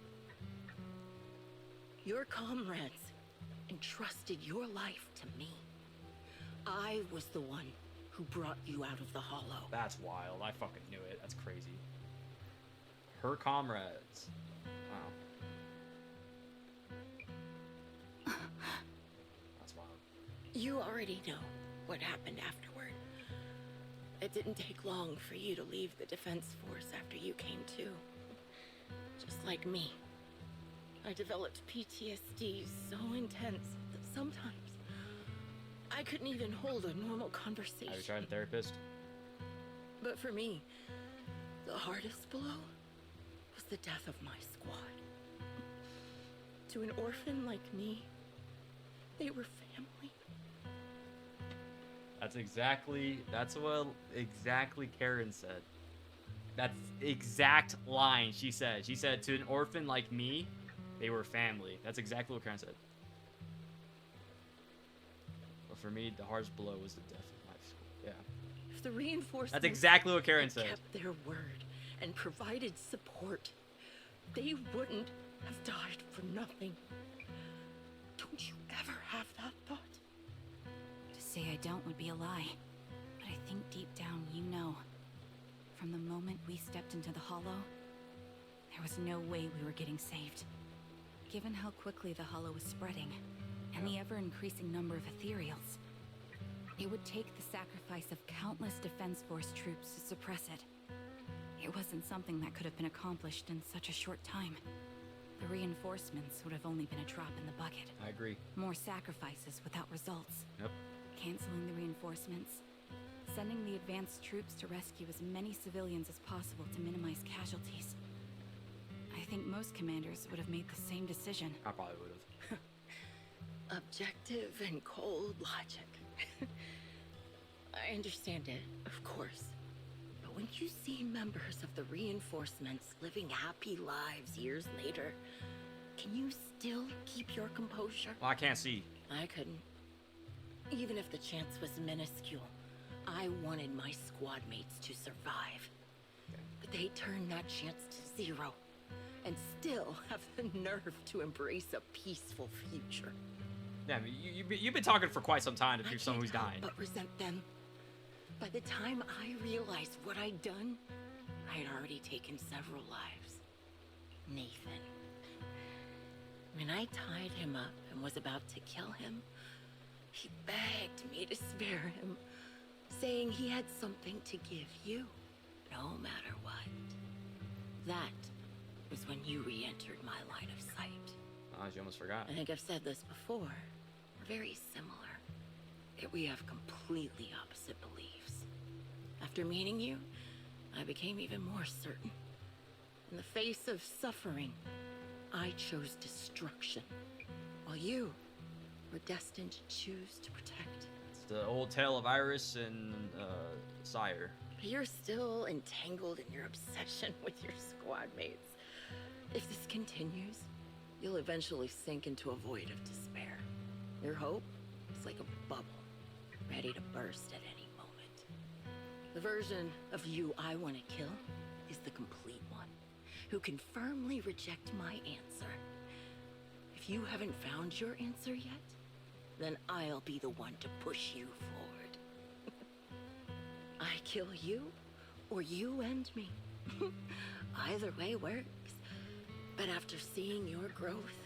Your comrades entrusted your life to me. I was the one who brought you out of the hollow.
That's wild. I fucking knew it. That's crazy. Her comrades. Wow. That's wild.
You already know what happened afterward. It didn't take long for you to leave the defense force after you came to. Just like me. I developed PTSD so intense that sometimes I couldn't even hold a normal conversation.
Have you tried a therapist?
But for me, the hardest blow was the death of my squad. To an orphan like me, they were family.
That's what exactly Karen said. That's exact line she said. She said, to an orphan like me, they were family. That's exactly what Karen said. But for me, the hardest blow was the death of my school. Yeah.
If the reinforcements
That's exactly what Karen
had
said.
kept their word and provided support, they wouldn't have died for nothing. Don't you ever have that thought?
To say I don't would be a lie, but I think deep down you know. From the moment we stepped into the hollow, there was no way we were getting saved. Given how quickly the hollow was spreading, and the ever-increasing number of ethereals, it would take the sacrifice of countless Defense Force troops to suppress it. It wasn't something that could have been accomplished in such a short time. The reinforcements would have only been a drop in the bucket.
I agree.
More sacrifices without results.
Yep.
Canceling the reinforcements. Sending the advanced troops to rescue as many civilians as possible to minimize casualties. I think most commanders would have made the same decision.
I probably would have.
Objective and cold logic. I understand it, of course. But when you see members of the reinforcements living happy lives years later, can you still keep your composure?
Well, I can't see.
I couldn't. Even if the chance was minuscule, I wanted my squad mates to survive. But they turned that chance to zero, and still have the nerve to embrace a peaceful future.
Yeah, I mean, you've been talking for quite some time to be someone who's dying.
But resent them. By the time I realized what I'd done, I had already taken several lives. Nathan. When I tied him up and was about to kill him, he begged me to spare him, saying he had something to give you, no matter what. That was when you re-entered my line of sight.
Oh, you almost forgot.
I think I've said this before. We're very similar. Yet we have completely opposite beliefs. After meeting you, I became even more certain. In the face of suffering, I chose destruction, while you were destined to choose to protect.
It's the old tale of Iris and Sire.
You're still entangled in your obsession with your squad mates. If this continues, you'll eventually sink into a void of despair. Your hope is like a bubble, ready to burst at any moment. The version of you I want to kill is the complete one, who can firmly reject my answer. If you haven't found your answer yet, then I'll be the one to push you forward. I kill you, or you and me. Either way works. But after seeing your growth,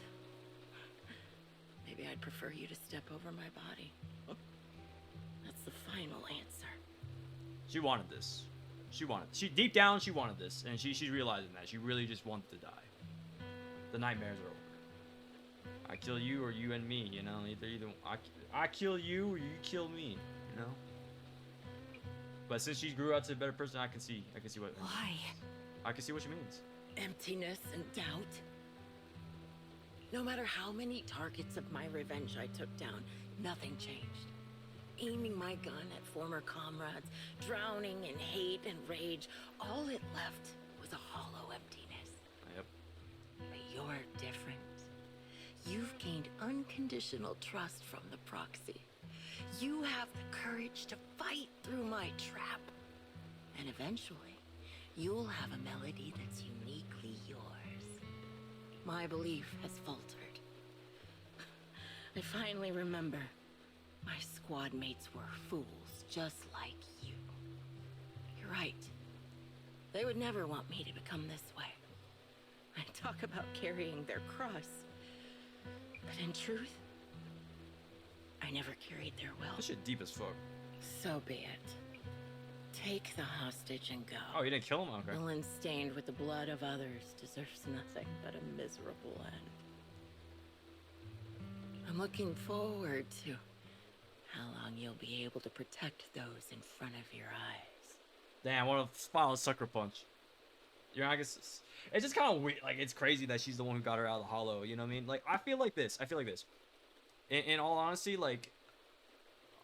maybe I'd prefer you to step over my body. That's the final answer.
She wanted this. She deep down she wanted this, and she's realizing that she really just wanted to die. The nightmares are over. I kill you or you and me, you know. Either I kill you or you kill me, you know. But since she grew out to a better person, I can see what.
Why?
I can see what she means.
Emptiness and doubt. No matter how many targets of my revenge I took down, nothing changed. Aiming my gun at former comrades, drowning in hate and rage, all it left was a hollow emptiness.
Yep.
But you're different. You've gained unconditional trust from the proxy. You have the courage to fight through my trap. And eventually, you'll have a melody that's uniquely yours. My belief has faltered. I finally remember. My squad mates were fools, just like you. You're right. They would never want me to become this way. I talk about carrying their cross. But in truth, I never carried their will.
This shit deep as fuck.
So be it. Take the hostage and go.
Oh, you didn't kill him? Okay.
Villain stained with the blood of others deserves nothing but a miserable end. I'm looking forward to how long you'll be able to protect those in front of your eyes.
Damn, what a final sucker punch. You know, I guess it's just kind of weird. Like, it's crazy that she's the one who got her out of the hollow. You know what I mean? Like, I feel like this. In all honesty, like,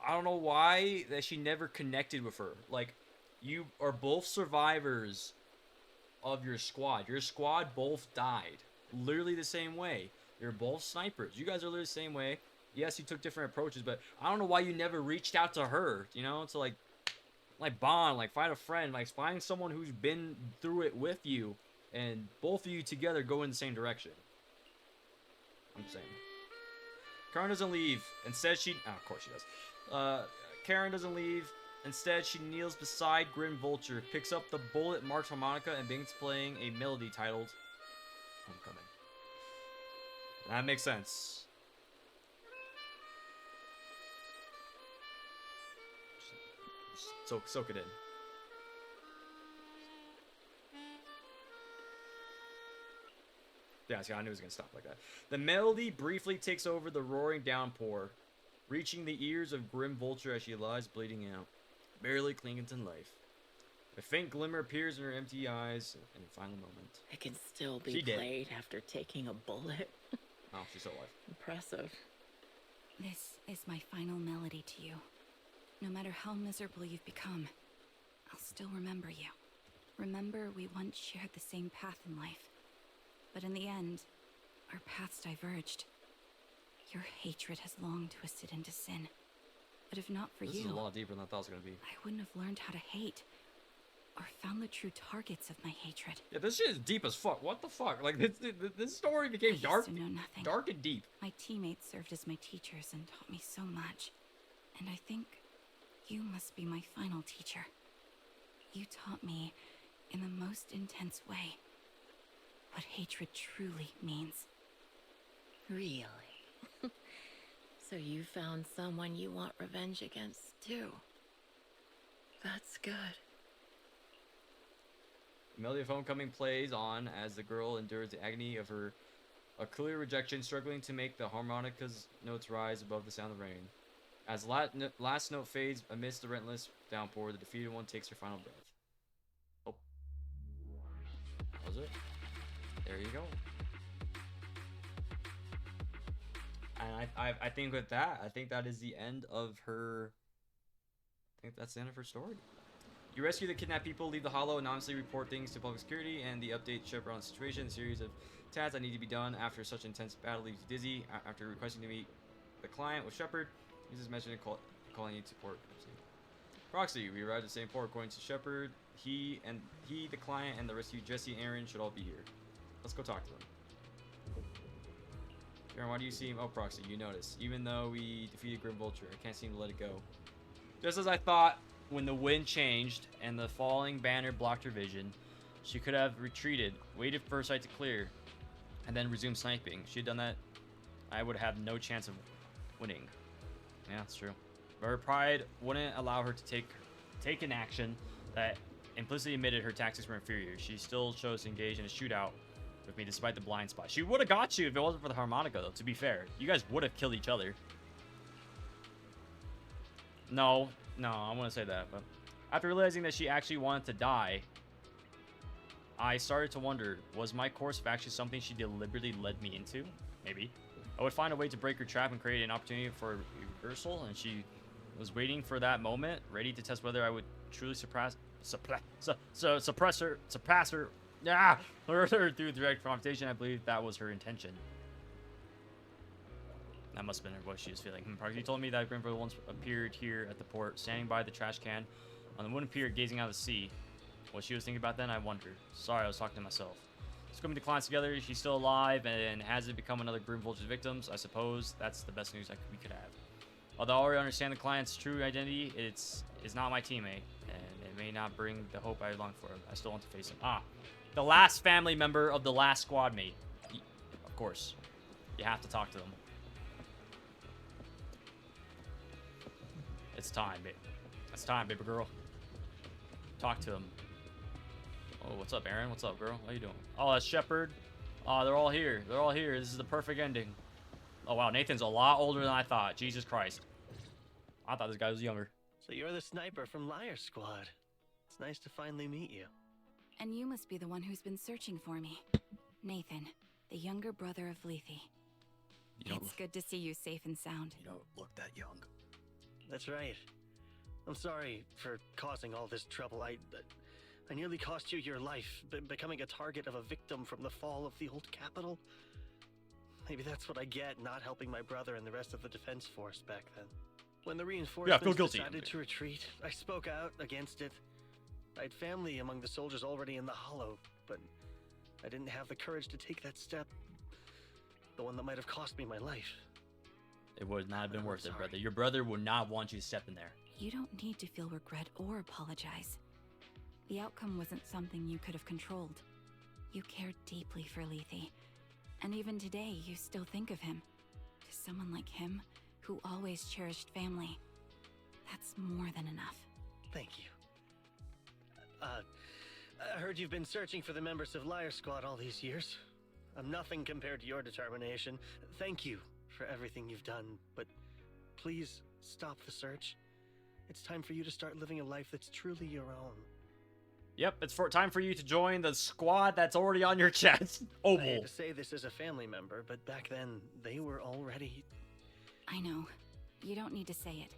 I don't know why that she never connected with her. Like, you are both survivors of your squad. Your squad both died. Literally the same way. You're both snipers. You guys are literally the same way. Yes, you took different approaches, but I don't know why you never reached out to her, you know, to like bond, like find a friend, like find someone who's been through it with you, and both of you together go in the same direction. I'm just saying. Karen doesn't leave. Instead, of course she does. Karen doesn't leave. Instead, she kneels beside Grim Vulture, picks up the bullet-marked harmonica, and begins playing a melody titled Homecoming. That makes sense. Soak it in. Yeah, see, I knew it was going to stop like that. The melody briefly takes over the roaring downpour, reaching the ears of Grim Vulture as she lies bleeding out, barely clinging to life. A faint glimmer appears in her empty eyes in a final moment.
It can still be played after taking a bullet.
Oh, she's still alive.
Impressive.
This is my final melody to you. No matter how miserable you've become, I'll still remember you. Remember we once shared the same path in life. But in the end, our paths diverged. Your hatred has long twisted into sin. But if not for you...
This is a lot deeper than I thought it was going to be.
I wouldn't have learned how to hate. Or found the true targets of my hatred.
Yeah, this shit is deep as fuck. What the fuck? Like, this story became dark and deep.
My teammates served as my teachers and taught me so much. And I think you must be my final teacher. You taught me, in the most intense way, what hatred truly means.
Really? So you found someone you want revenge against, too. That's good.
The melody of Homecoming plays on as the girl endures the agony of her clear rejection, struggling to make the harmonica's notes rise above the sound of rain. As last note fades amidst the relentless downpour, the defeated one takes her final breath. Oh. That was it. There you go. And I think with that, I think that is the end of her... I think that's the end of her story. You rescue the kidnapped people, leave the hollow, anonymously report things to public security, and the update Shepard on the situation. A series of tasks that need to be done after such intense battle leaves you dizzy. After requesting to meet the client with Shepard, uses message and calling you to port. Proxy, we arrived at the same port according to Shepard. He, the client, and the rescued Jesse and Aaron should all be here. Let's go talk to them. Aaron, why do you seem... Oh, Proxy, you notice. Even though we defeated Grim Vulture, I can't seem to let it go. Just as I thought, when the wind changed and the falling banner blocked her vision, she could have retreated, waited for her sight to clear, and then resumed sniping. If she had done that, I would have no chance of winning. Yeah, that's true. But her pride wouldn't allow her to take an action that implicitly admitted her tactics were inferior. She still chose to engage in a shootout with me despite the blind spot. She would have got you if it wasn't for the harmonica, though, to be fair. You guys would have killed each other. No, I wouldn't say that, but after realizing that she actually wanted to die, I started to wonder, was my course of action something she deliberately led me into? Maybe. I would find a way to break her trap and create an opportunity for reversal, and she was waiting for that moment, ready to test whether I would truly surpass her through direct confrontation. I believe that was her intention. That must have been what she was feeling. You told me that Grimville once appeared here at the port, standing by the trash can on the wooden pier, gazing out of the sea. What she was thinking about then, I wondered. Sorry, I was talking to myself. Swimming the clients together, she's still alive and hasn't become another Grim Vulture's victims. I suppose that's the best news we could have. Although I already understand the client's true identity, it's not my teammate, and it may not bring the hope I long for. I still want to face him. The last family member of the last squad mate. Of course, you have to talk to them. It's time, babe. It's time, baby girl. Talk to him. Oh, what's up, Aaron? What's up, girl? How you doing? Oh, that's Shepard. Oh, they're all here. They're all here. This is the perfect ending. Oh, wow. Nathan's a lot older than I thought. Jesus Christ. I thought this guy was younger.
So you're the sniper from Liar Squad. It's nice to finally meet you.
And you must be the one who's been searching for me. Nathan, the younger brother of Lethe. It's good to see you safe and sound.
You don't look that young.
That's right. I'm sorry for causing all this trouble. I nearly cost you your life, becoming a target of a victim from the fall of the old capital. Maybe that's what I get, not helping my brother and the rest of the defense force back then. When the reinforcements decided to retreat, I spoke out against it. I had family among the soldiers already in the Hollow, but I didn't have the courage to take that step. The one that might have cost me my life.
It would not have been worth it, brother. Your brother would not want you to step in there.
You don't need to feel regret or apologize. The outcome wasn't something you could have controlled. You cared deeply for Lethe, and even today you still think of him. To someone like him, who always cherished family, that's more than enough.
Thank you. I heard you've been searching for the members of Liar Squad all these years. I'm nothing compared to your determination. Thank you for everything you've done, but please stop the search. It's time for you to start living a life that's truly your own.
Yep, it's time for you to join the squad that's already on your chest.
I hate to say this as a family member, but back then, they were already...
I know. You don't need to say it.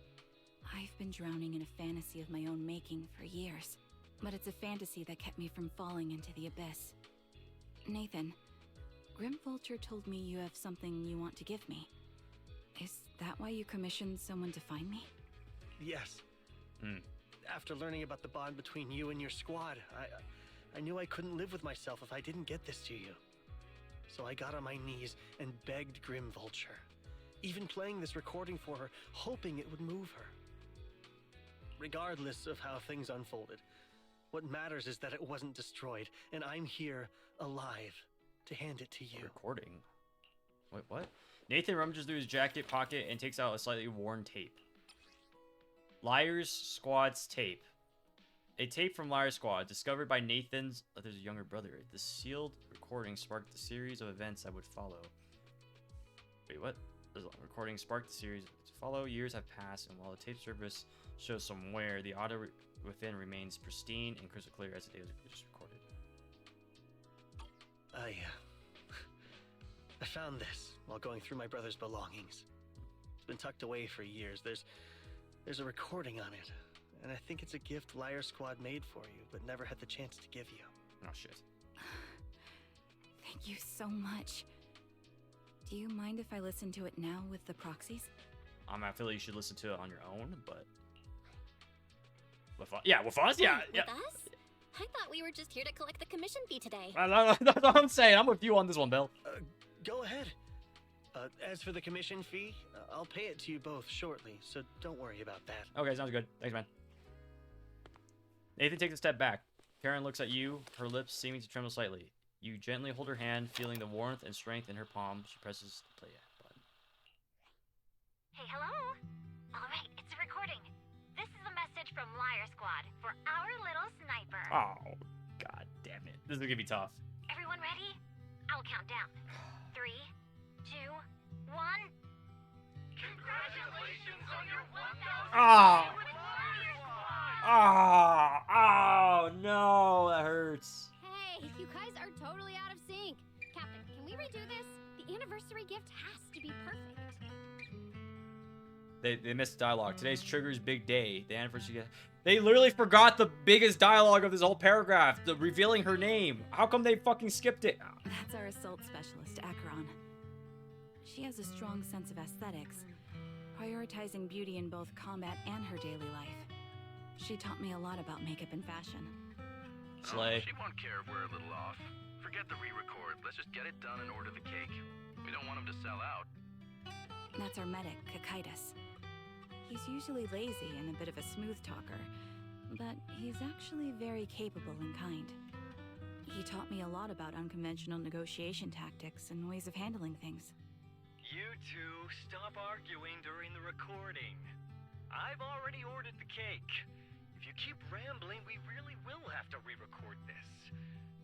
I've been drowning in a fantasy of my own making for years. But it's a fantasy that kept me from falling into the abyss. Nathan, Grim Vulture told me you have something you want to give me. Is that why you commissioned someone to find me?
Yes. After learning about the bond between you and your squad, I knew I couldn't live with myself if I didn't get this to you. So I got on my knees and begged Grim Vulture, even playing this recording for her, hoping it would move her. Regardless of how things unfolded, what matters is that it wasn't destroyed, and I'm here, alive, to hand it to you.
Recording? Wait, what? Nathan rummages through his jacket pocket and takes out a slightly worn tape. Liar's Squad's tape. A tape from Liar Squad, discovered by Nathan's there's a younger brother. The sealed recording sparked the series of events that would follow. Wait, what? The recording sparked the series to follow. Years have passed, and while the tape surface shows some wear, the audio within remains pristine and crystal clear as the day was just recorded.
I found this while going through my brother's belongings. It's been tucked away for years. There's a recording on it, and I think it's a gift Liar Squad made for you, but never had the chance to give you.
Oh, shit.
Thank you so much. Do you mind if I listen to it now with the proxies?
I feel like you should listen to it on your own, but... With us? Yeah, with us? Yeah.
With us? I thought we were just here to collect the commission fee today.
That's what I'm saying. I'm with you on this one, Bill.
Go ahead. As for the commission fee, I'll pay it to you both shortly, so don't worry about that.
Okay, sounds good. Thanks, man. Nathan takes a step back. Karen looks at you, her lips seeming to tremble slightly. You gently hold her hand, feeling the warmth and strength in her palm. She presses the play button.
Hey, hello? Alright, it's a recording. This is a message from Liar Squad for our little sniper.
Oh, god damn it. This is gonna be tough.
Everyone ready? I'll count down. 3, 2, 1. Congratulations on your 1,000.
Oh! Oh, no, that hurts.
Hey, you guys are totally out of sync. Captain, can we redo this? The anniversary gift has to be perfect.
They missed dialogue. Today's Trigger's big day. The anniversary gift. They literally forgot the biggest dialogue of this whole paragraph, the revealing her name. How come they fucking skipped it?
That's our assault specialist, Acheron. She has a strong sense of aesthetics, prioritizing beauty in both combat and her daily life. She taught me a lot about makeup and fashion.
Slay.
She won't care if we're a little off. Forget the re-record. Let's just get it done and order the cake. We don't want him to sell out.
That's our medic, Kakaitis. He's usually lazy and a bit of a smooth talker, but he's actually very capable and kind. He taught me a lot about unconventional negotiation tactics and ways of handling things.
You two, stop arguing during the recording. I've already ordered the cake. If you keep rambling, we really will have to re-record this.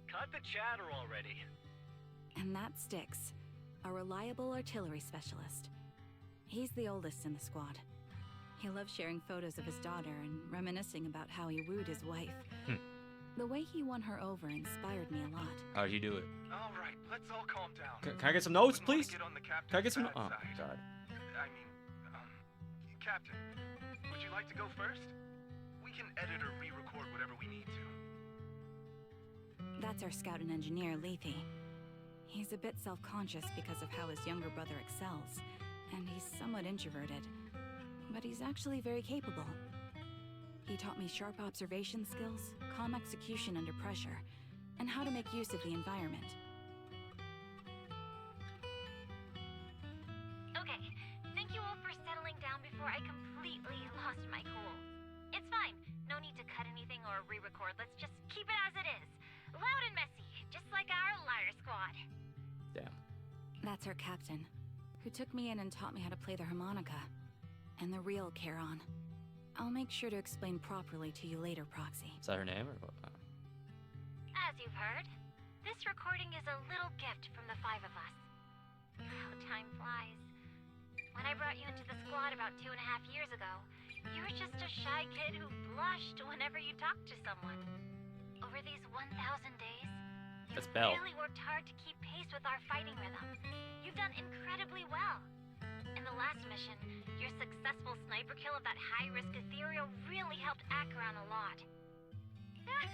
Cut the chatter already.
And that Styx, a reliable artillery specialist. He's the oldest in the squad. He loves sharing photos of his daughter and reminiscing about how he wooed his wife. The way he won her over inspired me a lot.
How'd you do it?
All right, let's all calm down.
Can I get some notes, please?
Get on the
Can I get some?
captain's
Oh,
bad side.
God.
I mean, Captain, would you like to go first? We can edit or re-record whatever we need to.
That's our scout and engineer, Lethe. He's a bit self-conscious because of how his younger brother excels, and he's somewhat introverted. But he's actually very capable. He taught me sharp observation skills, calm execution under pressure, and how to make use of the environment.
Okay, thank you all for settling down before I completely lost my cool. It's fine. No need to cut anything or re-record. Let's just keep it as it is. Loud and messy, just like our Liar Squad.
Damn.
That's our captain, who took me in and taught me how to play the harmonica. And the real Charon. I'll make sure to explain properly to you later, Proxy.
Is that her name or what?
As you've heard, this recording is a little gift from the 5 of us. How time flies. When I brought you into the squad about 2.5 years ago, you were just a shy kid who blushed whenever you talked to someone. Over these 1,000 days,
That's
you've
Belle.
really worked hard to keep pace with our fighting rhythm. You've done incredibly well. In the last mission, your successful sniper kill of that high-risk ethereal really helped Acheron a lot. I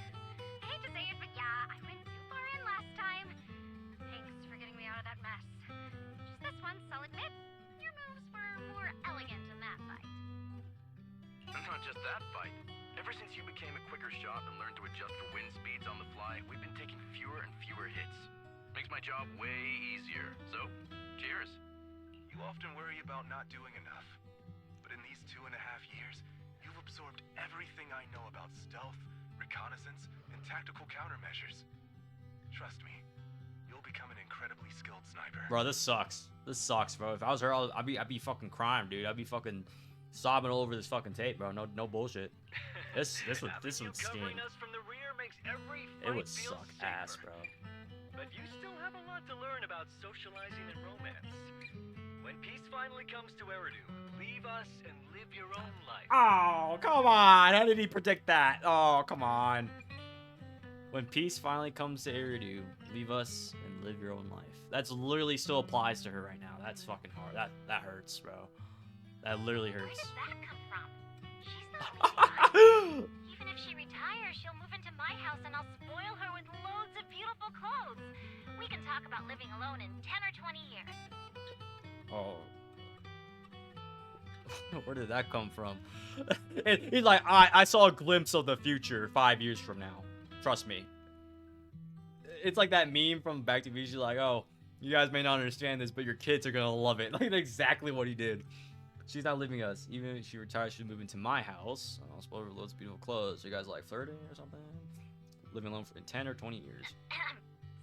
hate to say it, but yeah, I went too far in last time. Thanks for getting me out of that mess. Just this once, I'll admit, your moves were more elegant in that fight.
Not just that fight. Ever since you became a quicker shot and learned to adjust for wind speeds on the fly, we've been taking fewer and fewer hits. Makes my job way easier. So, cheers.
You often worry about not doing enough. But in these 2.5 years, you've absorbed everything I know about stealth, reconnaissance, and tactical countermeasures. Trust me, you'll become an incredibly skilled sniper.
Bro, this sucks. This sucks, bro. If I was her, I'd be fucking crying, dude. I'd be fucking sobbing all over this fucking tape, bro. No bullshit. This would sting.
Us from the rear makes every
It
fight
would
feel
suck
safer.
ass, bro.
But you still have a lot to learn about socializing and romance. When peace finally comes to Eridu, leave us and live your own life.
Oh, come on. How did he predict that? Oh, come on. When peace finally comes to Eridu, leave us and live your own life. That's literally still applies to her right now. That's fucking hard. That hurts, bro. That literally hurts.
Where did that come from? She's not leaving us. Even if she retires, she'll move into my house and I'll spoil her with loads of beautiful clothes. We can talk about living alone in 10 or 20 years.
Oh. Where did that come from? He's like, I saw a glimpse of the future 5 years from now. Trust me. It's like that meme from Back to the Future, like, oh, you guys may not understand this, but your kids are gonna love it. Like, that's exactly what he did. She's not leaving us. Even if she retires, she'll move into my house. I'll spoil her loads of beautiful clothes. You guys like flirting or something? Living alone for 10 or 20 years.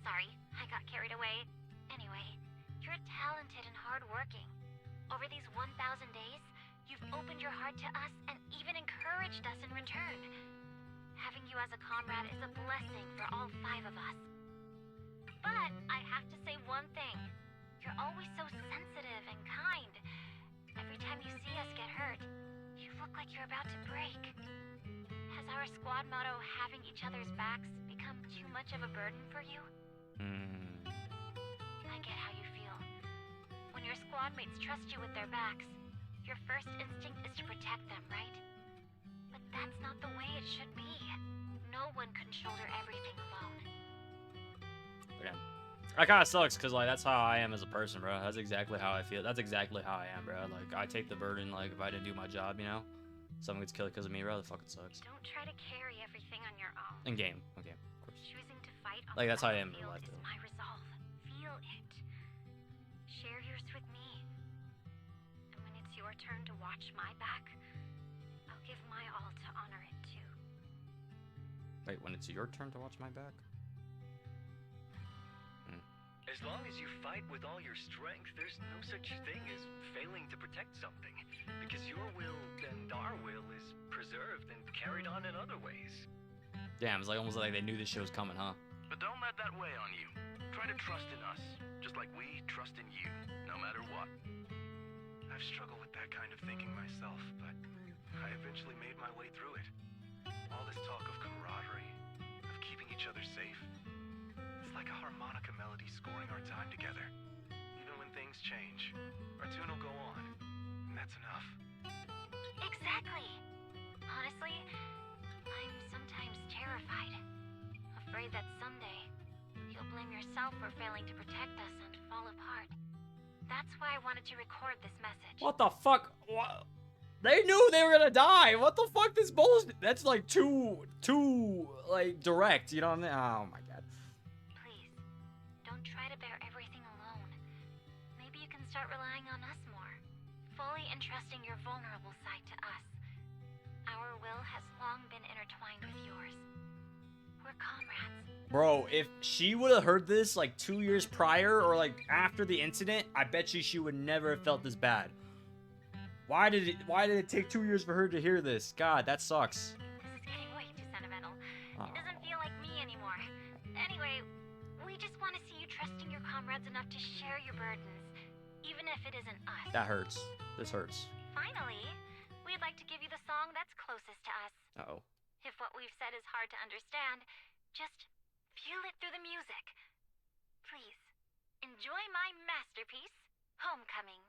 Sorry, I got carried away. Anyway, you're talented and hardworking. Over these 1,000 days, you've opened your heart to us and even encouraged us in return. Having you as a comrade is a blessing for all 5 of us. But I have to say one thing. You're always so sensitive and kind. Every time you see us get hurt, you look like you're about to break. Has our squad motto, having each other's backs, become too much of a burden for you? I get how you feel. When your squad mates trust you with their backs, your first instinct is to protect them, right? But that's not the way it should be. No one can shoulder everything alone.
Again. That kind of sucks, because, like, that's how I am as a person, bro. That's exactly how I feel. That's exactly how I am, bro. Like, I take the burden, like, if I didn't do my job, you know? Someone gets killed because of me, bro. That fucking sucks.
Don't try to carry everything on your own.
In game. Okay, of course.
Choosing to fight on
Like, that's how I
the
am in
battlefield
life,
is
though.
my resolve. Feel it. Share yours with me. And when it's your turn to watch my back, I'll give my all to honor it too.
Wait, when it's your turn to watch my back?
As long as you fight with all your strength, there's no such thing as failing to protect something. Because your will and our will is preserved and carried on in other ways.
Damn, it's like almost like they knew this shit was coming, huh?
But don't let that weigh on you. Try to trust in us, just like we trust in you, no matter what.
I've struggled with that kind of thinking myself, but I eventually made my way through it. All this talk of camaraderie, of keeping each other safe. It's like a harmonica melody scoring our time together. Even when things change, our tune will go on, and that's enough.
Exactly. Honestly, I'm sometimes terrified. Afraid that someday you'll blame yourself for failing to protect us and fall apart. That's why I wanted to record this message.
What the fuck? What? They knew they were gonna die. What the fuck? This bullshit. That's like too like direct. You know what I mean? Oh my god.
Please, don't try to bear everything alone. Maybe you can start relying on us more, fully entrusting your vulnerable side to us. Our will has long been intertwined with yours. We're comrades.
Bro, if she would have heard this like 2 years prior or like after the incident, I bet you she would never have felt this bad. Why did it take 2 years for her to hear this? God, that sucks.
This is getting way too sentimental.
Oh.
It doesn't feel like me anymore. Anyway, we just want to see you trusting your comrades enough to share your burdens, even if it isn't us.
That hurts. This hurts.
Finally, we'd like to give you the song that's closest to us.
Uh-oh.
If what we've said is hard to understand, just feel it through the music. Please, enjoy my masterpiece, Homecoming.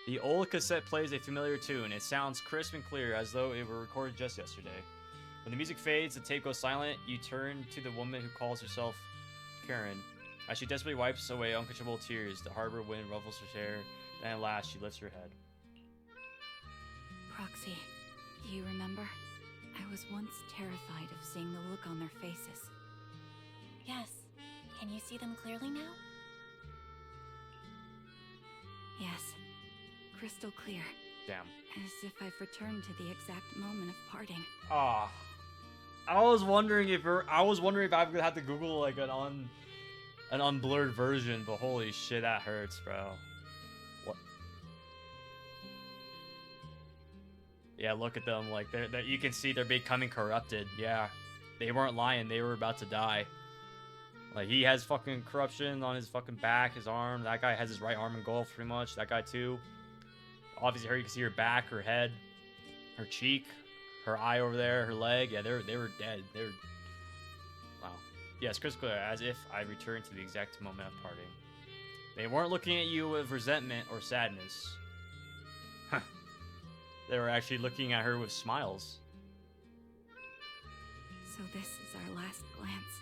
The old cassette plays a familiar tune. It sounds crisp and clear, as though it were recorded just yesterday. When the music fades, the tape goes silent, you turn to the woman who calls herself Karen. As she desperately wipes away uncontrollable tears, the harbor wind ruffles her hair, and at last she lifts her head.
Proxy, do you remember? I was once terrified of seeing the look on their faces.
Yes. Can you see them clearly now?
Yes. Crystal clear.
Damn.
As if I've returned to the exact moment of parting.
Ah. I was wondering if I was gonna have to Google like an unblurred version, but holy shit, that hurts, bro. What? Yeah, look at them. Like they're you can see they're becoming corrupted. Yeah, they weren't lying. They were about to die. Like he has fucking corruption on his fucking back, his arm. That guy has his right arm engulfed pretty much. That guy too. Obviously, her you can see her back, her head, her cheek, her eye over there, her leg. Yeah, they were dead. They were. Wow. Yes, crystal clear, as if I returned to the exact moment of parting. They weren't looking at you with resentment or sadness. They were actually looking at her with smiles.
So this is our last glance.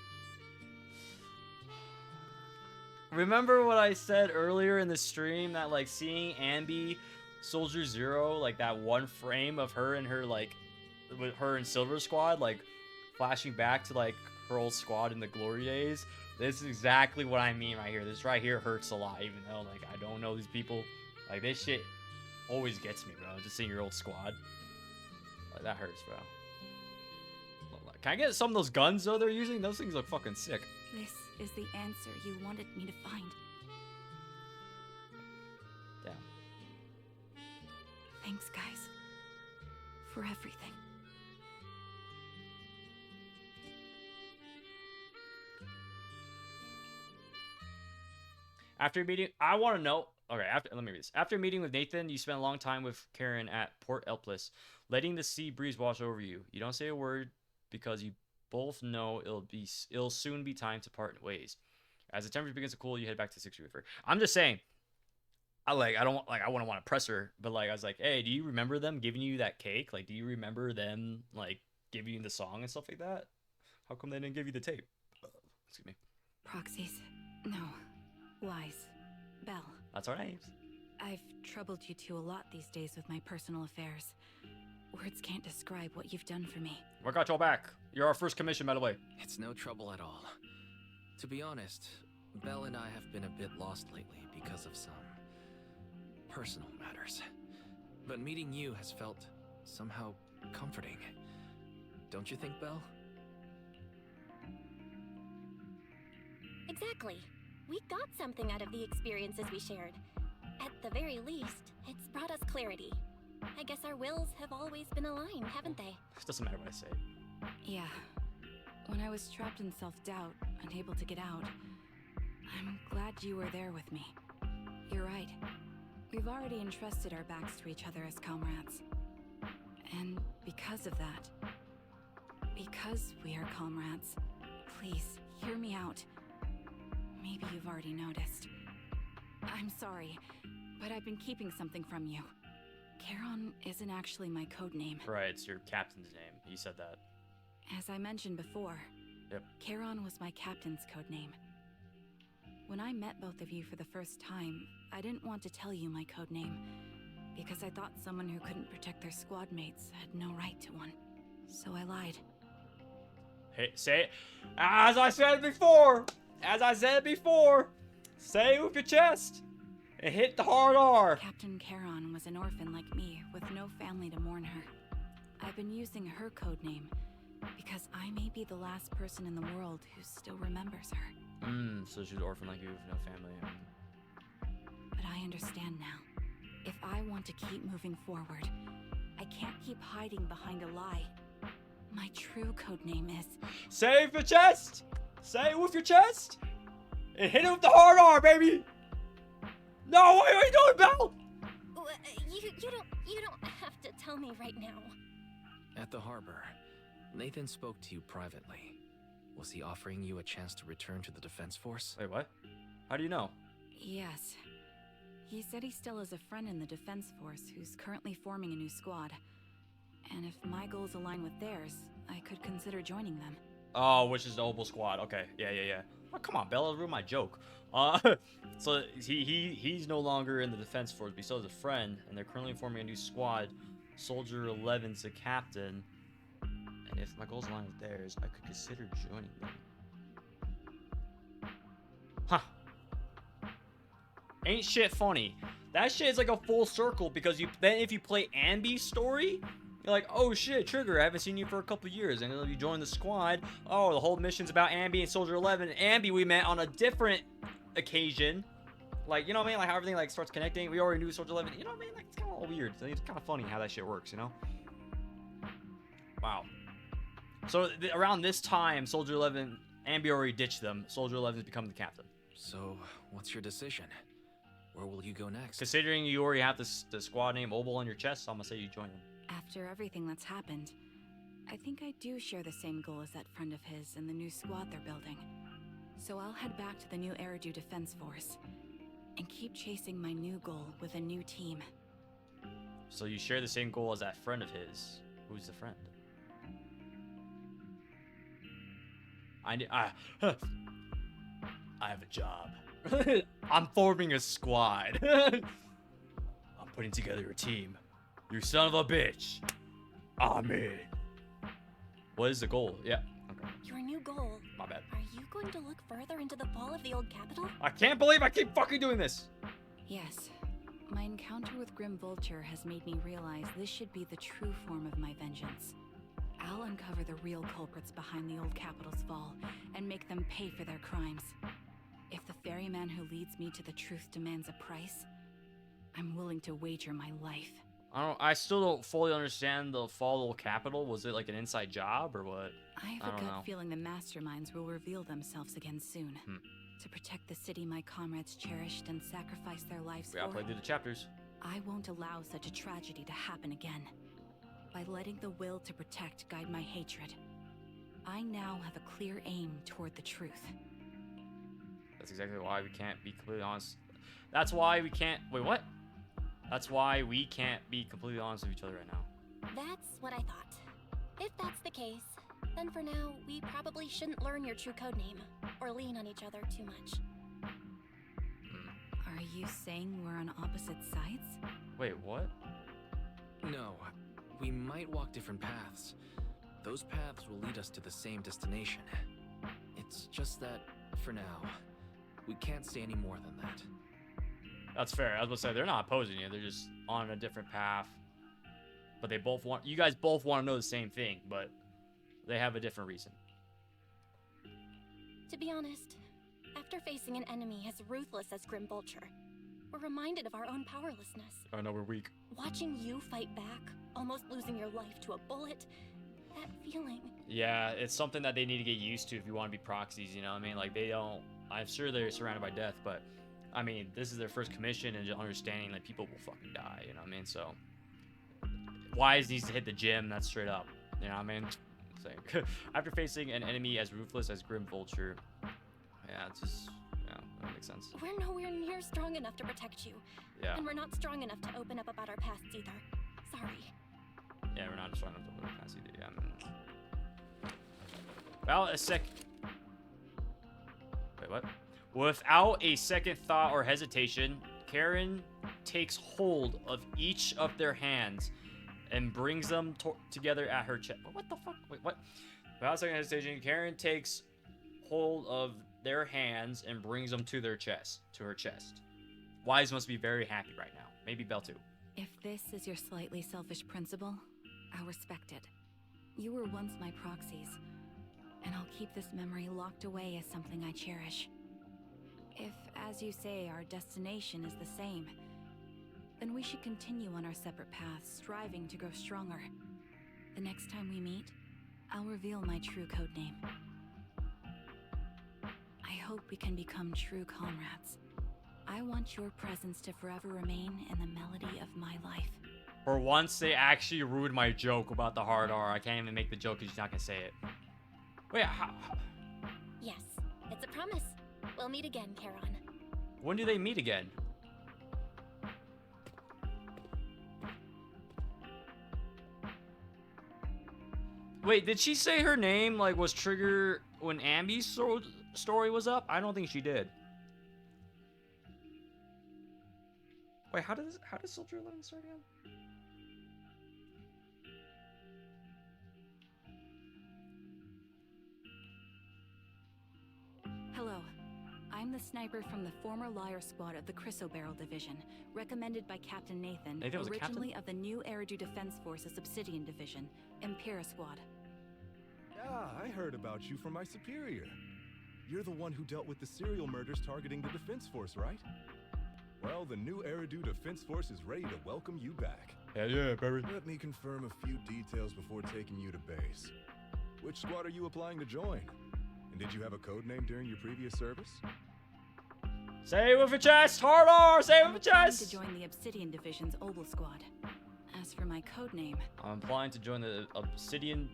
Remember what I said earlier in the stream, that like seeing Ambi Soldier Zero, like that one frame of her and her like with her and Silver Squad, like flashing back to like her old squad in the glory days. This is exactly what I mean right here. This right here hurts a lot, even though like I don't know these people. Like this shit always gets me, bro. Just seeing your old squad. Like that hurts, bro. Can I get some of those guns though they're using? Those things look fucking sick.
This is the answer you wanted me to find.
Damn.
Thanks, guys. For everything.
After meeting, I want to know. Okay, let me read this. After meeting with Nathan, you spent a long time with Karen at Port Elpis, letting the sea breeze wash over you. You don't say a word because you both know it'll soon be time to part ways. As the temperature begins to cool, you head back to 6 River. I'm just saying. I wouldn't want to press her, but like I was like, hey, do you remember them giving you that cake? Like, do you remember them like giving you the song and stuff like that? How come they didn't give you the tape? Excuse me.
Proxies. No. Lies. Belle.
That's our names.
I've troubled you two a lot these days with my personal affairs. Words can't describe what you've done for me.
We got your back. You're our first commission, by the way.
It's no trouble at all. To be honest, Belle and I have been a bit lost lately because of some personal matters. But meeting you has felt somehow comforting. Don't you think, Belle?
Exactly. We got something out of the experiences we shared. At the very least, it's brought us clarity. I guess our wills have always been aligned, haven't they?
It doesn't matter what I say.
Yeah. When I was trapped in self-doubt, unable to get out, I'm glad you were there with me. You're right. We've already entrusted our backs to each other as comrades. And because of that, because we are comrades, please, hear me out. Maybe you've already noticed. I'm sorry, but I've been keeping something from you. Charon isn't actually my code name.
Right, it's your captain's name. You said that.
As I mentioned before,
Yep.
Charon was my captain's code name. When I met both of you for the first time, I didn't want to tell you my code name, because I thought someone who couldn't protect their squad mates had no right to one. So I lied.
Hey, say it. As I said before! Say it with your chest! And hit the hard R!
Captain Charon was an orphan like me, with no family to mourn her. I've been using her code name, because I may be the last person in the world who still remembers her.
So she's an orphan like you with no family.
But I understand now. If I want to keep moving forward, I can't keep hiding behind a lie. My true code name is...
Say it with your chest! Say it with your chest! And hit it with the hard R, baby! No, what are you doing, Belle?
You don't have to tell me right now.
At the harbor, Nathan spoke to you privately. Was he offering you a chance to return to the Defense Force?
Wait, what? How do you know?
Yes. He said he still has a friend in the Defense Force who's currently forming a new squad. And if my goals align with theirs, I could consider joining them.
Oh, which is the Opal Squad. Okay, yeah. Oh, come on, Bella, ruin my joke. So he's no longer in the Defense Force, but he still has a friend, and they're currently forming a new squad. Soldier 11's the captain, and if my goals align with theirs, I could consider joining them. Huh. Ain't shit funny. That shit is like a full circle, because then if you play Ambi's story, you're like, oh shit, Trigger, I haven't seen you for a couple years. And then you join the squad. Oh, the whole mission's about Ambi and Soldier 11. Ambi we met on a different occasion. Like, you know what I mean? Like how everything like starts connecting. We already knew Soldier 11. You know what I mean? Like it's kind of weird. It's kind of funny how that shit works, you know? Wow. So around this time, Soldier 11, Ambi already ditched them. Soldier 11 has become the captain.
So, what's your decision? Where will you go next?
Considering you already have the squad name Opal on your chest, I'm gonna say you join them.
After everything that's happened, I think I do share the same goal as that friend of his and the new squad they're building. So I'll head back to the new Eridu Defense Force and keep chasing my new goal with a new team.
So you share the same goal as that friend of his. Who's the friend? I have a job. I'm forming a squad. I'm putting together a team. You son of a bitch. I'm in. What is the goal? Yeah. Okay.
Your new goal.
My bad.
Are you going to look further into the fall of the old capital?
I can't believe I keep fucking doing this.
Yes. My encounter with Grim Vulture has made me realize this should be the true form of my vengeance. I'll uncover the real culprits behind the old capital's fall and make them pay for their crimes. If the ferryman who leads me to the truth demands a price, I'm willing to wager my life.
I still don't fully understand the fall of capital. Was it like an inside job or what?
I have a gut feeling the masterminds will reveal themselves again soon. To protect the city my comrades cherished and sacrificed their lives
We gotta
for,
play through the chapters.
I won't allow such a tragedy to happen again. By letting the will to protect guide my hatred, I now have a clear aim toward the truth.
That's exactly why we can't be completely honest. That's why we can't... Wait, what? That's why we can't be completely honest with each other right now.
That's what I thought. If that's the case, then for now, we probably shouldn't learn your true codename, or lean on each other too much.
Are you saying we're on opposite sides?
Wait, what?
No, we might walk different paths. Those paths will lead us to the same destination. It's just that, for now, we can't say any more than that.
That's fair. I was gonna say, they're not opposing you. They're just on a different path. But they both want... You guys both want to know the same thing, but they have a different reason.
To be honest, after facing an enemy as ruthless as Grim Vulture, we're reminded of our own powerlessness.
I know we're weak.
Watching you fight back, almost losing your life to a bullet, that feeling.
Yeah, it's something that they need to get used to if you want to be proxies, you know what I mean? Like, they don't... I'm sure they're surrounded by death, but... I mean, this is their first commission, and just understanding that people will fucking die, you know what I mean? So... Wise needs to hit the gym, that's straight up. You know what I mean? Saying. After facing an enemy as ruthless as Grim Vulture... Yeah, it's just... Yeah, that makes sense.
We're nowhere near strong enough to protect you.
Yeah.
And we're not strong enough to open up about our pasts either. Sorry.
Yeah, we're not strong enough to open past either, yeah. Well, Wait, what? Without a second thought or hesitation, Karen takes hold of each of their hands and brings them together at her chest. What the fuck? Wait, what? Without a second hesitation, Karen takes hold of their hands and brings them to their chest, to her chest. Wise must be very happy right now. Maybe Belle too.
If this is your slightly selfish principle, I'll respect it. You were once my proxies, and I'll keep this memory locked away as something I cherish. If, as you say, our destination is the same, then we should continue on our separate paths, striving to grow stronger. The next time we meet, I'll reveal my true codename. I hope we can become true comrades. I want your presence to forever remain in the melody of my life.
For once, they actually ruined my joke about the hard R. I can't even make the joke because she's not going to say it. Wait, how?
Yes, it's a promise. We'll meet again, Charon.
When do they meet again? Wait, did she say her name, like, was triggered when Ambi's story was up? I don't think she did. Wait, how does Soldier 11 start again?
Hello. I'm the sniper from the former Liar Squad of the Chrysoberyl Division, recommended by Captain Nathan,
Nathan was a captain?
originally of the new Eridu Defense Forces Obsidian Division, Impera Squad.
Ah, I heard about you from my superior. You're the one who dealt with the serial murders targeting the Defense Force, right? Well, the new Eridu Defense Force is ready to welcome you back.
Yeah, baby.
Let me confirm a few details before taking you to base. Which squad are you applying to join? And did you have a code name during your previous service?
Say it with a chest! Hard R! Say it with a chest!
To join the Obsidian Division's Obel Squad. As for my code name,
I'm applying to join the Obsidian...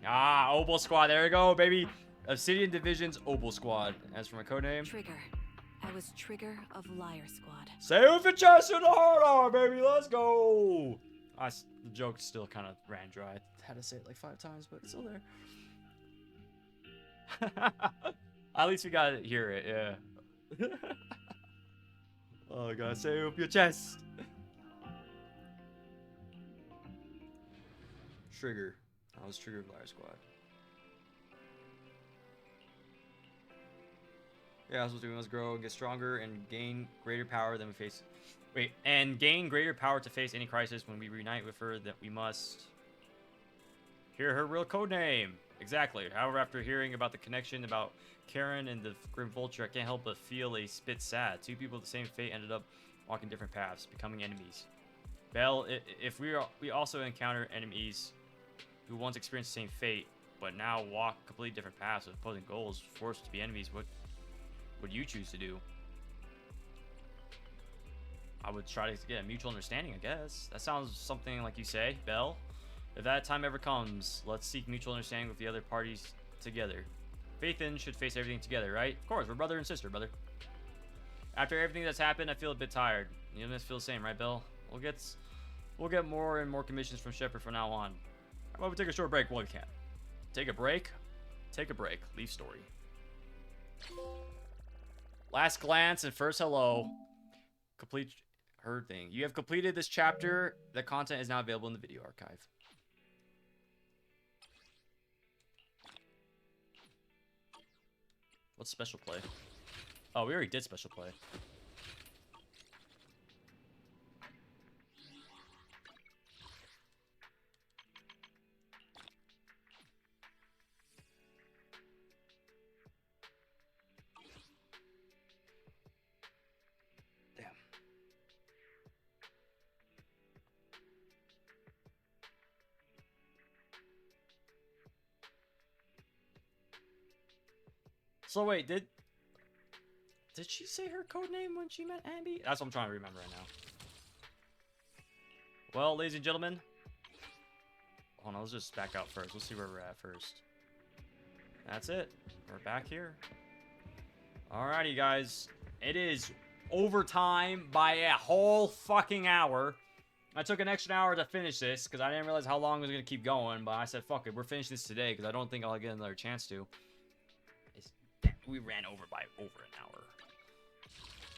Obel Squad. There we go, baby. Obsidian Division's Obel Squad. As for my codename...
Trigger. I was Trigger of Liar Squad.
Say it with a chest and a hard R, baby. Let's go. The joke still kind of ran dry. I had to say it like 5 times, but it's still there. At least we got to hear it, yeah. Oh, God. Say it with your chest. Trigger. I was Trigger of Liar Squad. Yeah, that's what we must grow and get stronger and gain greater power than we face. Wait, and gain greater power to face any crisis when we reunite with her. That we must hear her real code name. Exactly. However, after hearing about the connection about Karen and the Grim Vulture, I can't help but feel a bit sad. Two people with the same fate ended up walking different paths, becoming enemies. Belle, if we also encounter enemies who once experienced the same fate, but now walk completely different paths with opposing goals, forced to be enemies, what would you choose to do? I would try to get a mutual understanding, I guess. That sounds something like you say, Belle. If that time ever comes, let's seek mutual understanding with the other parties together. Faithin should face everything together, right? Of course, we're brother and sister, brother. After everything that's happened, I feel a bit tired. You must feel the same, right, Belle? We'll get more and more commissions from Shepard from now on. How about we take a short break? Well, we can. Take a break? Take a break. Leave story. Last glance and first hello. Complete her thing. You have completed this chapter. The content is now available in the video archive. What's special play? Oh, we already did special play. Damn. So wait, did she say her code name when she met Ambi? That's what I'm trying to remember right now. Well, ladies and gentlemen. Hold on, let's just back out first. Let's see where we're at first. That's it. We're back here. Alrighty, guys. It is overtime by a whole fucking hour. I took an extra hour to finish this because I didn't realize how long it was going to keep going. But I said, fuck it. We're finishing this today because I don't think I'll get another chance to. We ran over by over an hour.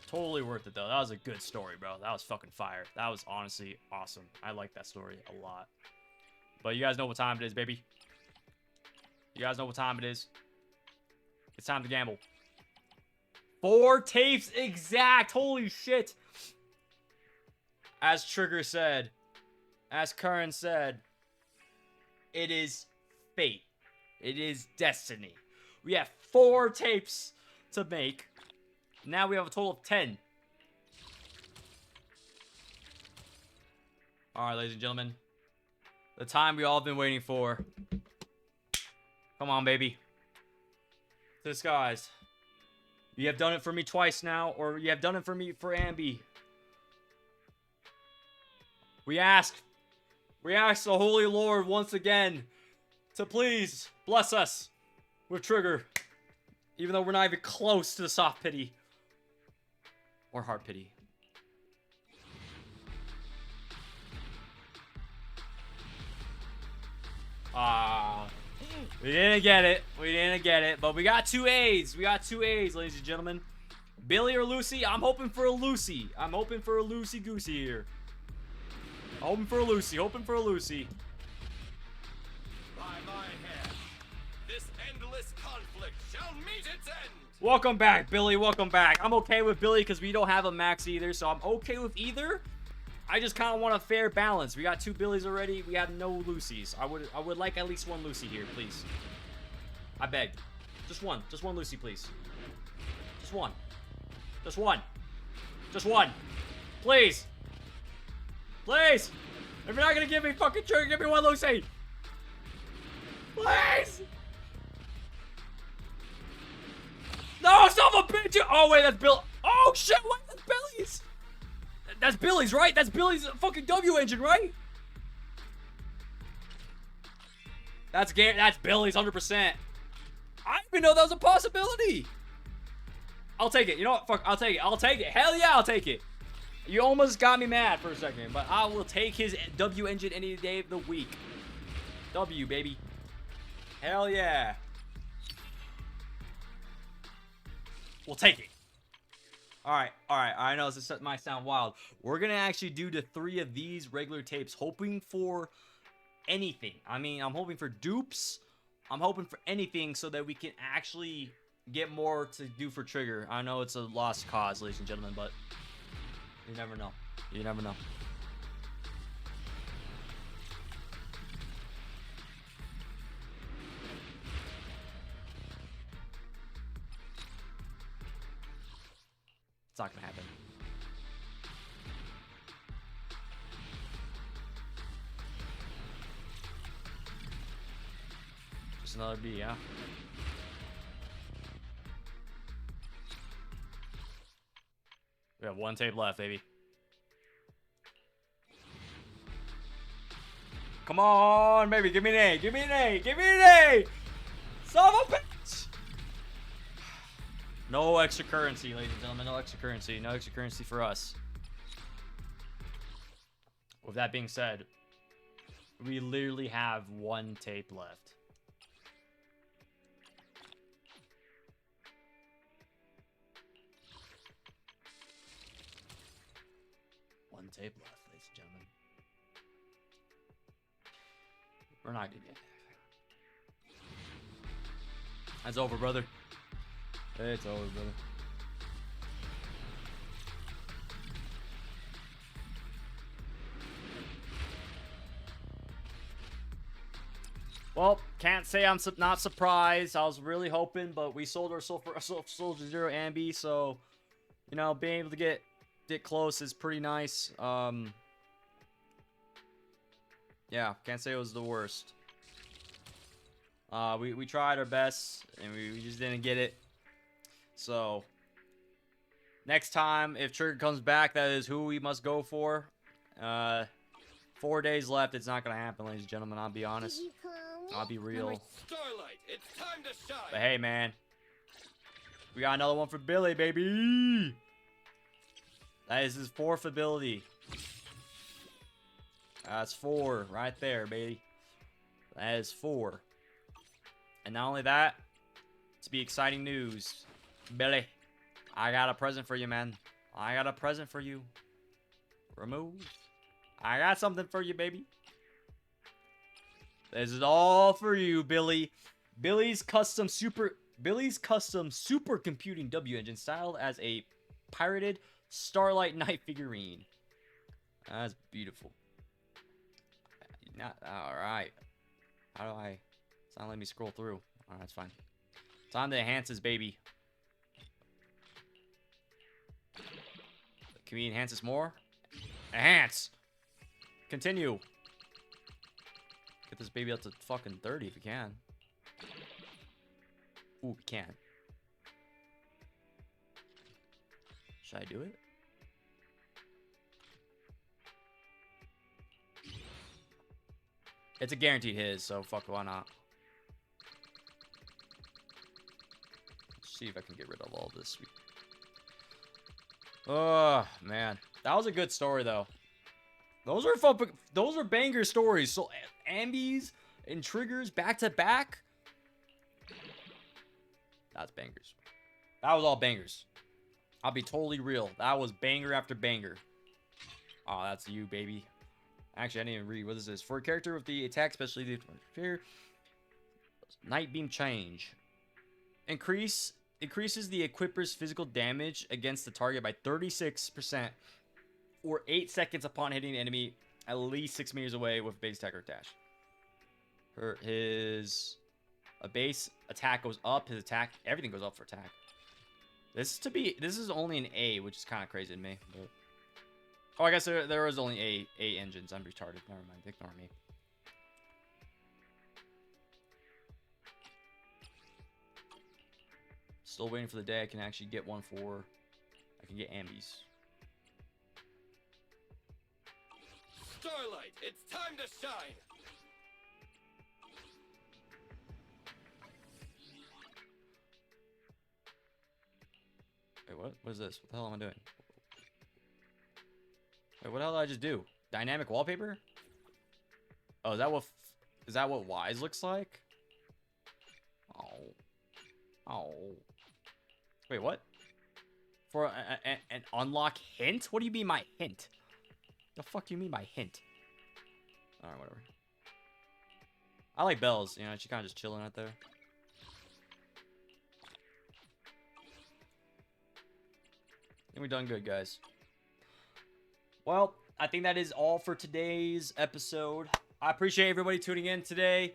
Totally worth it, though. That was a good story, bro. That was fucking fire. That was honestly awesome. I like that story a lot. But you guys know what time it is, baby. You guys know what time it is. It's time to gamble. 4 tapes exact. Holy shit. As Trigger said, as Curran said, it is fate. It is destiny. We have 4 tapes to make. Now we have a total of 10. Alright, ladies and gentlemen. The time we all been waiting for. Come on, baby. To the skies. You have done it for me twice now, or you have done it for me for Ambi. We ask the Holy Lord once again to please bless us with Trigger. Even though we're not even close to the soft pity. Or hard pity. We didn't get it. We didn't get it. But we got 2 A's. We got 2 A's, ladies and gentlemen. Billy or Lucy? I'm hoping for a Lucy. I'm hoping for a Lucy-goosey here. Hoping for a Lucy. Hoping for a Lucy.
By my hand, this endless conflict shall meet its end.
Welcome back, Billy. Welcome back. I'm okay with Billy because we don't have a max either, so I'm okay with either. I just kind of want a fair balance. We got 2 Billies already. We have no Lucys. I would like at least 1 Lucy here, please. I beg. Just one. Just 1 Lucy, please. Just 1. Just 1. Just 1. Please. Please. If you're not gonna give me fucking Trigger, give me 1 Lucy. Please. No, son of a bitch! Oh, wait, that's Bill. Oh, shit, wait, that's Billy's! That's Billy's, right? That's Billy's fucking W engine, right? That's Billy's 100%. I didn't even know that was a possibility. I'll take it. You know what? Fuck, I'll take it. I'll take it. Hell yeah, I'll take it. You almost got me mad for a second, but I will take his W engine any day of the week. W, baby. Hell yeah. We'll take it. Alright. I know this might sound wild. We're going to actually do the 3 of these regular tapes, hoping for anything. I mean, I'm hoping for dupes. I'm hoping for anything so that we can actually get more to do for Trigger. I know it's a lost cause, ladies and gentlemen, but you never know. You never know. It's not gonna happen. Just another B, yeah? We have one tape left, baby. Come on, baby. Give me an A. Give me an A. Give me an A. Son of a bitch. No extra currency, ladies and gentlemen. No extra currency. No extra currency for us. With that being said, we literally have one tape left. One tape left, ladies and gentlemen. We're not gonna get it. That's over, brother. It's over, brother. Well, can't say I'm not surprised. I was really hoping, but we sold our soul for Soldier Zero Ambi, so you know, being able to get close is pretty nice. Yeah, can't say it was the worst. We tried our best and we just didn't get it. So next time, if Trigger comes back, that is who we must go for. 4 days left. It's not gonna happen, ladies and gentlemen. I'll be honest. I'll be real.
Starlight, it's time to shine.
But hey, man, we got another one for Billy, baby. That is his 4th ability. That's 4 right there, baby. That is 4. And not only that, to be exciting news, Billy, I got a present for you, man. I got a present for you. Remove. I got something for you, baby. This is all for you, Billy. Billy's custom supercomputing W engine styled as a pirated Starlight Knight figurine. That's beautiful. Not all right. How do I? It's not letting me scroll through. All right, that's fine. Time to enhance this baby. Can we enhance this more? Enhance. Continue. Get this baby up to fucking 30 if we can. Ooh, we can. Should I do it? It's a guaranteed his, so fuck, why not? Let's see if I can get rid of all this sweet. Oh man, that was a good story though. Those are fun. Those are banger stories. So Ambies and Triggers back to back. That's bangers. That was all bangers. I'll be totally real. That was banger after banger. Oh, that's you, baby. Actually, I didn't even read. What is this? For a character with the attack specialty, Night Beam change. Increases the equipper's physical damage against the target by 36% or 8 seconds upon hitting an enemy at least 6 meters away with base attack or dash. His base attack goes up. His attack, everything goes up for attack. This is only an A, which is kind of crazy to me. But... Oh, I guess there was only A engines. I'm retarded. Never mind. Ignore me. Still waiting for the day I can actually get one for... I can get Ambies.
Starlight, it's time to shine.
Wait, what? What is this? What the hell am I doing? Wait, what the hell did I just do? Dynamic wallpaper? Oh, is that what Wise looks like? Oh. Oh. Wait, what? For an unlock hint? What do you mean by hint? The fuck do you mean by hint? Alright, whatever. I like Bells, you know, she's kind of just chilling out there. think we've done good, guys. Well, I think that is all for today's episode. I appreciate everybody tuning in today.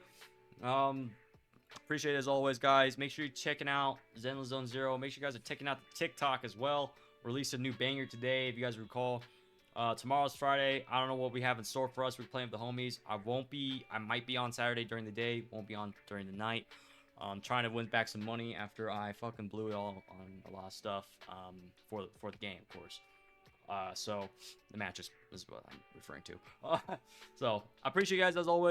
Appreciate it as always, guys. Make sure you're checking out Zenless Zone Zero. Make sure you guys are checking out the TikTok as well. Released a new banger today, if you guys recall. Tomorrow's Friday. I don't know what we have in store for us. We're playing with the homies. I might be on Saturday during the day. Won't be on during the night. Trying to win back some money after I fucking blew it all on a lot of stuff for the game, of course. So the match is what I'm referring to. So I appreciate you guys as always.